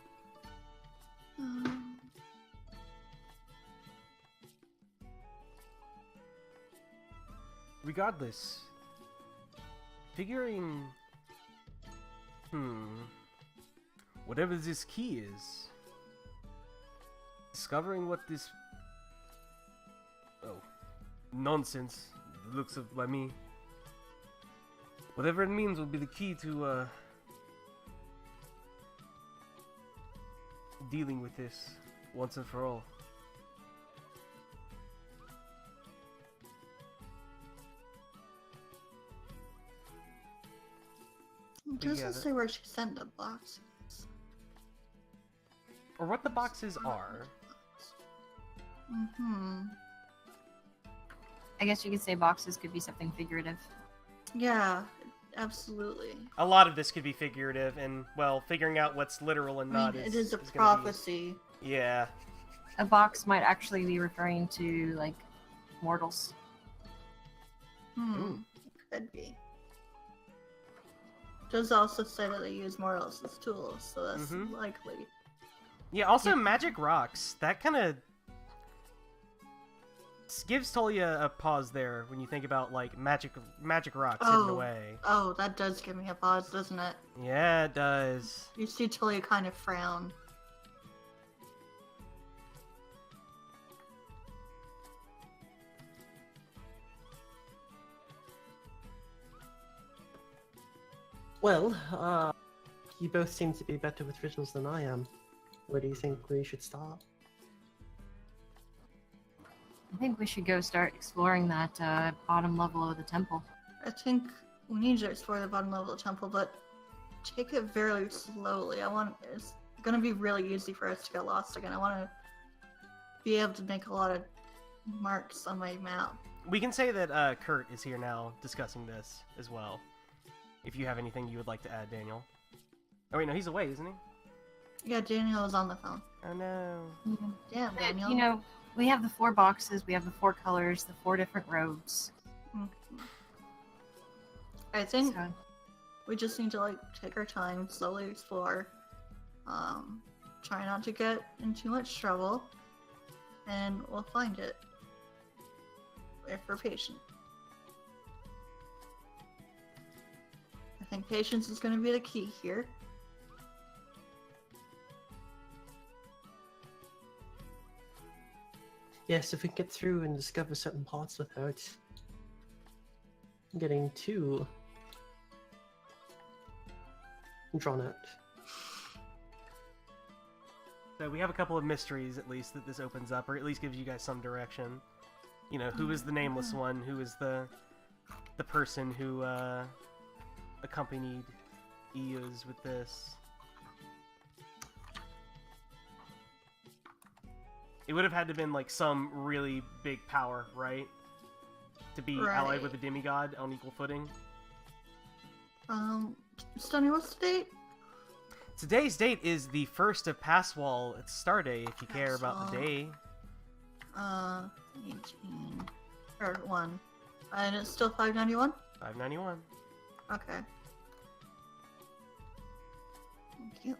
Regardless, figuring, whatever this key is, discovering what this, nonsense, the looks of by me, whatever it means will be the key to, dealing with this once and for all. It doesn't Yeah, say where she sent the boxes. Or what the boxes are. Mm-hmm. I guess you could say boxes could be something figurative. Yeah, absolutely. A lot of this could be figurative, and, well, figuring out what's literal and I not mean, is it is a gonna be- prophecy. Yeah. A box might actually be referring to, like, mortals. Ooh. Could be. Does also say that they use mortals as tools, so that's Mhm. likely. Yeah, also magic rocks. That kind of gives Tolia a pause there when you think about, like, magic rocks hidden Oh. away. Oh, that does give me a pause, doesn't it? Yeah, it does. You see Talia kind of frown. Well, you both seem to be better with rituals than I am. Where do you think we should start? I think we should go start exploring that bottom level of the temple. I think we need to explore the bottom level of the temple, but take it very slowly. It's gonna be really easy for us to get lost again. I want to be able to make a lot of marks on my map. We can say that Kurt is here now discussing this as well. If you have anything you would like to add, Daniel. Oh wait, no, he's away, isn't he? Yeah, Daniel is on the phone. Oh no. Yeah, Daniel. You know, we have the 4 boxes, we have the 4 colors, the 4 different robes. Mhm. I think So, we just need to take our time, slowly explore. Try not to get in too much trouble, and we'll find it. If we're patient. I think patience is going to be the key here. Yes, if we get through and discover certain parts without getting too drawn out. So we have a couple of mysteries, at least, that this opens up, or at least gives you guys some direction. You know, who is the nameless one? Who is the person who accompanied Eos with this? It would have had to have been like some really big power, right? To be allied with a demigod on equal footing. Stony, what's the date? Today's date is the 1st of Passwall. It's Star Day, if you care about the day. 18 or 1. And it's still 591? 591. Okay. Thank you.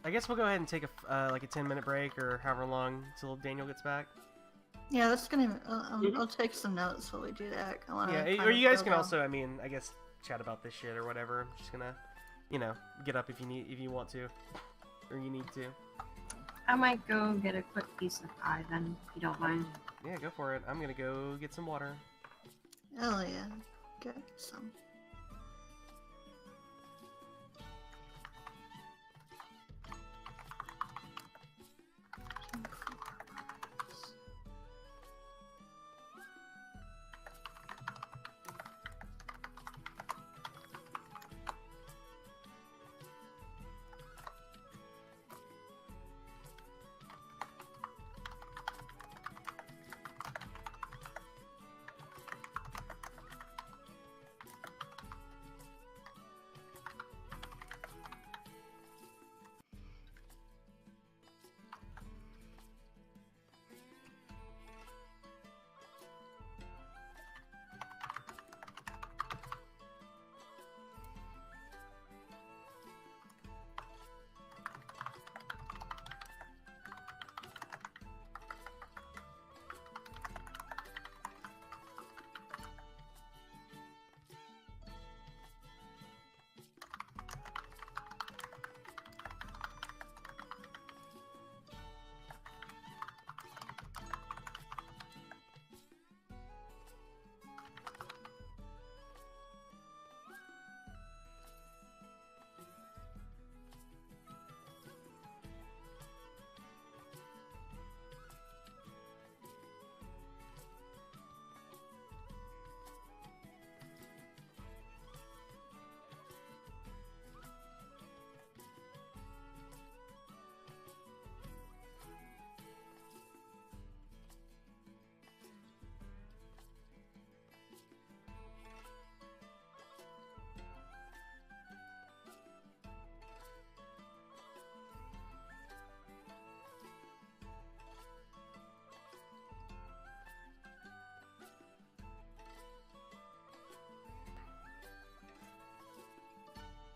I guess we'll go ahead and take a like a 10-minute break or however long until Daniel gets back. Yeah, that's gonna. I'll take some notes while we do that. I wanna Yeah, or you guys can also, I mean, I guess chat about this shit or whatever. I'm just gonna, you know, get up if you want to, or you need to. I might go get a quick piece of pie then, if you don't mind. Yeah, go for it. I'm gonna go get some water. Hell yeah, get some.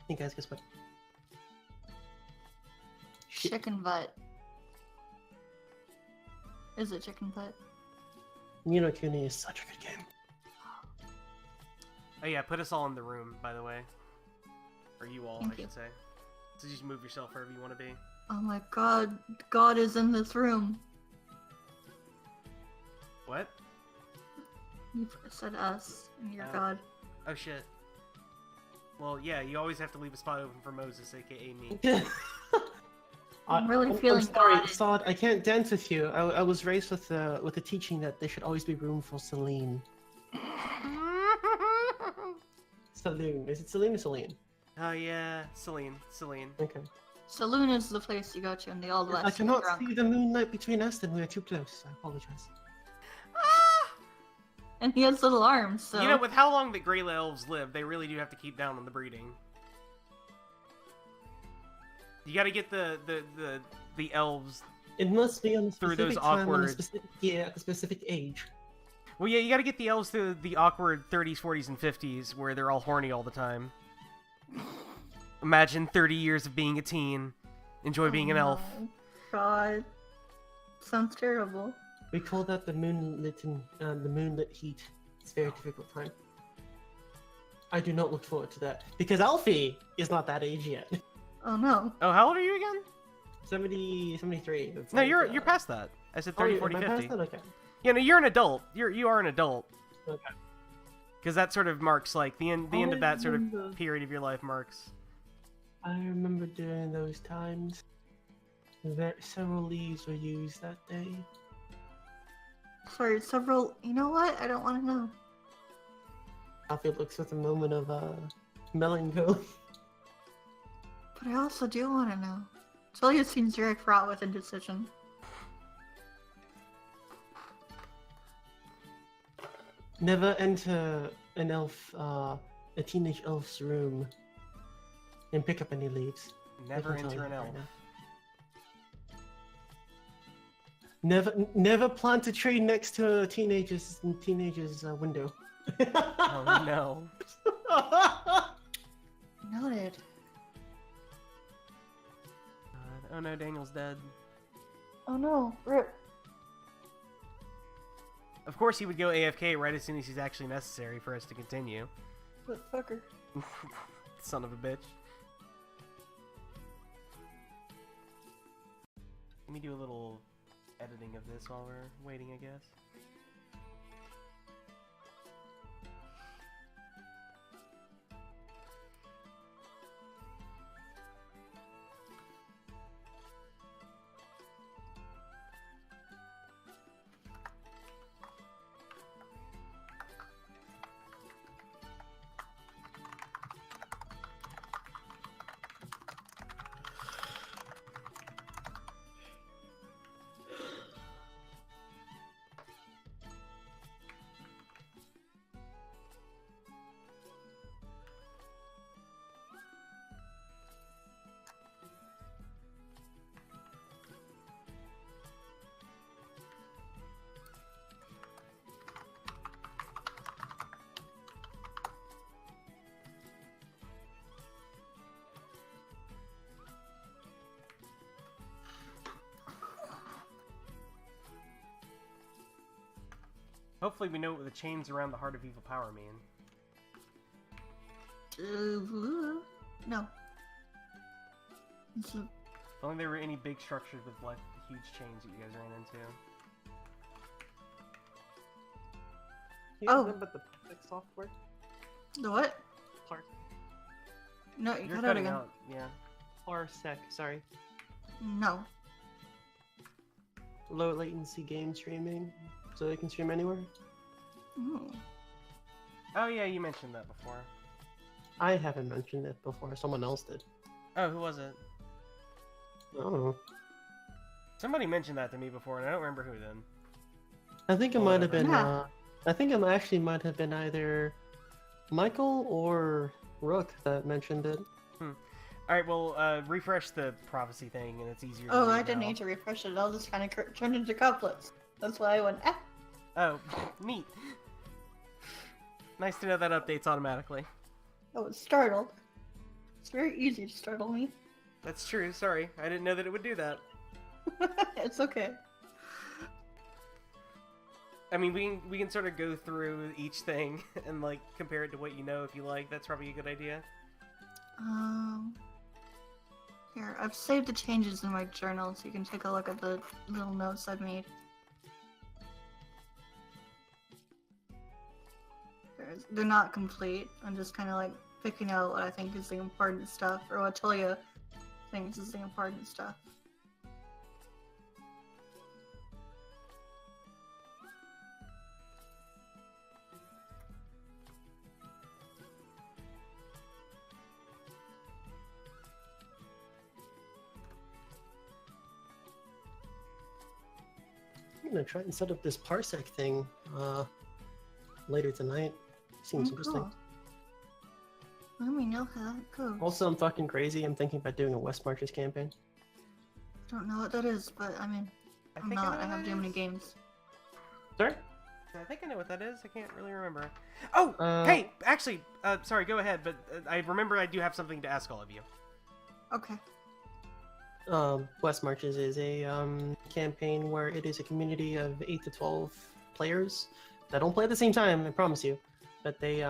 Hey guys, guess what? Chicken butt. Is it chicken butt? Ni no Kuni is such a good game. Oh yeah, put us all in the room, by the way. Or you all, Thank I you. should say. So just move yourself wherever you want to be. Oh my god, God is in this room. What? You said us, and you're Oh. God. Oh shit. Well, yeah, you always have to leave a spot open for Moses, aka me. I'm really feeling I'm sorry, God. Sod, I can't dance with you. I was raised with the teaching that there should always be room for Celine. Saloon. Is it Celine or Celine? Oh yeah, Celine. Okay. Saloon is the place you go to in the Old West. I to get cannot drunk. see the moonlight between us, then we are too close. I apologize. And he has little arms, so. You know, with how long that Grey Elves live, they really do have to keep down on the breeding. You gotta get the elves It must be on a Through specific those time, on a awkward- specific, a specific age. Well, yeah, you gotta get the elves to the awkward 30s, 40s, and 50s, where they're all horny all the time. Imagine 30 years of being a teen. Enjoy being an elf. Oh, God. Sounds terrible. We call that the moonlit heat. It's a very difficult time. I do not look forward to that because Alfie is not that age yet. Oh no. Oh, how old are you again? 70, 73. It's No, like, you're past that. I said 30, oh, 40, am I 50. past that? Okay. Yeah, no, you're an adult. You are an adult. Okay. Because that sort of marks like the end of that sort of remember- period of your life marks. I remember during those times that several leaves were used that day. Sorry, several. You know what? I don't want to know. Alfie looks with a moment of melancholy. But I also do want to know. Celia seems very fraught with indecision. Never enter an elf, a teenage elf's room and pick up any leaves. Never I can tell enter you an right elf. now. Never plant a tree next to a teenager's window. Oh no. Noted. God. Oh no, Daniel's dead. Oh no, Rip. Of course he would go AFK right as soon as he's actually necessary for us to continue. What fucker? Son of a bitch. Let me do a little editing of this while we're waiting, I guess. Hopefully we know what the chains around the Heart of Evil Power mean. No. It's a- If only there were any big structures with like huge chains that you guys ran into. You Oh. remember the Parsec software? The what? Parsec. No, you You're cut out cutting again. out, yeah. Parsec, sorry. No. Low latency game streaming, so they can stream anywhere. Mm. Oh yeah, you mentioned that before. I haven't mentioned it before. Someone else did. Oh, who was it? I don't know. Somebody mentioned that to me before, and I don't remember who then. I think it Or might have whatever. been. Yeah. I think it actually might have been either Michael or Rook that mentioned it. Alright, well, refresh the prophecy thing, and it's easier to Oh, read I didn't now. need to refresh it. I'll just kind of turn into couplets. That's why I went, ah. Oh, neat. Nice to know that updates automatically. I was startled. It's very easy to startle me. That's true, sorry. I didn't know that it would do that. It's okay. I mean, we can sort of go through each thing and, like, compare it to what you know if you like. That's probably a good idea. Here, I've saved the changes in my journal so you can take a look at the little notes I've made. They're not complete. I'm just kind of like picking out what I think is the important stuff, or what Talia thinks is the important stuff. I'm gonna try and set up this Parsec thing later tonight. Seems interesting. Cool. Let me know how that goes. Also, I'm fucking crazy. I'm thinking about doing a West Marches campaign. Don't know what that is, but I mean, I I'm think I not. know I what have that too many is. games. Sorry? I think I know what that is. I can't really remember. Oh, hey, actually, sorry, go ahead. But I remember I do have something to ask all of you. Okay. West Marches is a campaign where it is a community of 8 to 12 players that don't play at the same time, I promise you. But they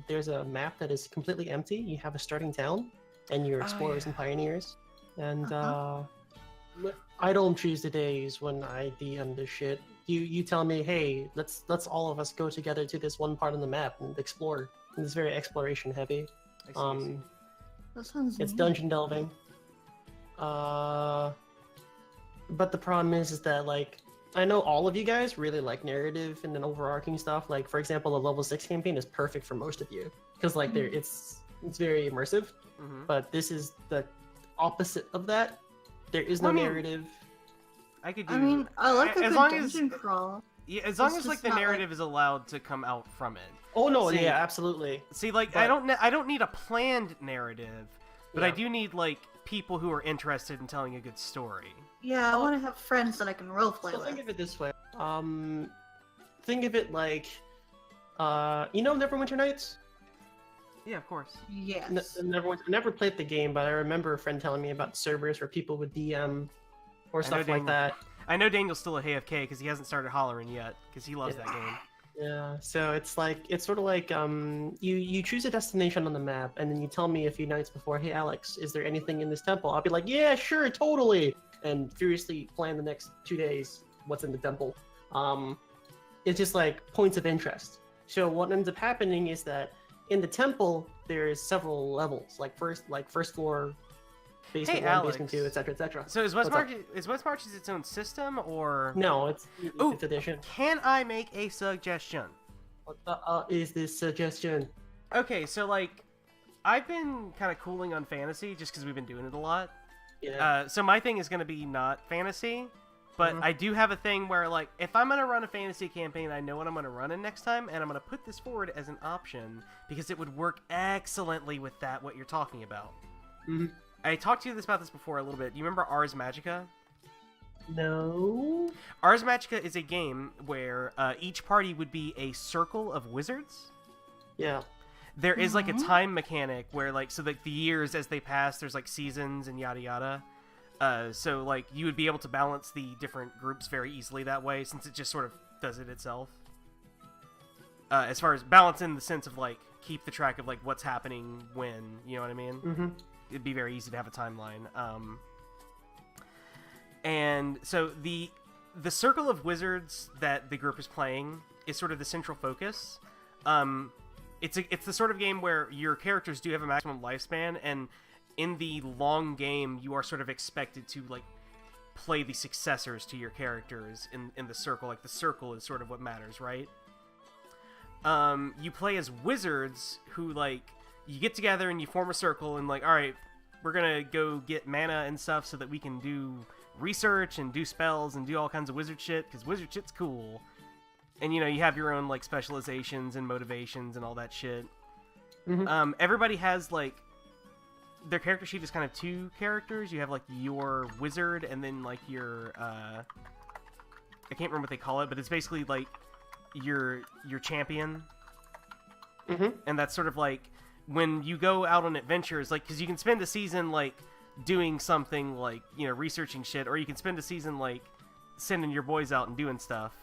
there's a map that is completely empty. You have a starting town, and you're explorers and pioneers. And I don't choose the days when I DM this shit. You tell me, hey, let's all of us go together to this one part of the map and explore. And it's very exploration heavy. I see. That sounds It's neat. dungeon delving. But the problem is that, like, I know all of you guys really like narrative and then overarching stuff. Like, for example, the level 6 campaign is perfect for most of you because, like, it's very immersive. Mm-hmm. But this is the opposite of that. There is no Well, I mean, narrative. I could do. I mean, I like a as good long dungeon as crawl. yeah, as long It's as like just the not, like- narrative is allowed to come out from it. Oh no, See- yeah, absolutely. See, like But- I don't need a planned narrative, but I Yeah. do need like people who are interested in telling a good story. Yeah, I want to have friends that I can roleplay So with. think of it this way. Think of it like, you know, Neverwinter Nights. Yeah, of course. Yes. I never played the game, but I remember a friend telling me about servers where people would DM or stuff like that. I know Daniel's still a AFK because he hasn't started hollering yet because he loves that game. Yeah, so it's sort of like you choose a destination on the map and then you tell me a few nights before, hey Alex, is there anything in this temple? I'll be like, yeah, sure, totally, and furiously plan the next 2 days what's in the temple. It's just like points of interest. So what ends up happening is that in the temple there's several levels, like first floor, basement Hey, 1, Alex. basement 2, etc. So is What's up? West Marches its own system or? No, it's Ooh. 5th edition. Can I make a suggestion? What is this suggestion? Okay, so like, I've been kind of cooling on fantasy just because we've been doing it a lot. Yeah. So my thing is going to be not fantasy, but I do have a thing where, like, if I'm going to run a fantasy campaign, I know what I'm going to run in next time, and I'm going to put this forward as an option because it would work excellently with that, what you're talking about. Mhm. I talked to you about this before a little bit. Do you remember Ars Magica? No. Ars Magica is a game where each party would be a circle of wizards. Yeah. There is like a time mechanic where, like, so like the years as they pass, there's like seasons and yada yada. So like you would be able to balance the different groups very easily that way, since it just sort of does it itself. As far as balance in the sense of like keep the track of like what's happening when, you know what I mean? Mm-hmm. It'd be very easy to have a timeline. And so the circle of wizards that the group is playing is sort of the central focus. It's the sort of game where your characters do have a maximum lifespan, and in the long game, you are sort of expected to like play the successors to your characters in the circle. Like the circle is sort of what matters, right? You play as wizards who like you get together and you form a circle and like, all right, we're gonna go get mana and stuff so that we can do research and do spells and do all kinds of wizard shit because wizard shit's cool. And you know, you have your own like specializations and motivations and all that shit. Mm-hmm. Everybody has like their character sheet is kind of two characters. You have like your wizard and then like your I can't remember what they call it, but it's basically like your champion. Mm-hmm. And that's sort of like when you go out on adventures, like, because you can spend a season like doing something like, you know, researching shit, or you can spend a season like sending your boys out and doing stuff.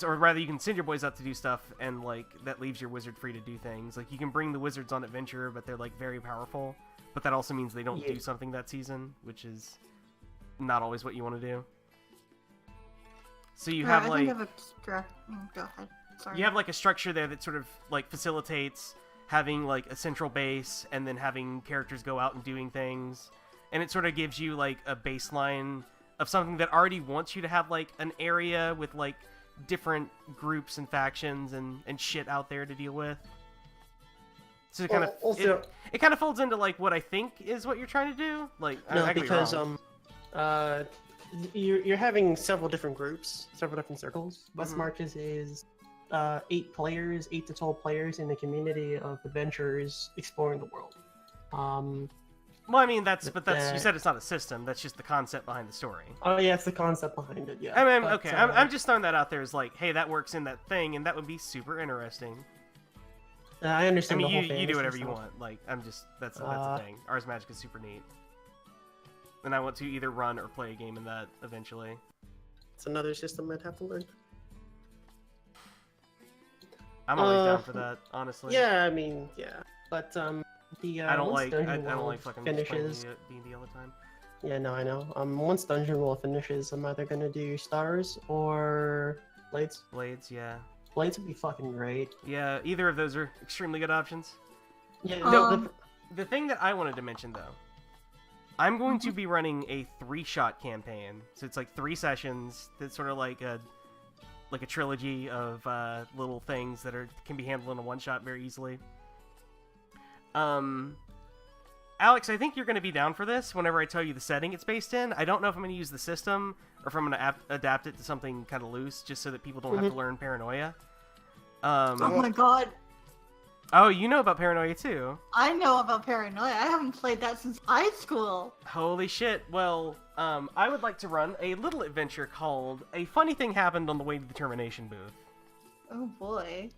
Or rather, you can send your boys out to do stuff, and like that leaves your wizard free to do things. Like you can bring the wizards on adventure, but they're like very powerful. But that also means they don't do something that season, which is not always what you want to do. So you have like go ahead. Sorry. you have like a structure there that sort of like facilitates having like a central base and then having characters go out and doing things, and it sort of gives you like a baseline of something that already wants you to have like an area with like different groups and factions and shit out there to deal with. So it kind of also it kind of folds into like what I think is what you're trying to do. Like no, I could be because wrong. you're having several different groups, several different circles. West Mhm. Marches is 8 to 12 players in a community of adventurers exploring the world. Well, I mean, that's you that- said it's not a system. That's just the concept behind the story. Oh yeah, it's the concept behind it. Yeah. I mean, But, okay, I'm just throwing that out there as like, hey, that works in that thing, and that would be super interesting. I I understand. mean, the whole you do fantasy whatever you stuff. want. Like, I'm just that's the thing. Ars Magic is super neat, and I want to either run or play a game in that eventually. It's another system I'd have to learn. I'm always down for that, honestly. Yeah, I mean, yeah, but the I don't once like I Dungeon don't World like fucking just playing finishes. D&D all the time. Yeah, no, I know. Once Dungeon World finishes, I'm either gonna do Stars or Blades. Blades, yeah. Blades would be fucking great. Yeah, either of those are extremely good options. Yeah, Um, The thing that I wanted to mention, though, I'm going to be running a 3-shot campaign. So it's like 3 sessions. That's sort of like a trilogy of little things that can be handled in a 1-shot very easily. Alex, I think you're going to be down for this whenever I tell you the setting it's based in. I don't know if I'm going to use the system or if I'm going to adapt it to something kind of loose just so that people don't have to learn Paranoia. Oh my god, Oh, you know about Paranoia too. I know about Paranoia. I haven't played that since high school. Holy shit. Well, I would like to run a little adventure called A Funny Thing Happened on the Way to the Termination Booth. Oh boy.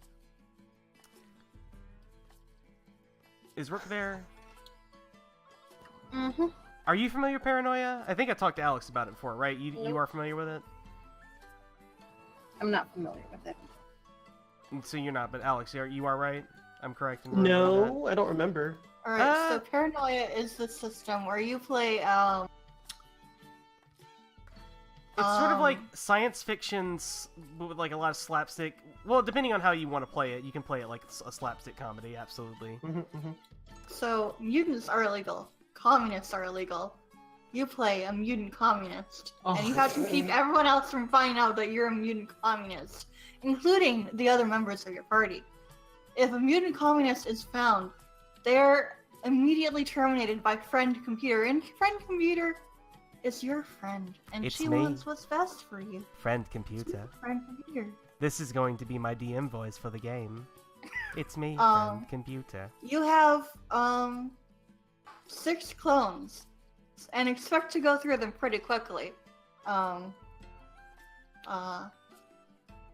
Is Rook there? Mm-hmm. Are you familiar with Paranoia? I think I talked to Alex about it before, right? You are familiar with it? I'm not familiar with it. So you're not, but Alex, you are right? I'm correct in remembering that? no, I don't remember. Alright, so Paranoia is the system where you play, It's sort of like science fiction with like a lot of slapstick. Well, depending on how you want to play it, you can play it like a slapstick comedy, absolutely. So mutants are illegal. Communists are illegal. You play a mutant communist, and you have to keep everyone else from finding out that you're a mutant communist, including the other members of your party. If a mutant communist is found, they're immediately terminated by Friend Computer, and Friend Computer is your friend, and It's she me. wants what's best for you. Friend computer. Friend Computer. This is going to be my DM voice for the game. It's me, Um, friend computer. You have 6 clones, and expect to go through them pretty quickly.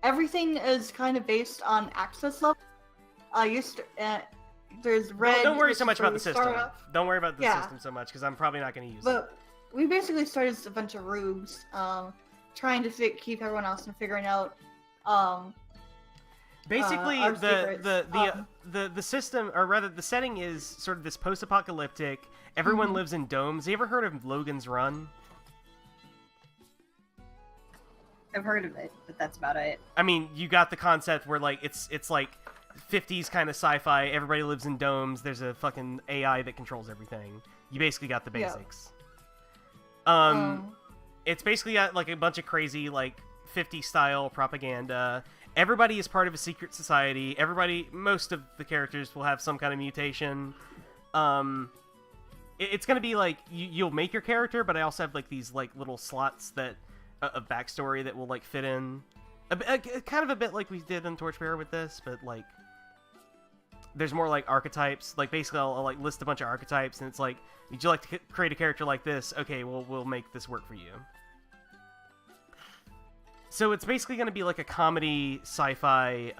Everything is kind of based on access level. There's red. Don't worry which so is much where about we the system. start off. Don't worry about the Yeah. system so much, because I'm probably not going to use it. But we basically started as a bunch of rubes, trying to keep everyone else from figuring out. Basically, our the secrets. system, or rather, the setting is sort of this post-apocalyptic. Everyone lives in domes. You ever heard of Logan's Run? I've heard of it, but that's about it. I mean, you got the concept where like it's like 50s kind of sci-fi. Everybody lives in domes. There's a fucking AI that controls everything. You basically got the Yeah. basics. It's basically got like a bunch of crazy like 50s style propaganda. Everybody is part of a secret society. Most of the characters will have some kind of mutation. It's gonna be like you'll make your character, but I also have like these like little slots that of backstory that will like fit in, kind of a bit like we did in Torchbearer with this, but like there's more like archetypes. Like basically, I'll like list a bunch of archetypes, and it's like, would you like to create a character like this? Okay, well we'll make this work for you. So it's basically going to be like a comedy, sci-fi.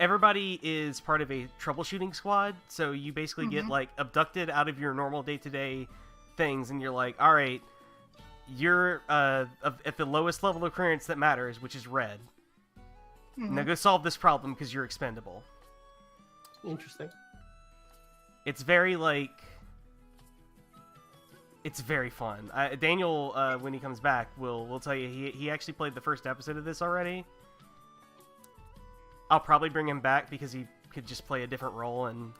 Everybody is part of a troubleshooting squad, so you basically get like abducted out of your normal day-to-day things, and you're like, all right, you're at the lowest level of clearance that matters, which is red. Now go solve this problem because you're expendable. Interesting. It's very like. It's very fun. Daniel, when he comes back, will tell you he actually played the first episode of this already. I'll probably bring him back because he could just play a different role and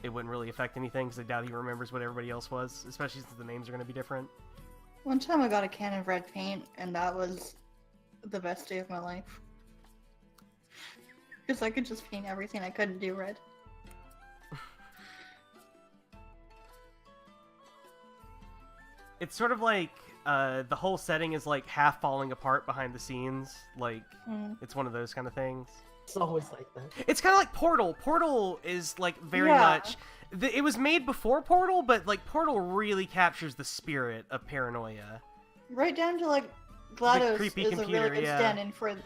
it wouldn't really affect anything because I doubt he remembers what everybody else was, especially since the names are going to be different. One time I got a can of red paint, and that was the best day of my life. Because I could just paint everything I couldn't do red. It's sort of like the whole setting is like half falling apart behind the scenes. Like it's one of those kind of things. It's always like that. It's kind of like Portal. Portal is like very Yeah. much. It was made before Portal, but like Portal really captures the spirit of paranoia. Right down to like GLaDOS creepy is computer, a really good yeah. stand-in for this.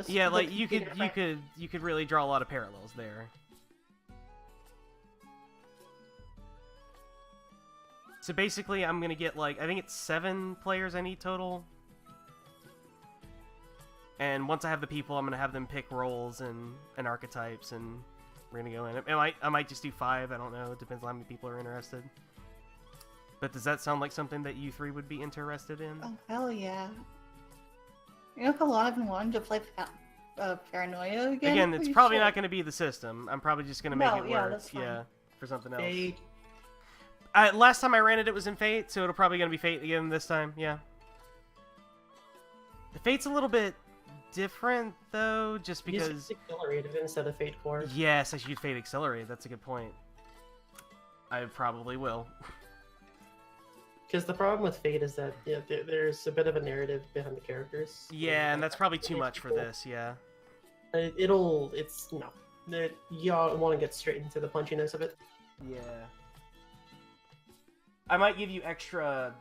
Yeah, the like you computer could really draw a lot of parallels there. So basically, I'm gonna get like I think it's 7 players I need total. And once I have the people, I'm gonna have them pick roles and archetypes, and we're gonna go in. I might just do 5. I don't know. It depends on how many people are interested. But does that sound like something that you 3 would be interested in? Oh hell yeah! You know how long I've been wanting to play Paranoia again? Again, it's Holy probably shit. not gonna be the system. I'm probably just gonna make No, it yeah, work. that's fine. Yeah, for something else. Fate. Last time I ran it, it was in Fate, so it'll probably gonna be Fate again this time. Yeah. The Fate's a little bit different though, just Use because. accelerated instead of Fate Core. Yes, I should Fate Accelerate. That's a good point. I probably will. Because the problem with Fate is that there's a bit of a narrative behind the characters. Yeah, and that's probably too much for this. Yeah. It's no. You want to get straight into the punchiness of it. Yeah. I might give you extra.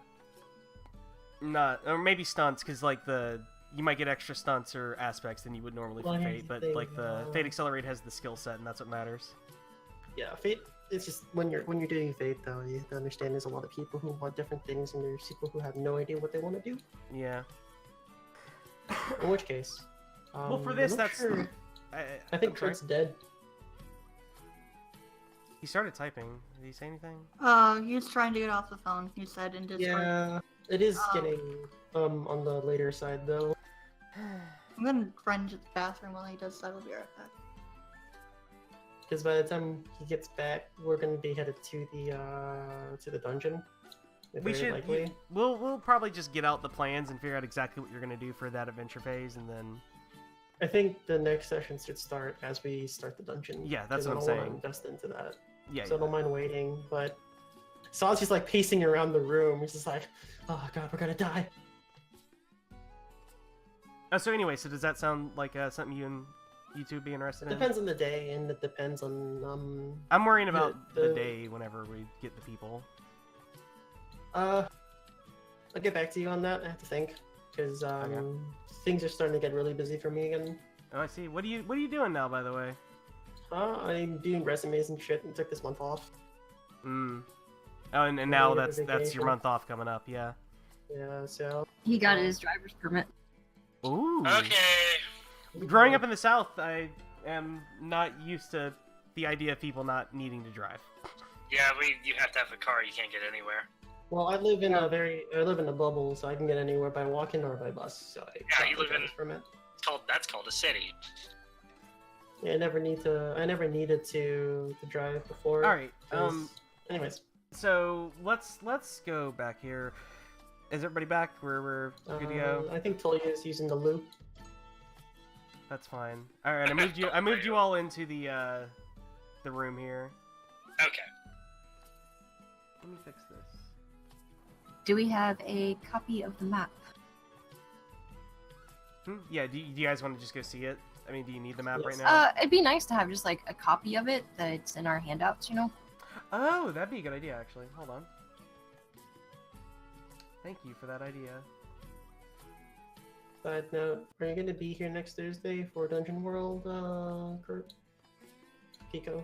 Or maybe stunts, because like you might get extra stunts or aspects than you would normally Well, for here's Fate, the but thing, like the Fate Accelerate has the skill set, and that's what matters. Yeah, Fate. It's just when you're doing Fate though, you have to understand there's a lot of people who want different things, and there's people who have no idea what they want to do. Yeah. In which case, Well, for I'm this, not that's. sure. I think I'm sorry. Kurt's dead. He started typing. Did he say anything? He's trying to get off the phone. He said in Discord. Yeah, it is getting on the later side though. I'm gonna run to the bathroom while he does that. I'll be right back. Because by the time he gets back, we're gonna be headed to the dungeon. We very should. likely. We'll probably just get out the plans and figure out exactly what you're gonna do for that adventure phase, and then. I think the next session should start as we start the dungeon. Yeah, that's 'cause what I'm I don't saying. want to invest into that. Yeah. So I don't mind waiting, but Saul's just like pacing around the room. He's just like, oh god, we're gonna die. So anyway, so does that sound like something you two would be interested It in? depends on the day, and it depends on I'm worrying about the the- day whenever we get the people. I'll get back to you on that. I have to think, because things are starting to get really busy for me again. Oh, I see. What are you doing now, by the way? I'm doing resumes and shit, and took this month off. Mm. Oh, and now Yeah, that's your vacation. month off coming up. Yeah. Yeah, so He got his driver's permit. Ooh. Okay. Growing up in the South, I am not used to the idea of people not needing to drive. Yeah, you have to have a car. You can't get anywhere. Well, I live in a bubble, so I can get anywhere by walking or by bus. So I got you the live in- driver's permit. That's called a city. Yeah, I never needed to drive before. All right. 'cause- anyways, So let's go back here. Is everybody back? We're good to go. I think Tolia is using the loop. That's fine. All right. I moved you all into the room here. Okay. Let me fix this. Do we have a copy of the map? Yeah. Do you guys want to just go see it? I mean, do you need the map right now? It'd be nice to have just like a copy of it that's in our handouts, you know? Oh, that'd be a good idea, actually. Hold on. Thank you for that idea. Side note: are you going to be here next Thursday for Dungeon World, Kurt? Pico?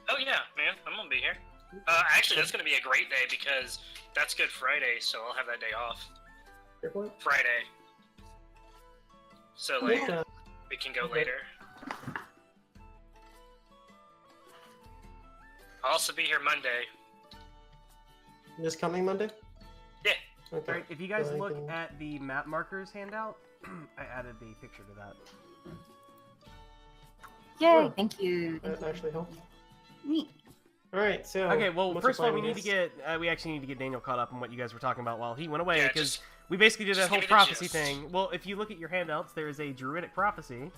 Oh yeah, man, I'm gonna be here. Actually, that's gonna be a great day because that's Good Friday, so I'll have that day off. Airport? Friday. So like, Yeah. we can go Okay. later. I'll also be here Monday. This coming Monday? Yeah. Okay. Alright, if you guys So I look can- at the map markers handout, I added the picture to that. Yay, Oh. thank you. That actually helps. Neat. Alright, so. Okay, well, what's first your of all, we plan, need to guys? get, we actually need to get Daniel caught up on what you guys were talking about while he went away, Yeah, because just- we basically did that just whole give me the prophecy gist. thing. Well, if you look at your handouts, there is a druidic prophecy.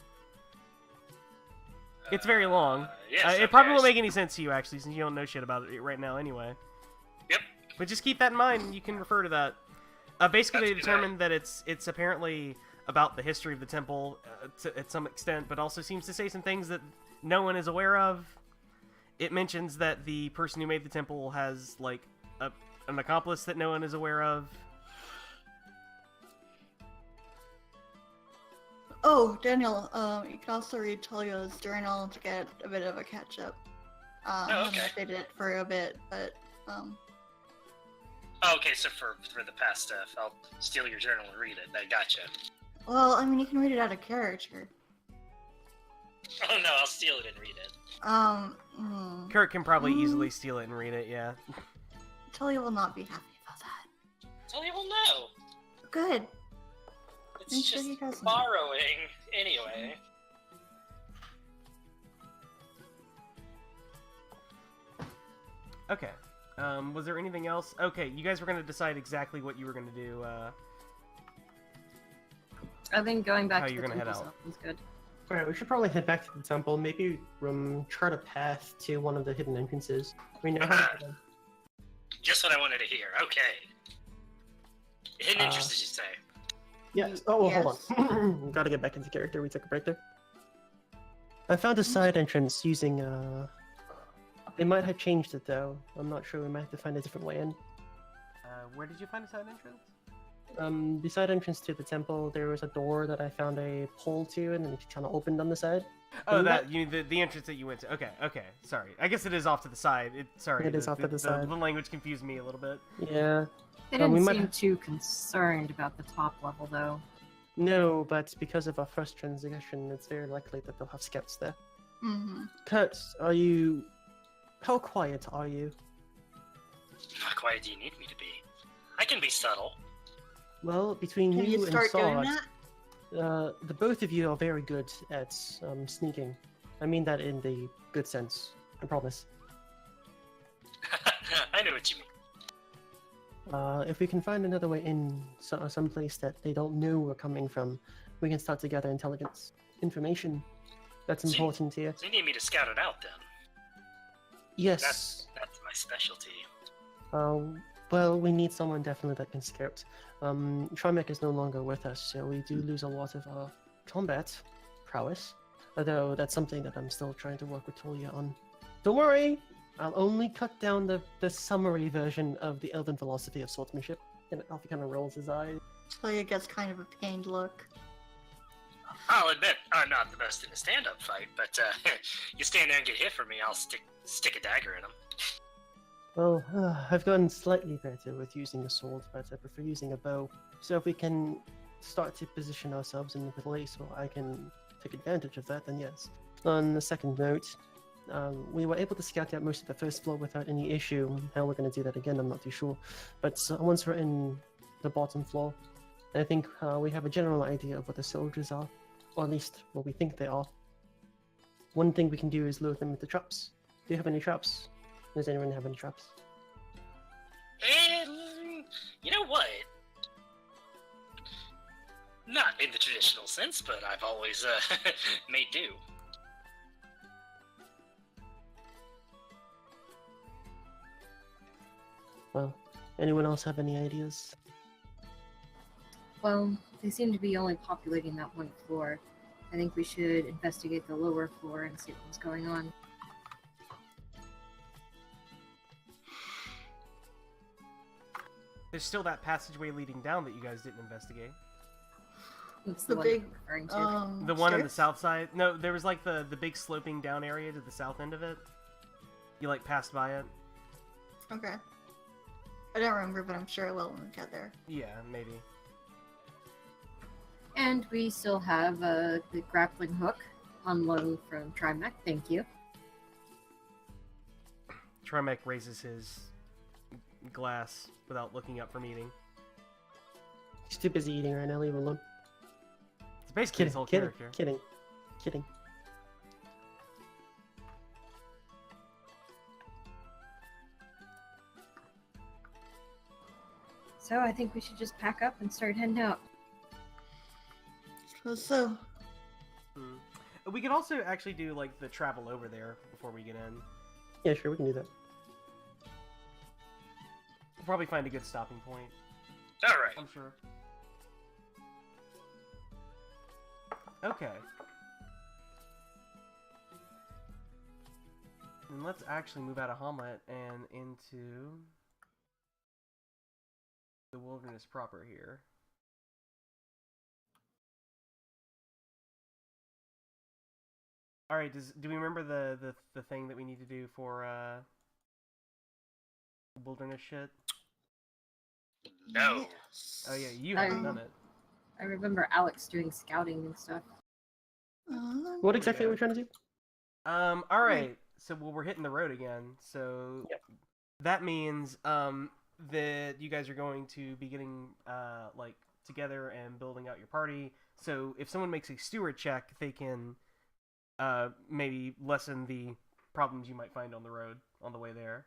It's very long. Yes, It probably okay. won't make any sense to you, actually, since you don't know shit about it right now anyway. Yep. But just keep that in mind, and you can refer to that. Basically, they That's good. determined that it's apparently about the history of the temple at some extent, but also seems to say some things that no one is aware of. It mentions that the person who made the temple has, like, an accomplice that no one is aware of. Oh, Daniel, you can also read Talia's journal to get a bit of a catch-up. I haven't updated it for a bit, but, Oh, okay, so for the past stuff, I'll steal your journal and read it. I gotcha. Well, I mean, you can read it out of character. Oh no, I'll steal it and read it. Kurt can probably easily steal it and read it, yeah. Talia will not be happy about that. Talia will know. Good. It's I'm sure just he doesn't. borrowing, anyway. Okay. Was there anything else? Okay, you guys were going to decide exactly what you were going to do. I think going back How to you're the gonna head temple out. sounds good. Alright, we should probably head back to the temple. Maybe chart a path to one of the hidden entrances. We know how to get in. Just what I wanted to hear. Okay. Hidden interest, did you say? Yes. Oh, well, Yes. hold on. Gotta get back into character. We took a break there. I found a side entrance using, They might have changed it, though. I'm not sure. We might have to find a different way in. Where did you find a side entrance? The side entrance to the temple, there was a door that I found a pole to, and then it kind of opened on the side. Oh, And that the entrance that you went to. Okay. Sorry. I guess it is off to the side. Sorry. It is off to the side. The language confused me a little bit. Yeah. They we didn't might seem have- too concerned about the top level, though. No, but because of our first transition, it's very likely that they'll have scouts there. Mm-hmm. Kurt, how quiet are you? How quiet do you need me to be? I can be subtle. Well, between Can you and start doing Sod, that? the both of you are very good at sneaking. I mean that in the good sense. I promise. I know what you mean. If we can find another way in some place that they don't know we're coming from, we can start to gather intelligence, information. That's See- important here. So you need me to scout it out then. Yes. That's my specialty. Well, we need someone definitely that can scout. Trimek is no longer with us, so we do lose a lot of our combat prowess. Although that's something that I'm still trying to work with Tolia on. Don't worry! I'll only cut down the summary version of the Elven philosophy of swordsmanship. And Alfie kind of rolls his eyes. Talia gets kind of a pained look. I'll admit, I'm not the best in a stand-up fight, but you stand there and get hit for me, I'll stick a dagger in him. Well, I've gotten slightly better with using a sword, but I prefer using a bow. So if we can start to position ourselves in the place where I can take advantage of that, then yes. On the second note, we were able to scout out most of the first floor without any issue. How we're going to do that again, I'm not too sure. But once we're in the bottom floor, I think we have a general idea of what the soldiers are, or at least what we think they are. One thing we can do is lure them with the traps. Do you have any traps? Does anyone have any traps? You know what? Not in the traditional sense, but I've always made do. Well, anyone else have any ideas? Well, they seem to be only populating that one floor. I think we should investigate the lower floor and see what's going on. There's still that passageway leading down that you guys didn't investigate. What's The one big, you're referring to? The one on the stairs? south side. No, there was like the big sloping down area to the south end of it. You like passed by it. Okay. I don't remember, but I'm sure I will when we get there. Yeah, maybe. And we still have the grappling hook on loan from Trimek. Thank you. Trimek raises his glass without looking up from eating. He's too busy eating right now, leave him alone. It's basically his whole character. Kidding. So I think we should just pack up and start heading out. So, We could also actually do like the travel over there before we get in. Yeah, sure, we can do that. We'll probably find a good stopping point. Alright. I'm sure. Okay. And let's actually move out of Hamlet and into the wilderness proper here. All right. Do we remember the thing that we need to do for wilderness shit? No. Oh yeah, you haven't done it. I remember Alex doing scouting and stuff. What exactly are we trying to do? All right. So we're hitting the road again. So Yep. that means that you guys are going to be getting like together and building out your party. So if someone makes a steward check, they can maybe lessen the problems you might find on the road on the way there.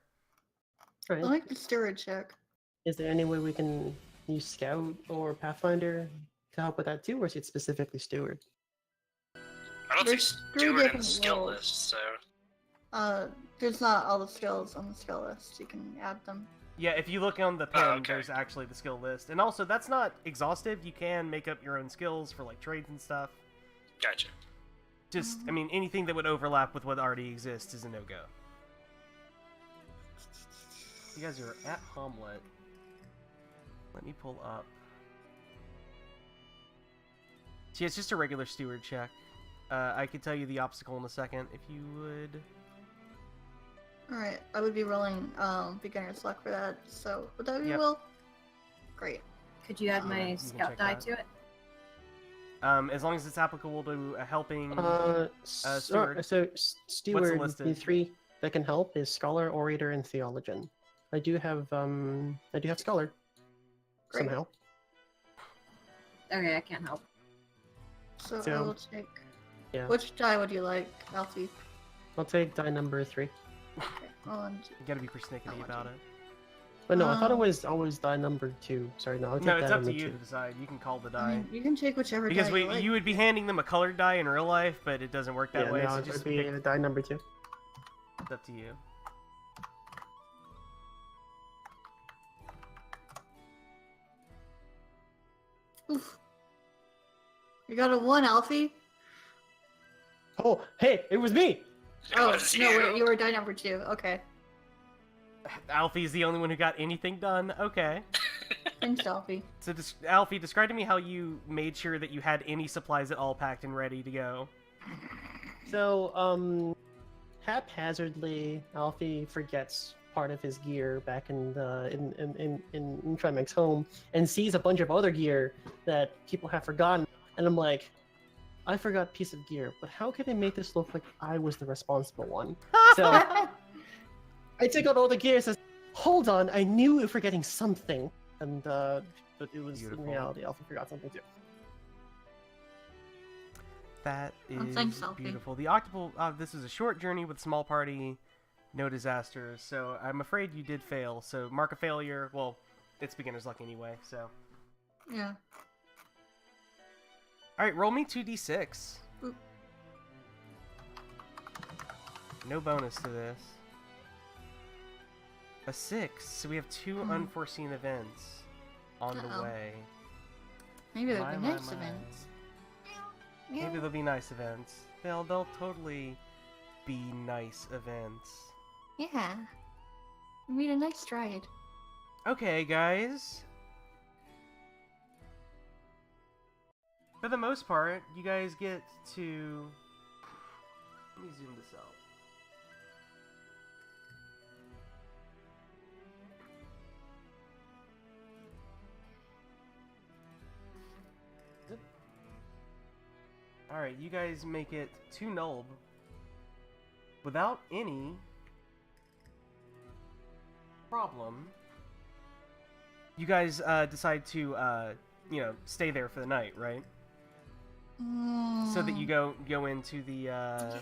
I Right. like the steward check. Is there any way we can use Scout or Pathfinder to help with that too, or is it specifically Steward? I don't see There's three Steward in the different skill roles. list, so There's not all the skills on the skill list. You can add them. Yeah, if you look on the pin, okay. there's actually the skill list. And also, that's not exhaustive. You can make up your own skills for like trades and stuff. gotcha. Just, I mean, anything that would overlap with what already exists is a no-go. You guys are at Hamlet. Let me pull up. See, it's just a regular steward check. I could tell you the obstacle in a second, if you would. Alright, I would be rolling beginner's luck for that. So, would that be Yep. Will? Great. Could you add Yeah, my you can scout check die that. to it? As long as it's applicable to a helping... Steward. Steward, listed? the three that can help is Scholar, Orator, and Theologian. I do have Scholar. Great. Somehow. Okay, I can't help. So, I So- will take. Yeah. Which die would you like, Alfie? I'll take die number 3. Okay. Well, You gotta be persnickety about it. But no, I thought it Um, was always die number 2. Sorry, no, I'll take No, it's die up to number you 2. to decide. You can call the I die. mean, you can take whichever Because die you like. you would be handing them a colored die in real life, but it doesn't work that Yeah, way, no, so it just would be pick... die number 2. It's up to you. Oof. You got a 1, Alfie? Oh, hey, it was me! Oh, was no, you. wait, you were die number 2. Okay. Alfie's the only one who got anything done. Okay. Thanks, Alfie. So, Alfie, describe to me how you made sure that you had any supplies at all packed and ready to go. So, haphazardly, Alfie forgets part of his gear back in Trimex's home and sees a bunch of other gear that people have forgotten. And I'm like, I forgot a piece of gear, but how can I make this look like I was the responsible one? So I took out all the gear and says, hold on, I knew we were forgetting something. And, but it was Beautiful. in reality, Alfie forgot something too. That Oh, is thanks, Alfie. beautiful. The Octopus, this is a short journey with small party, no disasters. So I'm afraid you did fail. So mark a failure. Well, it's beginner's luck anyway, so. Yeah. Alright, roll me 2d6. Oop. No bonus to this. A 6. So we have 2 Hmm. unforeseen events on the Uh-oh. way. Maybe there'll be My, nice my. events. Maybe there'll be nice events. They'll totally be nice events. Yeah. We made a nice stride. Okay, guys. For the most part, you guys get to... Let me zoom this out. Alright, you guys make it to Nulb without any problem. You guys decide to, stay there for the night, right? So that you go into the, Yeah,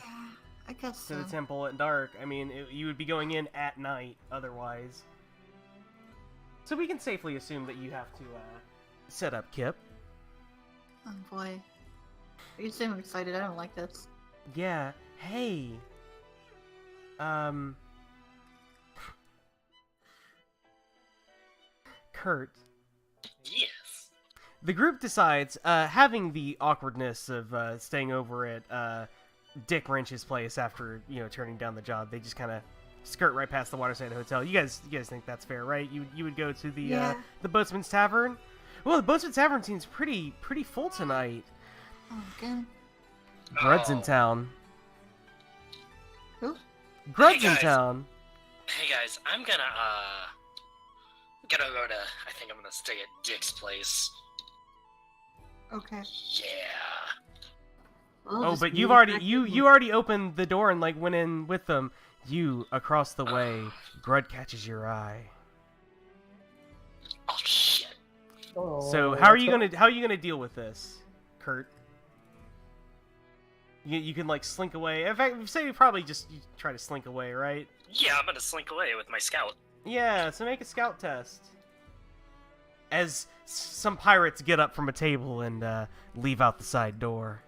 I guess to so. the temple at dark. I mean, you would be going in at night otherwise. So we can safely assume that you have to, set up Kip. Oh boy. You seem excited. I don't like this. Yeah. Hey. Kurt. Yes. the group decides, having the awkwardness of staying over at Dick Wrench's place after turning down the job, they just kind of skirt right past the Waterside Hotel. You guys think that's fair, right? You would go to the Boatsman's Tavern. Well, the Boatsman's Tavern seems pretty full tonight. Oh, again. Grud's in town. Who? Grud's Hey, in guys. town. Hey guys, I'm gonna go to. I think I'm gonna stay at Dick's place. Okay. Yeah. Well, Oh, just but move you've already back you in. you already opened the door and like went in with them. You across the way, Grud catches your eye. Oh shit. Oh, So how are that's you what- gonna deal with this, Kurt? You can like slink away. In fact, say you probably just try to slink away, right? Yeah, I'm gonna slink away with my scout. Yeah. So make a scout test. As some pirates get up from a table and leave out the side door,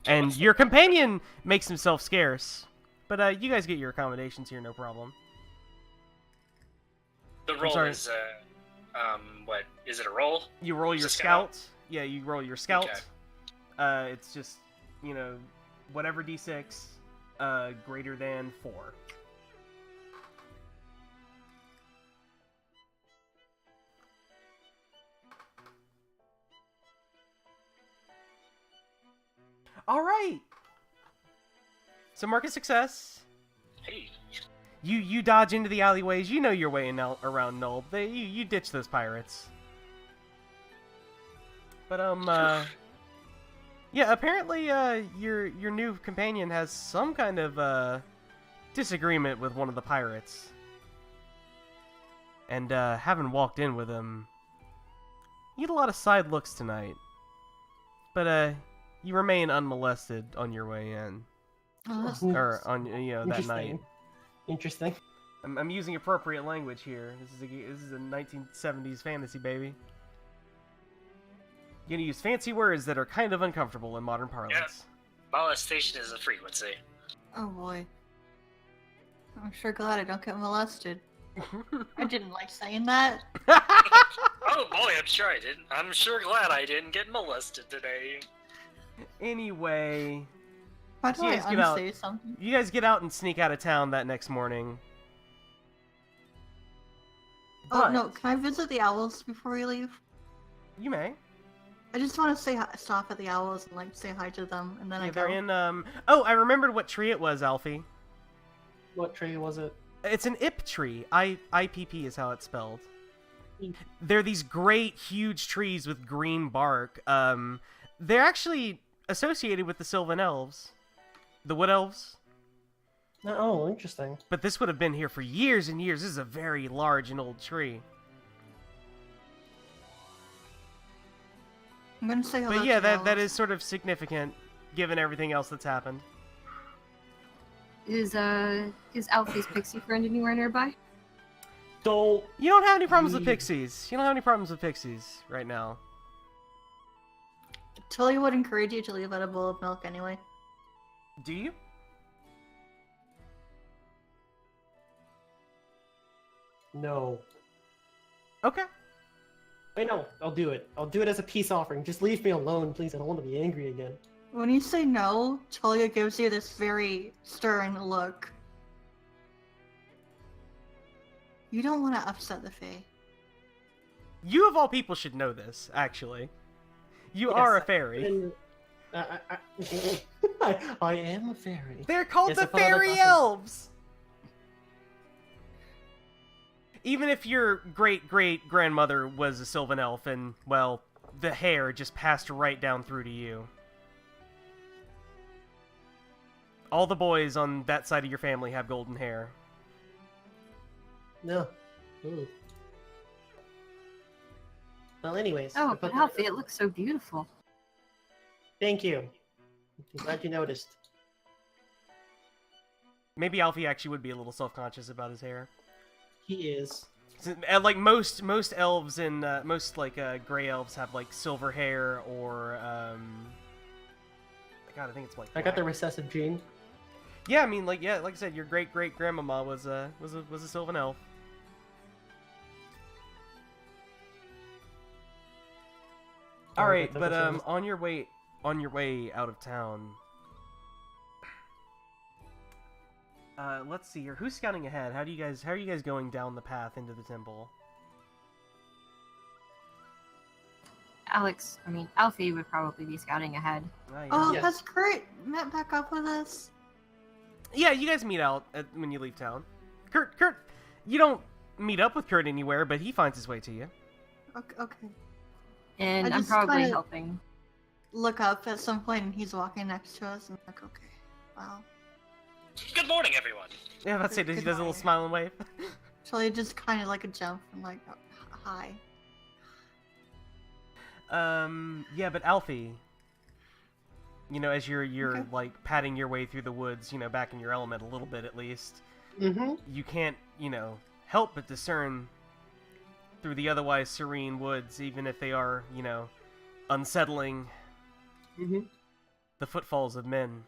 and what's the- your companion makes himself scarce. But you guys get your accommodations here, no problem. The roll sorry. is what is it a roll? You roll Is your it scout? scout. Yeah, you roll your scout. Okay. It's just, whatever d6 greater than 4. All right. So mark a success. Hey. You dodge into the alleyways. You know your way around Null. You ditch those pirates. But yeah. Apparently, your new companion has some kind of disagreement with one of the pirates. And having walked in with him, you get a lot of side looks tonight. But you remain unmolested on your way in, Oh, that's or on that night. Interesting. I'm using appropriate language here. This is a 1970s fantasy, baby. You're gonna use fancy words that are kind of uncomfortable in modern parlance. Molestation is a frequency. Oh boy. I'm sure glad I don't get molested. I didn't like saying that. Oh boy, I'm sure I didn't. I'm sure glad I didn't get molested today. Anyway, Why do You I guys get out. unsay something? you guys get out and sneak out of town that next morning. Oh But no, can I visit the owls before we leave? you may. I just want to stop at the owls and like say hi to them, and then I Yeah, go. they're in. Oh, I remembered what tree it was, Alfie. What tree was it? It's an ip tree. IPP is how it's spelled. Mm. They're these great, huge trees with green bark. They're actually associated with the Sylvan Elves, the Wood Elves. Oh, interesting. But this would have been here for years and years. This is a very large and old tree. I'm gonna say hello. But yeah, to the that owls. is sort of significant, given everything else that's happened. Is Alfie's pixie friend anywhere nearby? Don't. You don't have any problems with Mm. pixies. You don't have any problems with pixies right now. Tilly would encourage you to leave out a bowl of milk anyway. Do you? No. Okay. Wait, no. I'll do it. I'll do it as a peace offering. Just leave me alone, please. I don't want to be angry again. When you say no, Talia gives you this very stern look. You don't want to upset the Fae. You of all people should know this, actually. You are a fairy. And, I am a fairy. They're called Yes, the I thought about Fairy that. Elves! Even if your great-great-grandmother was a Sylvan Elf and, well, the hair just passed right down through to you. All the boys on that side of your family have golden hair. No. Ooh. Well, anyways. I Oh, put but that- Alfie, it looks so beautiful. Thank you. I'm glad you noticed. Maybe Alfie actually would be a little self-conscious about his hair. He is. Like most elves and most gray elves have like silver hair or God, I think it's like I got the black. recessive gene. Yeah, I mean like I said, your great grandmama was a Sylvan elf. All right, that but took us on your way out of town. Let's see here. Who's scouting ahead? How are you guys going down the path into the temple? Alfie would probably be scouting ahead. Ah, yeah. Oh, Yes. has Kurt met back up with us? Yeah, you guys meet out when you leave town. Kurt, you don't meet up with Kurt anywhere, but he finds his way to you. Okay. And I I'm just probably kinda- helping. Look up at some point and he's walking next to us and I'm like, okay. Wow. Good morning, everyone. Yeah, let's say he does a little Goodbye. smile and wave. So he just kind of like a jump and like, oh, hi. Yeah, but Alfie, you know, as you're Okay. like patting your way through the woods, you know, back in your element a little bit at least, Mm-hmm. you can't, you know, help but discern through the otherwise serene woods, even if they are, you know, unsettling, Mm-hmm. the footfalls of men.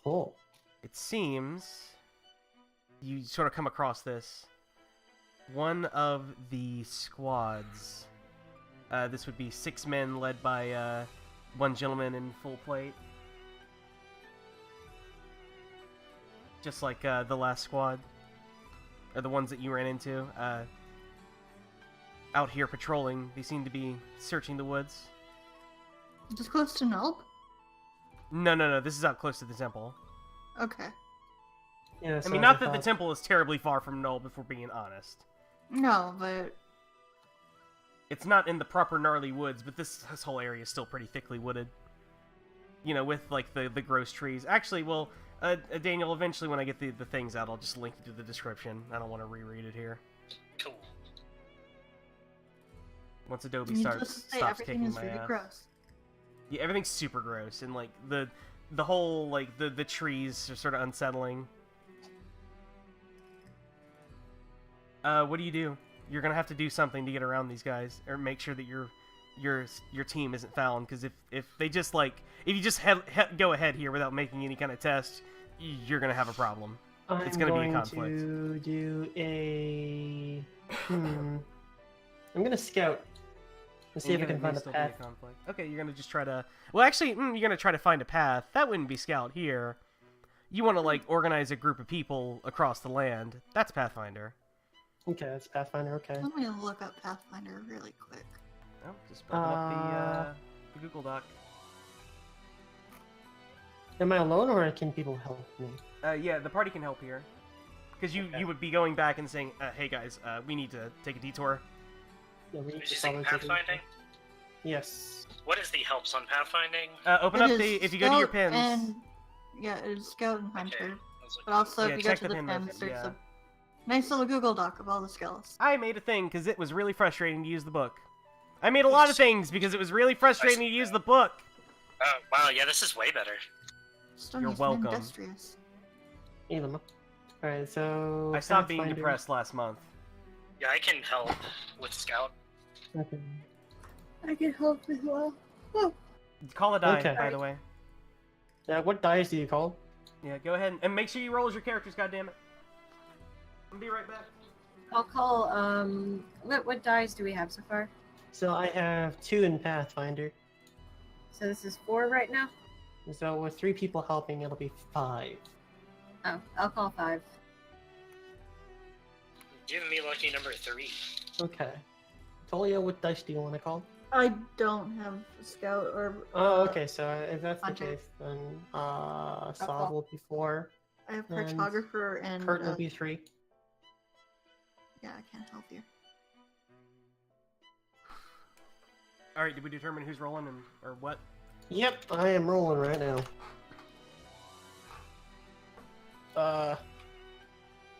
Oh. It seems you sort of come across this. One of the squads, this would be 6 men led by one gentleman in full plate. Just like the last squad, or the ones that you ran into. Out here patrolling, they seem to be searching the woods. Just close to Nelp? No, this is out close to the temple. Okay. Yeah. I mean, not that the temple is terribly far from Nulb, if we're being honest. No, but It's not in the proper gnarly woods, but this whole area is still pretty thickly wooded. You know, with, like, the gross trees. Actually, well, Daniel, eventually when I get the things out, I'll just link you to the description. I don't want to reread it here. Cool. Once Adobe you just say stops everything kicking is my really ass. gross. Yeah, everything's super gross, and, like, the whole, like, the trees are sort of unsettling. What do? You're gonna have to do something to get around these guys, or make sure that your team isn't found. Because if they just if you just go ahead here without making any kind of test, you're gonna have a problem. It's gonna be a conflict. To do a. I'm gonna scout and see if I can find a path. Conflict. Okay, you're gonna just try to. Well, actually, you're gonna try to find a path. That wouldn't be scout here. You want to organize a group of people across the land. That's Pathfinder. Okay, that's Pathfinder. Okay. Let me look up Pathfinder really quick. Oh, just open up the Google Doc. Am I alone, or can people help me? Yeah, the party can help here. Because you would be going back and saying, hey guys, we need to take a detour. Yeah, we Did you should say probably take a- pathfinding? Yes. What is the helps on pathfinding? Open It up is if you go to your Scout pins. And, yeah, it's Scout and Hunter. Okay. I was But looking- also, Yeah, if you go check to the the pin pins, list, there's yeah. a nice little Google Doc of all the skills. I made a thing because it was really frustrating to use the book. I made a lot of things because it was really frustrating to use the book. Oh, wow, yeah, this is way better. Stony's welcome. Industrious. Alright, so. I stopped being Pathfinder. depressed last month. Yeah, I can help with Scout. Okay. I can help as well. Call a die, Okay. by the way. What dice do you call? Yeah, go ahead and make sure you roll as your characters, goddammit. I'll be right back. I'll call, what dice do we have so far? So I have 2 in Pathfinder. So this is 4 right now? So with 3 people helping, it'll be 5. Oh, I'll call 5. Give me lucky number 3. Okay. Tolia, what dice do you want to call? I don't have a Scout or. Oh, okay. So if that's the Hunter. case, then Sav will be 4. I have And Cartographer and. Kurt will be 3. Yeah, I can't help you. All right, did we determine who's rolling or what? Yep, I am rolling right now.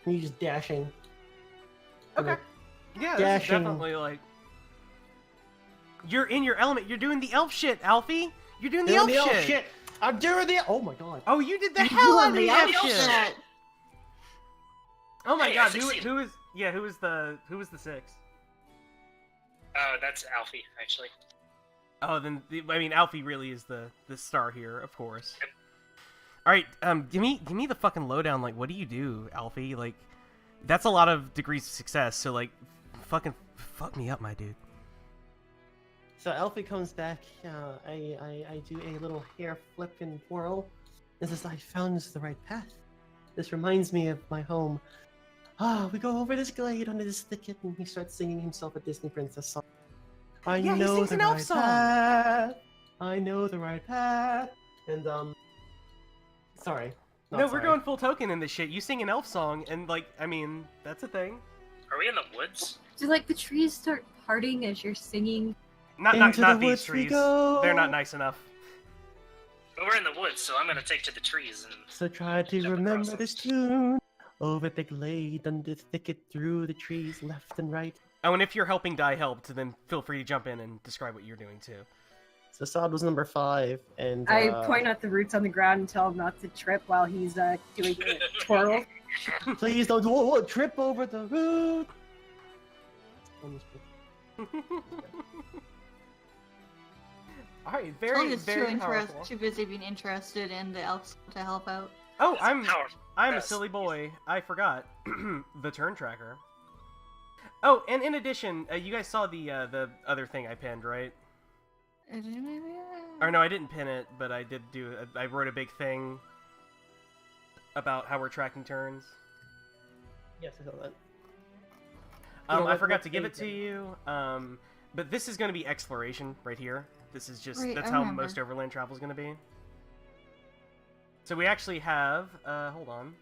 You just dashing. Okay. Yeah, this is Dashing. definitely you're in your element. You're doing the elf shit, Alfie. You're doing the Doing elf the shit. elf shit. I'm doing the. Oh my god. Oh, you did the You're hell out of doing the the elf elf shit. shit. Oh my Hey, I god, succeeded. who was the 6? Oh, that's Alfie, actually. Oh, then Alfie really is the star here, of course. All right, give me the fucking lowdown. Like, what do you do, Alfie? Like, that's a lot of degrees of success. So like, fucking fuck me up, my dude. So Alfie comes back. I do a little hair flip and whirl. And says, I found the right path. This reminds me of my home. We go over this glade under this thicket, and he starts singing himself a Disney princess song. I Yeah, he know sings the an elf right song. path. I know the right path. And sorry. Not No, sorry. we're going full token in this shit. You sing an elf song, and like, I mean, that's a thing. Are we in the woods? Do like the trees start parting as you're singing? Not Into not the these woods we trees. go. They're not nice enough. But we're in the woods, so I'm gonna take to the trees and. So try to Jump remember across this them. tune. Over the glade, under the thicket, through the trees, left and right. Oh, and if you're helping Die helped, then feel free to jump in and describe what you're doing too. So Sod was number 5, and I point at the roots on the ground and tell him not to trip while he's doing a twirl. please don't trip over the root. Alright, Tully's very powerful. too busy being interested in the elves to help out. Oh, That's I'm powerful. a Yes. silly boy. I forgot the turn tracker. Oh, and in addition, you guys saw the other thing I pinned, right? Or no, I didn't pin it, but I did do. I wrote a big thing about how we're tracking turns. Yes, I saw that. I forgot to give it to you. But this is going to be exploration right here. This is just Right, that's I how remember. most overland travel is going to be. So we actually have. Hold on.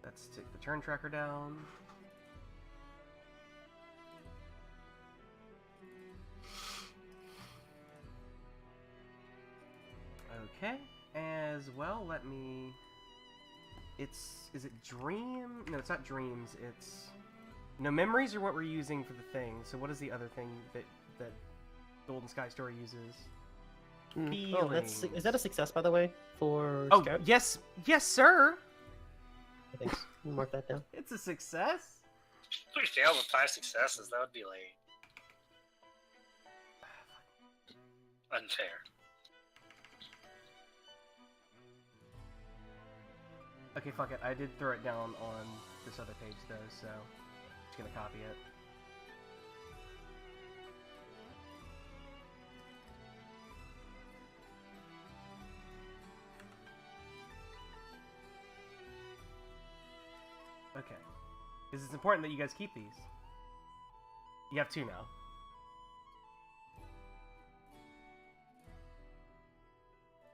Let's take the turn tracker down. Okay, as well, let me... is it Dream? No, it's not Dreams, it's... No, Memories are what we're using for the thing, so what is the other thing that Golden Sky Story uses? Oh, is that a success, by the way, for Oh, Scout? yes, sir! Thanks. Mark that down. It's a success! If we failed with 5 successes, that would be like unfair. Okay, fuck it, I did throw it down on this other page, though, so... I'm just gonna copy it. Okay. Because it's important that you guys keep these. You have 2 now.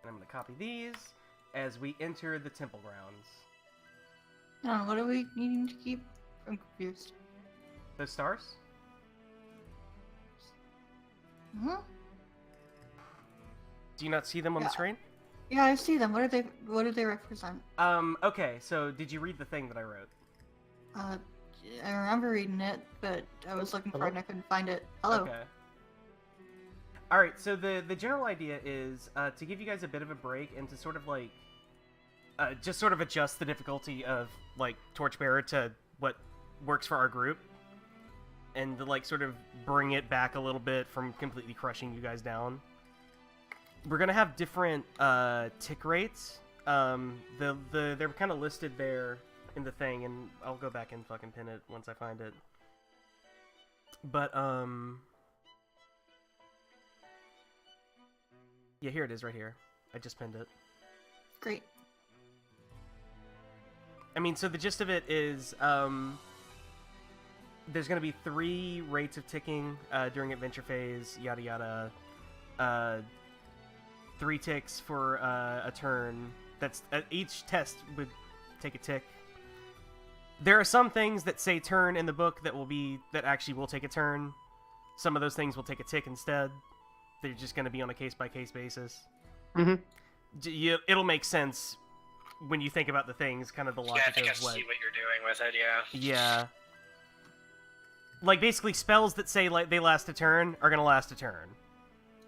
And I'm going to copy these as we enter the temple grounds. No, what are we needing to keep? I'm confused. Those stars? Huh? Do you not see them on the Yeah. screen? Yeah, I see them. What do they represent? Okay, so did you read the thing that I wrote? I remember reading it, but I was looking for it and I couldn't find it. Hello. Okay. Alright, so the general idea is to give you guys a bit of a break and to sort of like just sort of adjust the difficulty of like Torchbearer to what works for our group. And to like sort of bring it back a little bit from completely crushing you guys down. We're gonna have different tick rates. They're kind of listed there in the thing, and I'll go back and fucking pin it once I find it. But yeah, here it is right here. I just pinned it. Great. I mean, so the gist of it is there's gonna be 3 rates of ticking during adventure phase, yada yada. 3 ticks for a turn. That's each test would take a tick. There are some things that say turn in the book that actually will take a turn. Some of those things will take a tick instead. They're just going to be on a case-by-case basis. Mm-hmm. It'll make sense when you think about the things, kind of the logic Yeah, I think I of what... see what you're doing with it, yeah. Yeah. Like, basically, spells that say like they last a turn are going to last a turn.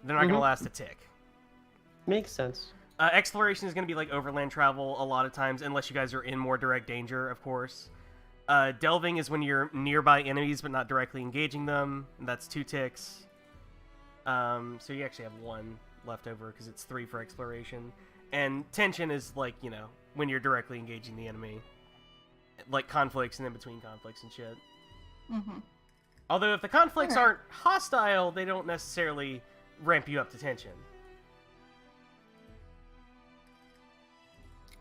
They're not going to last a tick. Makes sense. Exploration is going to be like overland travel a lot of times, unless you guys are in more direct danger, of course. Delving is when you're nearby enemies but not directly engaging them. And that's 2 ticks. So you actually have 1 left over because it's 3 for exploration. And tension is like, you know, when you're directly engaging the enemy. Like conflicts and in between conflicts and shit. Mm-hmm. Although if the conflicts Alright. aren't hostile, they don't necessarily ramp you up to tension.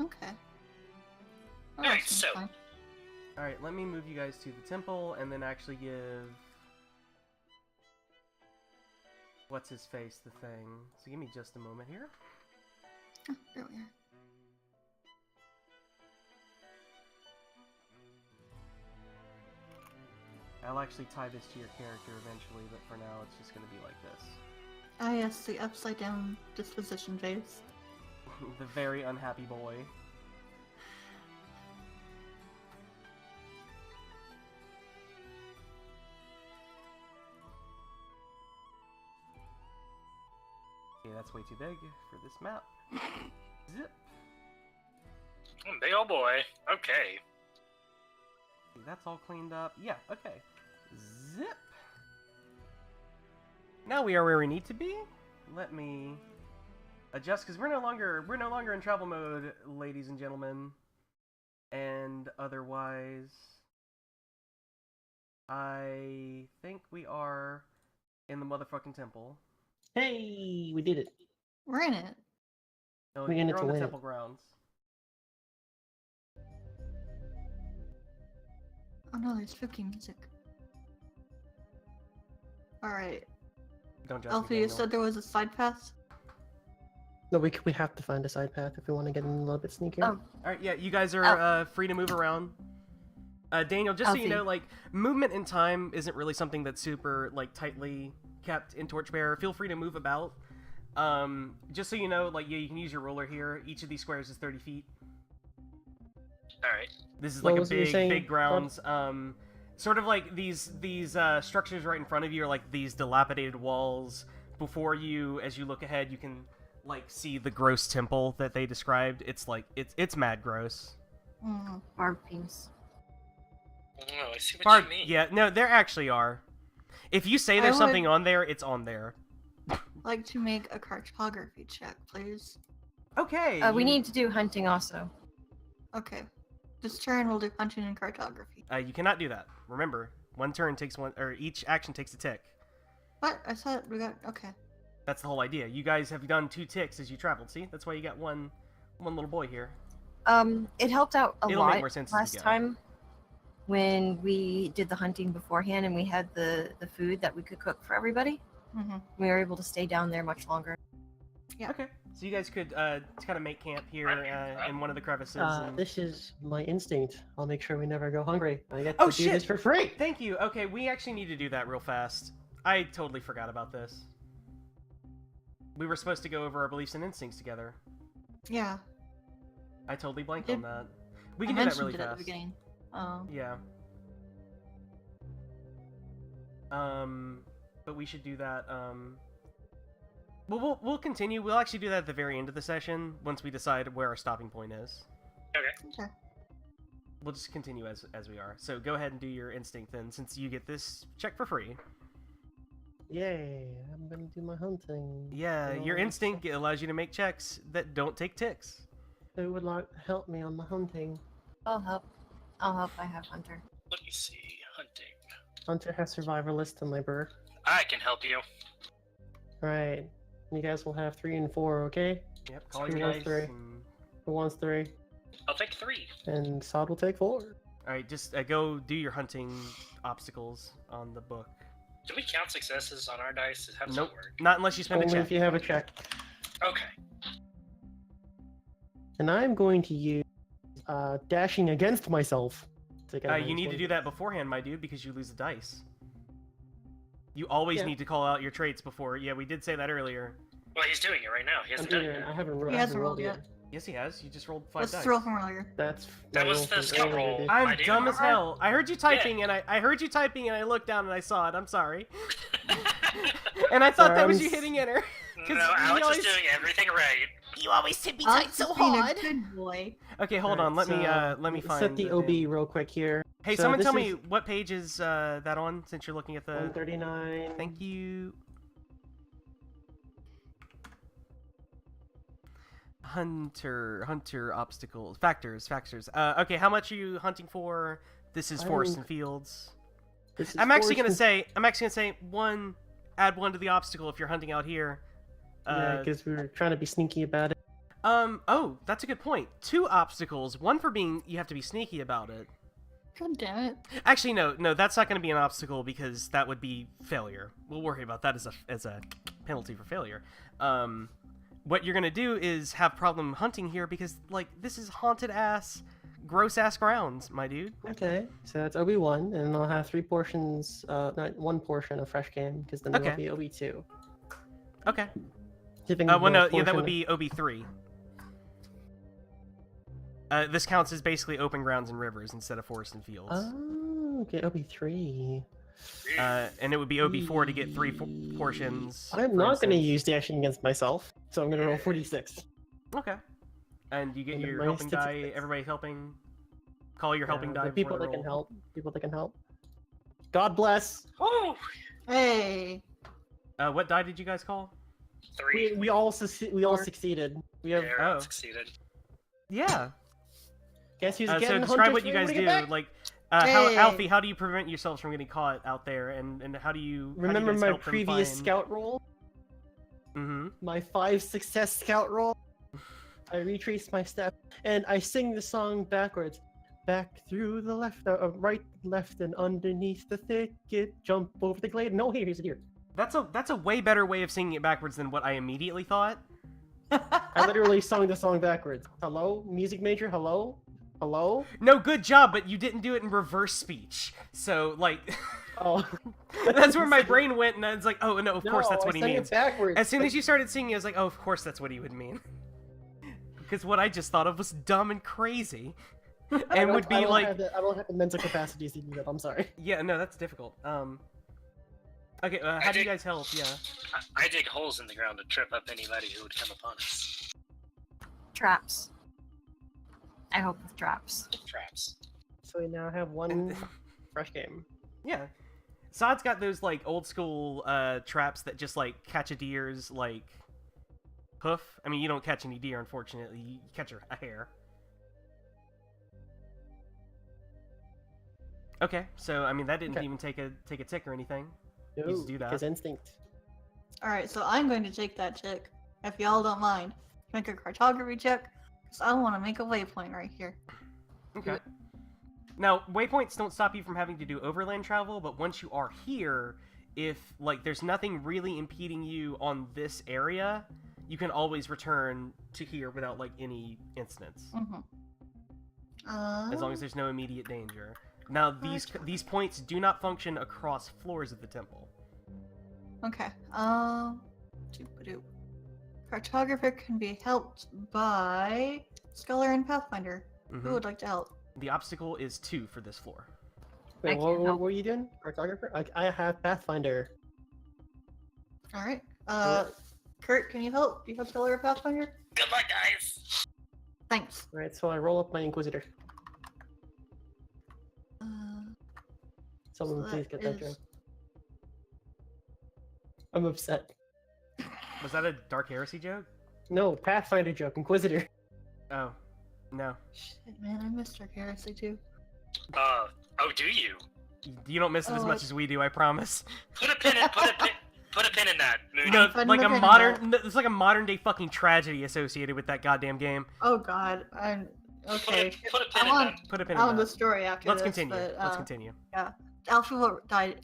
Okay. Oh, Alright, seems so- fine. Alright, let me move you guys to the temple, and then actually give... What's-his-face the thing. So give me just a moment here. Oh, there we are. I'll actually tie this to your character eventually, but for now it's just gonna be like this. Ah, yes, the upside down disposition phase. The very unhappy boy. Okay, that's way too big for this map. Zip. Big old boy. Okay. Okay, that's all cleaned up. Yeah, okay. Zip. Now we are where we need to be. Let me adjust because we're no longer in travel mode, ladies and gentlemen. And otherwise, I think we are in the motherfucking temple. Hey, we did it. We're in it. No, We're in it you're to on the win it. temple grounds. Oh no, there's spooky music. Alright. Don't judge me, Alfie, you Daniel. said there was a side path? No, we have to find a side path if we want to get in a little bit sneakier. Oh. All right, yeah, you guys are free to move around. Daniel, just so you Alfie. know, like, movement in time isn't really something that's super, like, tightly kept in Torchbearer. Feel free to move about. Just so you know, like, yeah, you can use your ruler here. Each of these squares is 30 feet. Alright. This is What like a was you big, saying, big grounds. Sort of like these structures right in front of you are like these dilapidated walls. Before you, as you look ahead, you can like see the gross temple that they described. It's like it's mad gross. Mm. Barb penis. Oh, I see what Barb, you mean. yeah, no, there actually are. If you say I there's would- something on there, it's on there. Like to make a cartography check, please. Okay. We you- need to do hunting also. Okay. This turn we'll do hunting and cartography. You cannot do that. Remember, one turn takes one, or each action takes a tick. What? I thought we got okay. That's the whole idea. You guys have done 2 ticks as you traveled. See, that's why you got one little boy here. It helped out a It'll make lot more sense as we last go. time when we did the hunting beforehand and we had the food that we could cook for everybody. Mm-hmm. We were able to stay down there much longer. Yeah. Okay. So you guys could kind of make camp here in one of the crevices. and... This is my instinct. I'll make sure we never go hungry. I get Oh, to do shit! this for free. Thank you. Okay, we actually need to do that real fast. I totally forgot about this. We were supposed to go over our beliefs and instincts together. Yeah. I totally blanked Did- on that. We I can do that mentioned really it at the fast. beginning. Oh. Yeah. But we should do that. Well, we'll continue. We'll actually do that at the very end of the session once we decide where our stopping point is. Okay. We'll just continue as we are. So go ahead and do your instinct then, since you get this check for free. Yay! I'm gonna do my hunting. Yeah, Oh, your instinct allows you to make checks that don't take ticks. It would like help me on my hunting. I'll help. I have hunter. Let me see. Hunting. Hunter has survivalist in my bird. I can help you. Right. You guys will have 3 and 4, okay? Yep, call Who your wants dice. 3? and- Who wants 3? I'll take 3. And Sod will take 4. Alright, just go do your hunting obstacles on the book. Do we count successes on our dice? How does Nope, that work? not unless you spend a Only check. if you have a check. Okay. And I'm going to use dashing against myself. To get a You nice need to one. do that beforehand, my dude, because you lose the dice. You always Yeah. need to call out your traits before. Yeah, we did say that earlier. Well, he's doing it right now. He I'm hasn't done doing it it. yet. I haven't, He I hasn't haven't rolled rolled yet. Yes, he has. You just rolled 5 Let's dice. roll from earlier. That's That my was roll the from scout earlier, roll. dude. I'm I do dumb as remember. hell. I heard you typing, and I heard you typing, and I looked down and I saw it. I'm sorry. And I thought Sorry, that was I'm you hitting enter. No, you Alex always- is doing everything right. You always hit me Alex is being a good boy. Okay, hold on. Let me find. Set the OB damn- real quick here. Hey, So someone this tell me is what page is that on? Since you're looking at the. 139. Thank you. Hunter obstacles, factors. Okay, how much are you hunting for? This is forests I'm- and fields. This is I'm actually gonna force- say one. Add one to the obstacle if you're hunting out here. Yeah, because we were trying to be sneaky about it. Oh, that's a good point. 2 obstacles. One for being you have to be sneaky about it. God damn it. Actually, no, that's not going to be an obstacle because that would be failure. We'll worry about that as a penalty for failure. What you're going to do is have problem hunting here because, like, this is haunted ass, gross ass grounds, my dude. Okay, so that's OB1, and I'll have 3 portions, not 1 portion of fresh game, because then Okay. it'll be OB2. Okay. Giving Well, the no, yeah, that portion would of- be OB3. This counts as basically open grounds and rivers instead of forests and fields. Oh, okay, OB3. And it would be OB4 to get 3 portions. I'm for not going to instance. use the action against myself, so I'm going to roll 46. Okay. And you get And your my helping die, statistics. everybody helping. Call your helping die The before people they that can roll. help. People that can help. God bless. Woo! Hey. What die did you guys call? 3. We all succeeded. We have. Yeah, Oh. succeeded. Yeah. Guess who's So getting describe hunted what for you when guys we do. get back? Like, Hey. Alfie, how do you prevent yourselves from getting caught out there? And how do you Remember my previous scout roll? Mm-hmm. My 5 success scout roll? I retrace my steps, and I sing the song backwards. Back through the left, right, left, and underneath the thicket. Jump over the glade. No, here's a deer. That's a way better way of singing it backwards than what I immediately thought. I literally sung the song backwards. Hello, music major. Hello, hello. No, good job, but you didn't do it in reverse speech. So, like, Oh, that's where my brain went, and I was like, oh, no, of course that's what he I sang means. it backwards. As soon as you started singing, I was like, oh, of course that's what he would mean. Because what I just thought of was dumb and crazy. And would be like... I don't have the mental capacities to do that. I'm sorry. Yeah, no, that's difficult. Okay, how do you guys help? Yeah. I dig holes in the ground to trip up anybody who would come upon us. Traps. I hope with traps. Traps. So we now have 1 fresh game. Yeah. Sod's got those, like, old school traps that just, like, catch a deer's, like, hoof. I mean, you don't catch any deer, unfortunately. You catch a hare. Okay, so, I mean, that didn't even take a tick or anything. No, just do that. because instinct. Alright, so I'm going to take that check. If y'all don't mind. Make a cartography check. Because I want to make a waypoint right here. Okay. Now, waypoints don't stop you from having to do overland travel, but once you are here, if, like, there's nothing really impeding you on this area, you can always return to here without, like, any incidents. Mm-hmm. As long as there's no immediate danger. Now, these points do not function across floors of the temple. Okay. Doop-a-doop. Cartographer can be helped by Scholar and Pathfinder. Mhm. Who would like to help? The obstacle is 2 for this floor. Wait, I what can't help. were you doing? Cartographer? I have Pathfinder. Alright. Kurt, can you help? Do you have Scholar or Pathfinder? Good luck, guys! Thanks. Alright, so I roll up my Inquisitor. Someone So please that get that is- joke. I'm upset. Was that a Dark Heresy joke? No, Pathfinder joke, Inquisitor. Oh. No. Shit, man, I missed Dark Heresy too. Oh, do you? You don't miss it as Oh, much as we do, I promise. Put a pin in that, Mooney. No, Putting like a a pin in modern... It's like a modern-day fucking tragedy associated with that goddamn game. Oh god, I'm... Okay. Put a pin I in want, that. Put a pin I in want the that. story after Let's this, continue. but, Let's continue. Alfie, what die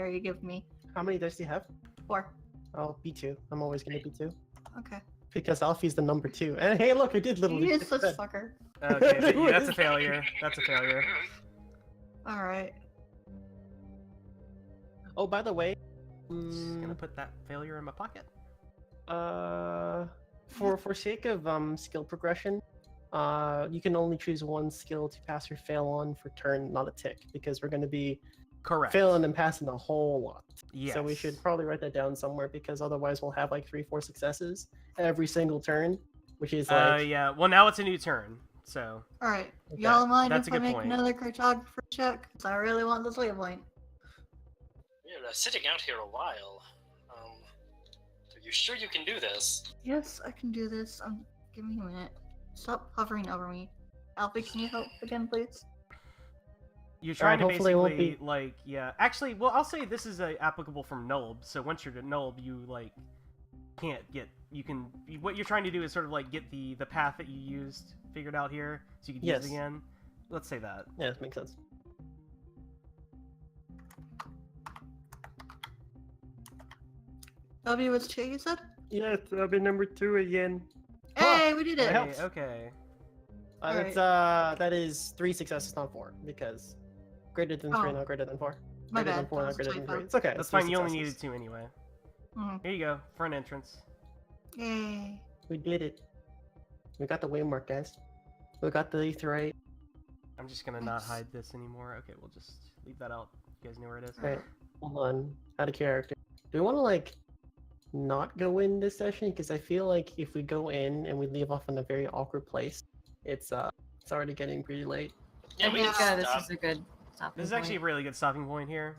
are you giving me? How many dice do you have? 4. Oh, B2. I'm always gonna B2. Okay. Because Alfie's the number 2. And hey, look, I did literally He is fix such a that. fucker. Okay, yeah, that's a failure. That's a failure. Alright. Oh, by the way, Just gonna put that failure in my pocket. for sake of skill progression, you can only choose 1 skill to pass or fail on for turn, not a tick, because we're going to be Correct. failing and passing a whole lot. Yes. So we should probably write that down somewhere, because otherwise we'll have like 3-4 successes every single turn, which is like yeah. Well, now it's a new turn, so... Alright. Okay, Y'all mind that's if a I good make point. another cartographer check? Because I really want this waypoint. You're sitting out here a while. Are you sure you can do this? Yes, I can do this. Give me a minute. Stop hovering over me. Alfie, can you help again, please? You're trying to hopefully it won't basically, like, yeah. Actually, well, I'll say this is applicable from Nulb, so once you're to Nulb, you, like, can't get... You can... What you're trying to do is sort of, like, get the path that you used figured out here, so you can use it again. Let's say that. Yeah, that makes sense. W was 2, you said? Yes, that'll be number 2 again. Hey, we did it! Hey, okay. It's, that is 3 successes, not 4, because greater than 3, not greater than 4. My Greater than bad. 4, That not was greater a than typo. 3. It's okay. That's it's 3 fine, you only successes. needed 2 anyway. Mhm. Here you go, front entrance. Yay. We did it. We got the waymark, guys. We got the Aetheryte. I'm just gonna not hide this anymore. Okay, we'll just leave that out. You guys know where it is. Right. Hold on. Out of character. Do we want to, like, not go in this session? Because I feel like if we go in and we leave off in a very awkward place, it's already getting pretty late. Yeah, we Yeah. can This stop. is a good stopping This is actually a point. really good stopping point here.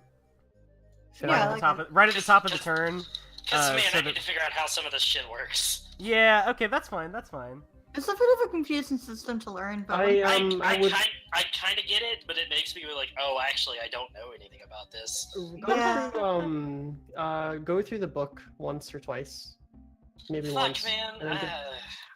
Should Right, Yeah, at, like the top of, right at the top of the turn. Because, man, so I that- need to figure out how some of this shit works. Yeah, okay, that's fine, that's fine. It's a bit of a confusing system to learn, but I would I kind of get it, but it makes me like, oh, actually, I don't know anything about this. Yeah. Go through the book once or twice, maybe Fuck, once. man. and then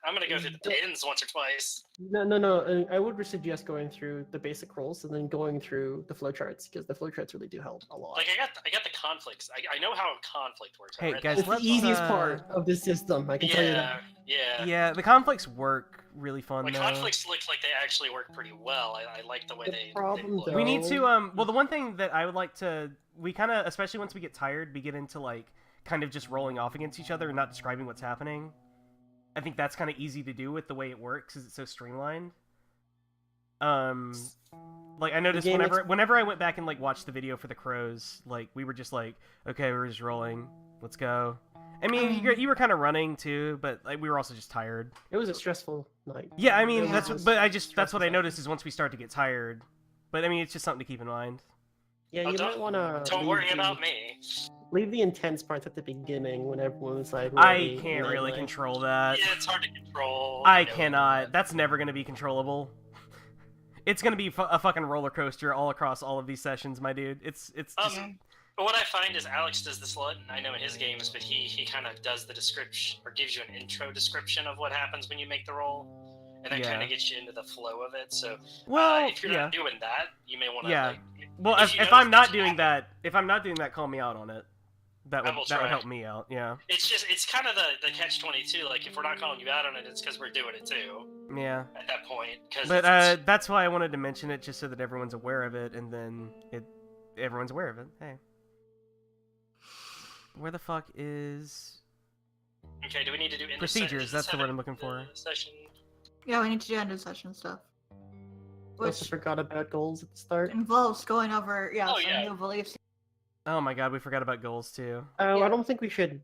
I'm gonna go through the pins once or twice. No. I would suggest going through the basic rules and then going through the flowcharts because the flowcharts really do help a lot. Like, I got the conflicts. I know how conflict works. I Hey, read guys, that. It's the let's, easiest part of this system. I can tell you that. Yeah. Yeah, the conflicts work really fun, Like, though. conflicts look like they actually work pretty well. I like the way The they problem, look. though- We need to, well, the one thing that I would like to, we kind of, especially once we get tired, we get into, like, kind of just rolling off against each other and not describing what's happening. I think that's kind of easy to do with the way it works, because it's so streamlined. Like, I noticed game whenever I went back and, like, watched the video for the crows, like, we were just like, okay, we're just rolling, let's go. I mean, you were kind of running, too, but, like, we were also just tired. It was a stressful night. Yeah, I mean, It that's, was but just that's what I stressful. noticed is once we start to get tired. But, I mean, it's just something to keep in mind. Yeah, Oh, you don't- might want to. Don't worry about me. Leave the intense parts at the beginning when everyone's like. I ready, can't and then, really like- control that. Yeah, it's hard to control. I you know. cannot. That's never going to be controllable. It's going to be a fucking roller coaster all across all of these sessions, my dude. It's just... But what I find is Alex does this a lot, and I know in his games, but he kind of does the description, or gives you an intro description of what happens when you make the roll, and that Yeah. kind of gets you into the flow of it. So, well, if you're yeah. not doing that, you may want to. Yeah. Like, Well, if if you I'm notice not that's doing happening- that, call me out on it. That I would will that would try. help me out. Yeah. it's kind of the catch-22. Like, if we're not calling you out on it, it's because we're doing it too. Yeah. At that point, because But that's why I wanted to mention it, just so that everyone's aware of it, and then everyone's aware of it. Hey. Where the fuck is... okay. Do we need to do end of Procedures, se- that's the word I'm se- looking for. Session. yeah, we need to do end of session stuff. Also Which forgot about goals at the start. involves going over, Oh, some yeah. new beliefs. Oh my god, we forgot about goals, too. Oh, Yeah. I don't think we should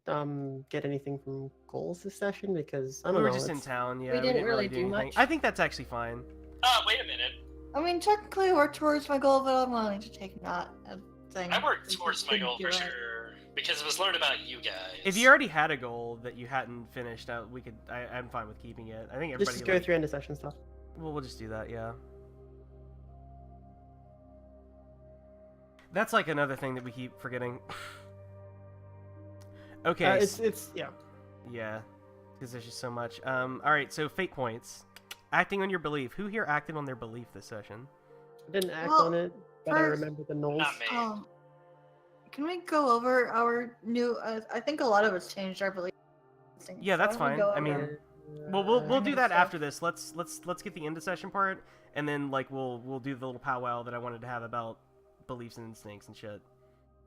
get anything from goals this session because I We don't were know. just in it's- town, yeah. We didn't really do anything. much. I think that's actually fine. Wait a minute. I mean, technically, work towards my goal, but I'm willing to take that thing. I worked and towards just my goal do for it. sure because it was learned about you guys. If you already had a goal that you hadn't finished, I'm fine with keeping it. I think everybody... Just go through end of session stuff. Well, we'll just do that, yeah. That's like another thing that we keep forgetting. Okay. It's yeah. Yeah, because there's just so much. All right, so fate points. Acting on your belief. Who here acted on their belief this session? I didn't act Well, on it, but I first- remember the knolls. Not me. Can we go over our new? I think a lot of us changed our beliefs. Yeah, that's Why don't we fine. go I mean, over- Well, we'll do that stuff. after this. Let's get the end of session part, and then like we'll do the little powwow that I wanted to have about beliefs and instincts and shit.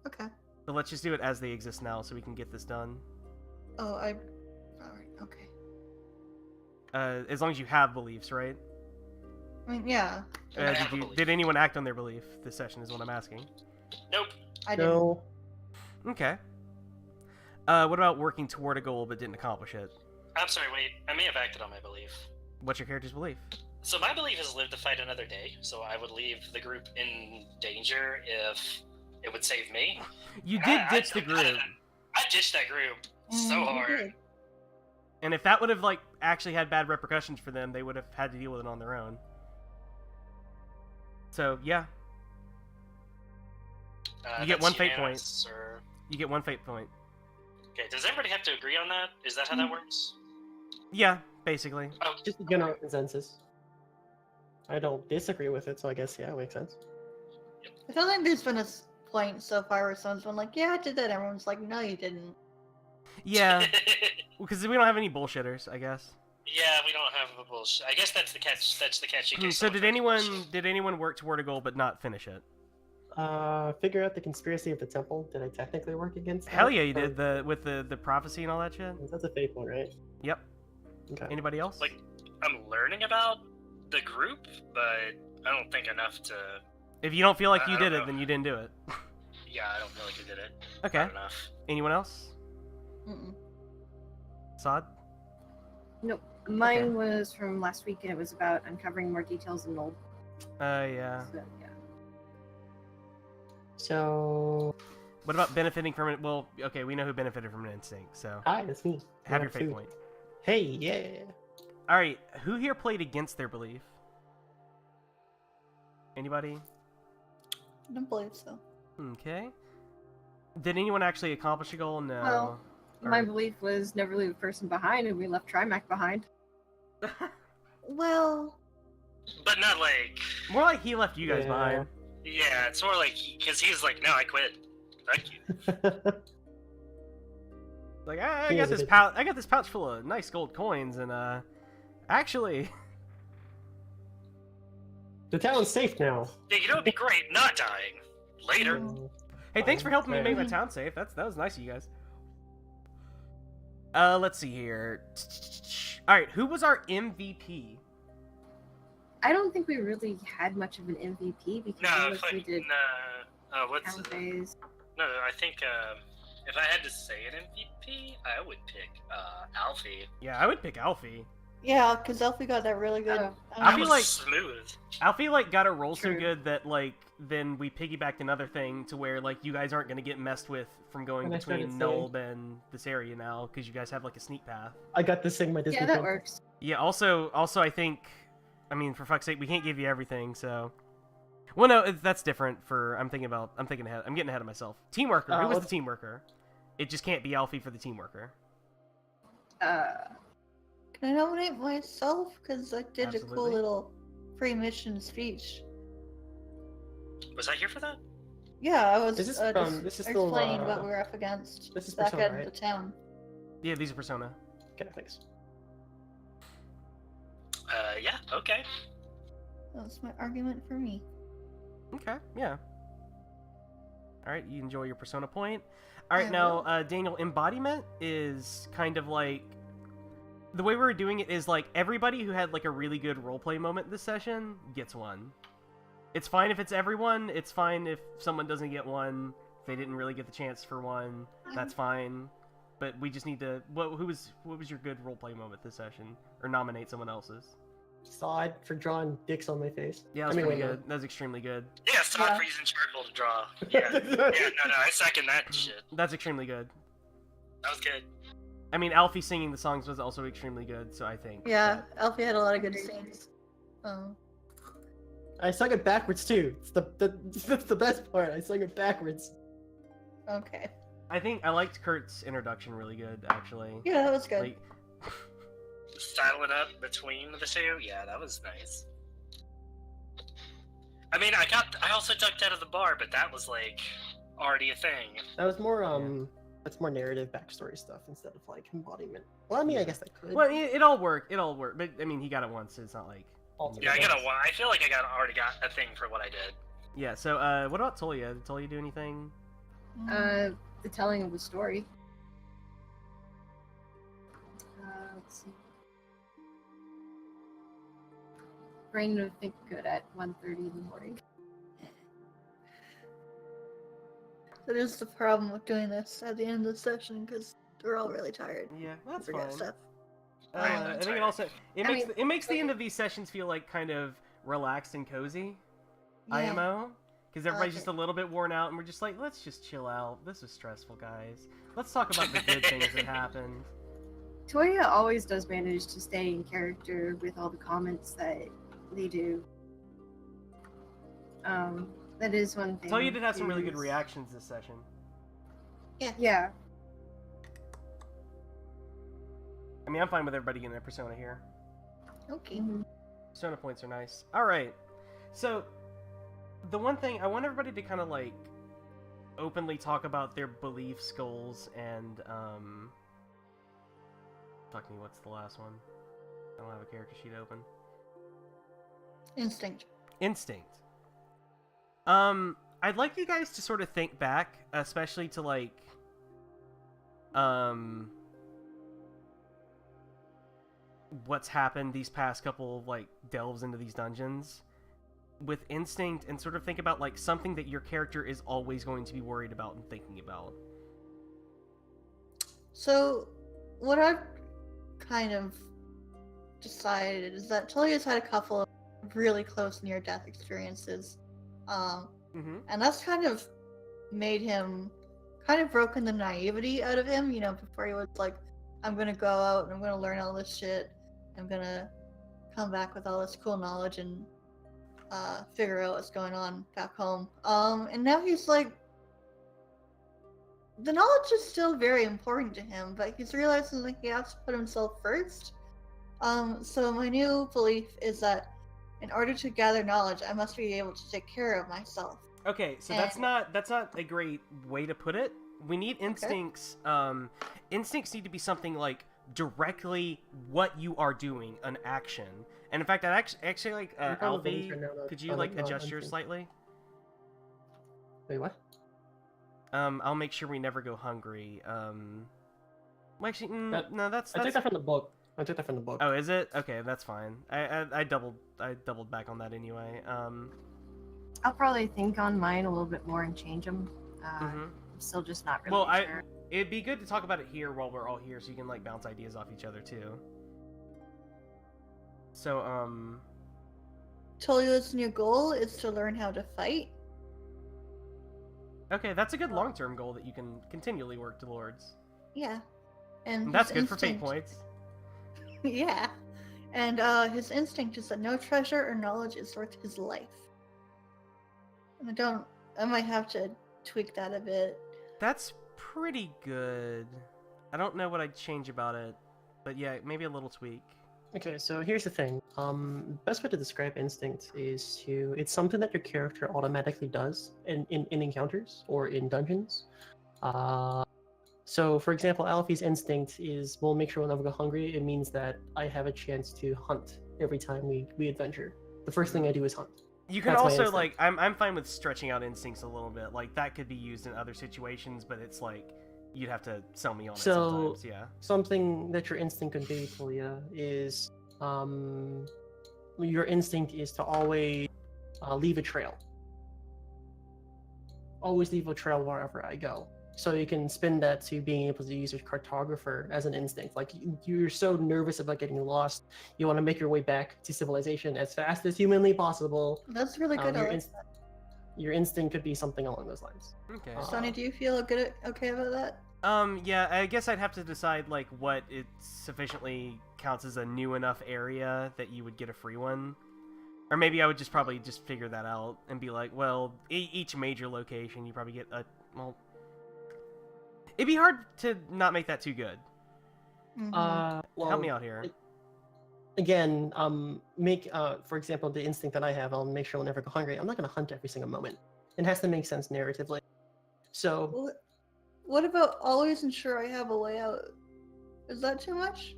Okay. But let's just do it as they exist now, so we can get this done. Oh, Alright. Okay. As long as you have beliefs, right? I mean, yeah. I have a belief. Did anyone act on their belief this session? Is what I'm asking. Nope. I didn't. No. Okay. What about working toward a goal but didn't accomplish it? I'm sorry. Wait. I may have acted on my belief. What's your character's belief? So my belief is live to fight another day. So I would leave the group in danger if it would save me. You And did I- ditch I- the group, I ditched that group so You hard. did. and if that would have like actually had bad repercussions for them, they would have had to deal with it on their own. So yeah, You get that's one fate unanimous, Or... You get 1 fate point. Okay, does everybody have to agree on that? Is that how that works? Yeah, basically. Oh, Just a general consensus. I don't disagree with it, so I guess, yeah, it makes sense. I don't think there's been a point so far where someone's been like, yeah, I did that. Everyone's like, no, you didn't. Yeah, because we don't have any bullshitters, I guess. Yeah, we don't have a bullshit. I guess that's the catch. That's the catch. So did anyone work toward a goal but not finish it? Figure out the conspiracy of the temple. Did I technically work against that? Hell yeah, you Or- did with the prophecy and all that shit. That's a fate one, right? Yep. Okay. Anybody else? Like, I'm learning about the group, but I don't think enough to. If you don't feel like I you don't did it, know. then you didn't do it. Yeah, I don't feel like I did it. Okay. Not enough. Anyone else? Mm-mm. Sod? Nope. Mine was from last week, and it was about uncovering more details in Nold. Yeah. So, yeah. So, What about benefiting from it? Well, okay, we know who benefited from an instinct, so hi, that's me. have I your fate food. point. Hey, yeah. All right, who here played against their belief? Anybody? I don't believe so. Okay. Did anyone actually accomplish a goal? No. Well, Or- My belief was never leave a person behind, and we left Trimac behind. Well, But not like. More like he left you guys Yeah. behind. Yeah, it's more like because he's like, no, I quit. Fuck you. Like I He got is a this bit- pouch. I got this pouch full of nice gold coins, and actually, The town's safe now. Yeah, you know it'd be great not dying later. hey, thanks for helping me Fine. make my town safe. That was nice of you guys. Let's see here. All right, who was our MVP? I don't think we really had much of an MVP because No, we fuck, mostly did what's town phase. no? I think if I had to say an MVP, I would pick Alfie. Yeah, I would pick Alfie. yeah, because Alfie got that really good. Oh. I That feel was like- smooth. Alfie got to roll so True. good that then we piggybacked another thing to where you guys aren't gonna get messed with from going And I started between saying- Nulb and this area now because you guys have a sneak path. I got this thing my Disney Yeah, that thing. works. Yeah. Also, I think, I mean, for fuck's sake, we can't give you everything. So, well, no, that's different. I'm thinking ahead. I'm getting ahead of myself. Team worker. Who was the let's- team worker? It just can't be Alfie for the team worker. Can I nominate myself? Because I did a Absolutely. cool little pre-mission speech. Was I here for that? Yeah, I was This is just from- this is still, explaining what we were up against this is back Persona, at right? the town. Yeah, these are Persona. Okay, thanks. Yeah. Okay. That's my argument for me. Okay. Yeah. All right. You enjoy your Persona point. All right. I Now, will. Daniel, embodiment is kind of the way we were doing it is everybody who had a really good roleplay moment this session gets one. It's fine if it's everyone. It's fine if someone doesn't get one. If they didn't really get the chance for one, that's fine. But we just need to. What was your good roleplay moment this session? Or nominate someone else's. Sod for drawing dicks on my face. Yeah, that's I mean, pretty wait, no. good. That was extremely good. Yeah, stop Yeah. for using charcoal to draw. Yeah. Yeah. No, I second that shit. That's extremely good. That was good. I mean, Alfie singing the songs was also extremely good. So I think. Yeah, Alfie had a lot of good scenes. I sung it backwards too. It's that's the best part. I sung it backwards. Okay. I think I liked Kurt's introduction really good, actually. Yeah, that was good. Like, Styling up between the two. Yeah, that was nice. I mean, I also ducked out of the bar, but that was already a thing. That was more that's more narrative backstory stuff instead of embodiment. Well, I mean, I guess I could. well, it all worked. It all worked. But I mean, he got it once. So it's not like. Yeah, I feel like already got a thing for what I did. Yeah. So, what about Tolia? Did Tolia do anything? The telling of the story. Let's see. Brain would think good at 1:30 in the morning. That is the problem with doing this at the end of the session because we're all really tired. Yeah, that's Forget fine. stuff. I think it also I mean, it makes the end of these sessions feel kind of relaxed and cozy. Yeah. IMO, because everybody's like just a little bit worn out, and we're just let's just chill out. This is stressful, guys. Let's talk about the good things that happened. Toya always does manage to stay in character with all the comments that they do. That is one thing. Talia did have some really good is- reactions this session. Yeah. I mean, I'm fine with everybody getting a persona here. Okay. Persona points are nice. Alright. So, the one thing, I want everybody to kind of, like, openly talk about their beliefs, goals, and, Fuck me, what's the last one? I don't have a character sheet open. Instinct. Instinct. I'd like you guys to sort of think back, especially to, like, what's happened these past couple of, like, delves into these dungeons with instinct, and sort of think about, like, something that your character is always going to be worried about and thinking about. So, what I've kind of decided is that Tullia's had a couple of really close near-death experiences, and that's kind of made him, kind of broken the naivety out of him, you know, before he was like, I'm gonna go out and I'm gonna learn all this shit, I'm gonna come back with all this cool knowledge and figure out what's going on back home. And now he's like, the knowledge is still very important to him, but he's realizing that he has to put himself first. So my new belief is that in order to gather knowledge, I must be able to take care of myself. Okay, so that's not a great way to put it. We need instincts. Instincts need to be something like directly what you are doing, an action. And in fact, I actually like Alfie. Could you like adjust yours slightly? Wait, what? I'll make sure we never go hungry. Well, actually, no, that's. I took that from the book. Oh, is it? Okay, that's fine. I doubled back on that anyway. I'll probably think on mine a little bit more and change them. I'm still just not really sure. It'd be good to talk about it here while we're all here, so you can like bounce ideas off each other too. So, Tolia's new goal is to learn how to fight. Okay, that's a good long-term goal that you can continually work towards. Yeah. And that's his good for fate instinct- points. Yeah. And his instinct is that no treasure or knowledge is worth his life. And I might have to tweak that a bit. That's pretty good. I don't know what I'd change about it, but yeah, maybe a little tweak. Okay, so here's the thing. Best way to describe instinct is it's something that your character automatically does in encounters or in dungeons. So for example, Alfie's instinct is, we'll make sure we'll never go hungry. It means that I have a chance to hunt every time we adventure. The first thing I do is hunt. You can That's my also, instinct. like, I'm fine with stretching out instincts a little bit. Like, that could be used in other situations, but it's like, you'd have to sell me on it sometimes, yeah. Something that your instinct could be, Talia, is your instinct is to always leave a trail. Always leave a trail wherever I go. So you can spin that to being able to use your cartographer as an instinct. Like, you're so nervous about getting lost, you want to make your way back to civilization as fast as humanly possible. That's really good. Your instinct could be something along those lines. Okay. Sonny, do you feel okay about that? Yeah, I guess I'd have to decide, like, what it sufficiently counts as a new enough area that you would get a free one. Or maybe I would just probably just figure that out and be like, well, each major location you probably get a, well... It'd be hard to not make that too good. Well, Help me out here. Again, for example, the instinct that I have, I'll make sure I'll never go hungry. I'm not going to hunt every single moment. It has to make sense narratively. So... What about always ensure I have a way out? Is that too much?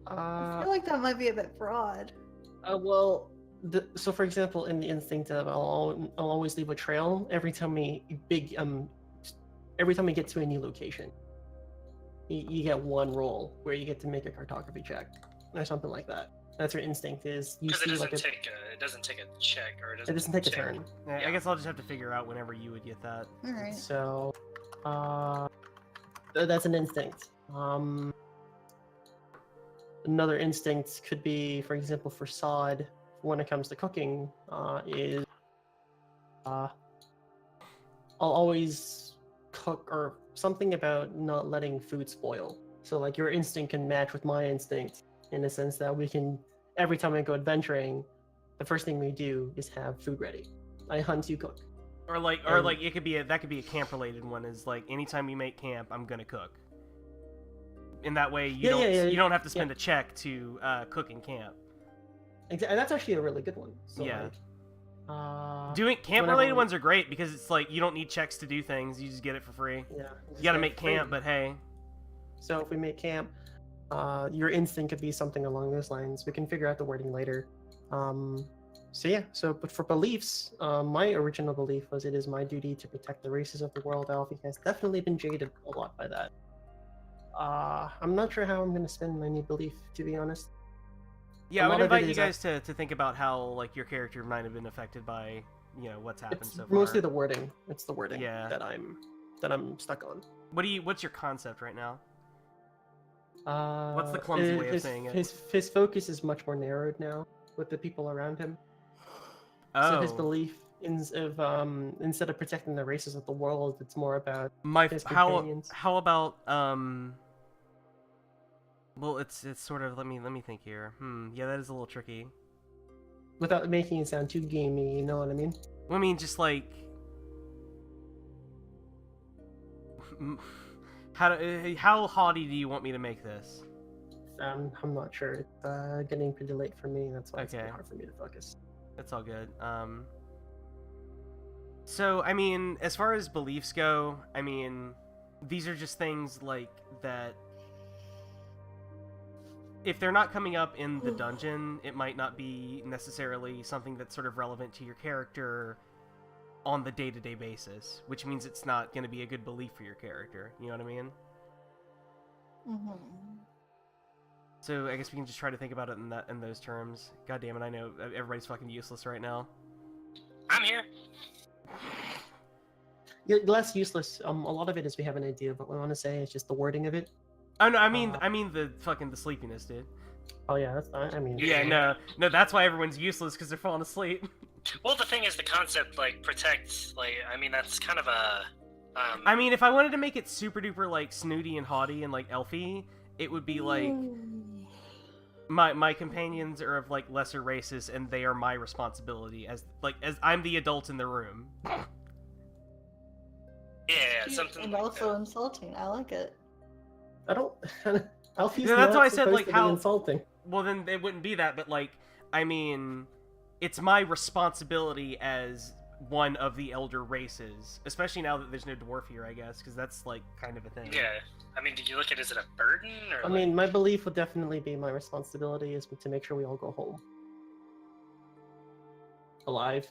I feel like that might be a bit broad. Well, so for example, in the instinct of I'll always leave a trail every time we get to a new location. You get one roll where you get to make a cartography check or something like that. That's your instinct is. Because it doesn't take a check or it doesn't take a turn. Yeah, I guess I'll just have to figure out whenever you would get that. All right. So, that's an instinct. Another instinct could be, for example, for Sod, when it comes to cooking, is I'll always cook, or something about not letting food spoil. So like your instinct can match with my instinct in the sense that we can, every time I go adventuring, the first thing we do is have food ready. I hunt, you cook. Or like And- it could be that could be a camp related one. Is like anytime we make camp, I'm gonna cook. In that way, you don't have to spend a check to cook in camp. Exactly. That's actually a really good one. So Yeah. like, Doing camp whenever related we- ones are great because it's like you don't need checks to do things. You just get it for free. yeah. You gotta make camp, but hey. So if we make camp, your instinct could be something along those lines. We can figure out the wording later. So yeah. So but for beliefs, my original belief was it is my duty to protect the races of the world. Alfie has definitely been jaded a lot by that. I'm not sure how I'm gonna spend my new belief, to be honest. Yeah, A I lot would of it invite you is guys to think about how like your character might have been affected by what's happened It's so far. mostly the wording. It's the wording Yeah. that I'm stuck on. What's your concept right now? What's the clumsy his, way of his- saying it? His focus is much more narrowed now with the people around him. Oh, So his belief instead of protecting the races of the world, it's more about his how companions. about well, it's sort of let me think here. Yeah, that is a little tricky. without making it sound too gamey. You know what I mean? Well, I mean, just like how haughty do you want me to make this? I'm not sure. It's getting pretty late for me. That's why it's Okay. hard for me to focus. That's all good. So I mean, as far as beliefs go, I mean, these are just things like that. If they're not coming up in the dungeon, it might not be necessarily something that's sort of relevant to your character on the day-to-day basis, which means it's not going to be a good belief for your character. You know what I mean? Mm-hmm. So I guess we can just try to think about it in those terms. God damn it, I know everybody's fucking useless right now. I'm here. Yeah, less useless. A lot of it is we have an idea of what we want to say. It's just the wording of it. Oh no, I mean the sleepiness, dude. Oh yeah, that's. I mean. Yeah, no, that's why everyone's useless because they're falling asleep. Well, the thing is, the concept like protect, like I mean, that's kind of a. I mean, if I wanted to make it super duper like snooty and haughty and like elfy, it would be like my companions are of like lesser races and they are my responsibility as I'm the adult in the room. Yeah, Cute something. and like also that. insulting. I like it. I don't. Alfie's Yeah, that's not why I said, supposed like, to be how- insulting. Well, then it wouldn't be that, but like, I mean, it's my responsibility as one of the elder races, especially now that there's no dwarf here, I guess, because that's like kind of a thing. Yeah, I mean, did you look at it as a burden or? I mean, my belief would definitely be my responsibility is to make sure we all go home alive.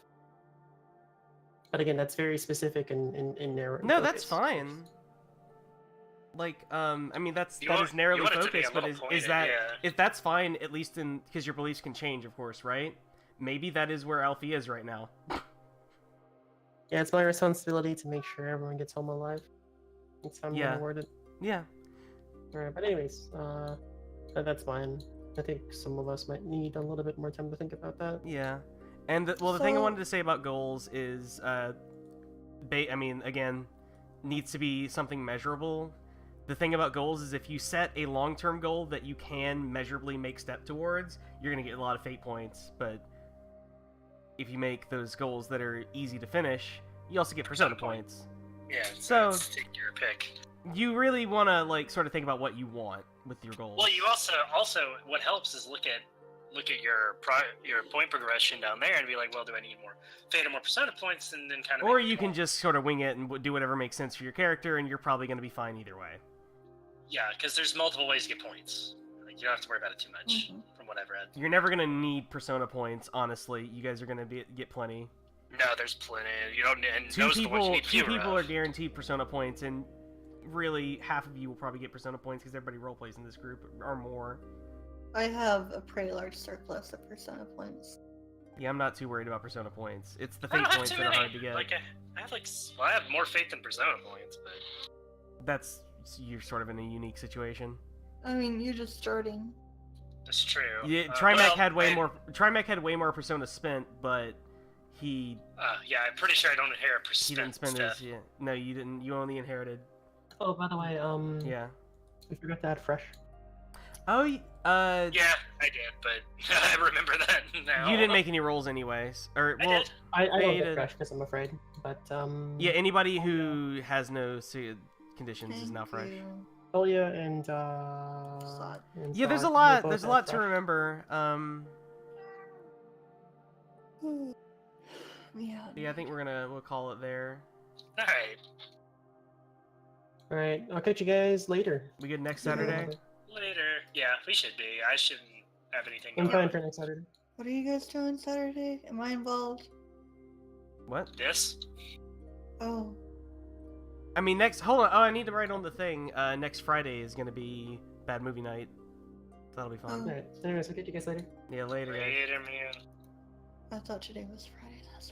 But again, that's very specific and narrow. in No, that's focus. fine. Like, I mean, that You is want- narrowly you want it to be a focused, but little is pointed, that yeah. if that's fine, at least in because your beliefs can change, of course, right? Maybe that is where Alfie is right now. Yeah, it's my responsibility to make sure everyone gets home alive. That's how I'm Yeah. gonna word it. Yeah. Alright, but anyways, that's fine. I think some of us might need a little bit more time to think about that. Yeah, and the thing I So- wanted to say about goals is, I mean, again, needs to be something measurable. The thing about goals is if you set a long-term goal that you can measurably make step towards, you're gonna get a lot of fate points. But if you make those goals that are easy to finish, you also get persona points. Yeah. So- let's take your pick. You really want to like sort of think about what you want with your goals. Well, you also what helps is look at your point progression down there and be like, well, do I need more fate or more persona points, and then kind of. Or make you a can call. just sort of wing it and do whatever makes sense for your character, and you're probably going to be fine either way. Yeah, because there's multiple ways to get points. Like you don't have to worry about it too much, Mhm. from what I've read. You're never going to need persona points, honestly. You guys are going to get plenty. No, there's plenty. You don't, and Two those are the ones you need two fewer people of. are guaranteed persona points, and really half of you will probably get persona points because everybody roleplays in this group or more. I have a pretty large surplus of persona points. Yeah, I'm not too worried about persona points. It's the I fate don't have points too that are many. hard to get. Like I have I have more faith than persona points, but That's you're sort of in a unique situation. I mean, you're just starting. it's true. Yeah, Well, Trimac had way I- more. Trimac had way more persona spent, but he Yeah, I'm pretty sure I don't inherit he didn't percent spend stuff. his. Yeah, no, you didn't. You only inherited. Oh, by the way, Yeah. we forgot to add fresh. Oh, Yeah, I did, but I remember that now. you didn't make any rolls anyways. Or, I well, did. I don't Beta- get fresh because I'm afraid, but yeah, anybody who has no conditions is Thank now fresh. you. Talia and Zod. Yeah, there's a Zod, lot. they both There's a have lot to fresh. remember. Yeah. Yeah, I think we'll call it there. All right. All right, I'll catch you guys later. We good next Yeah. Saturday? Later. Yeah, we should be. I shouldn't have anything I'm going fine on. for next Saturday. What are you guys doing Saturday? Am I involved? What? This? Oh. I mean, hold on. Oh, I need to write on the thing. Next Friday is gonna be bad movie night. That'll be fun. Oh. All right, anyways, I'll catch you guys later. Yeah, later, guys. Later, man. I thought today was Friday.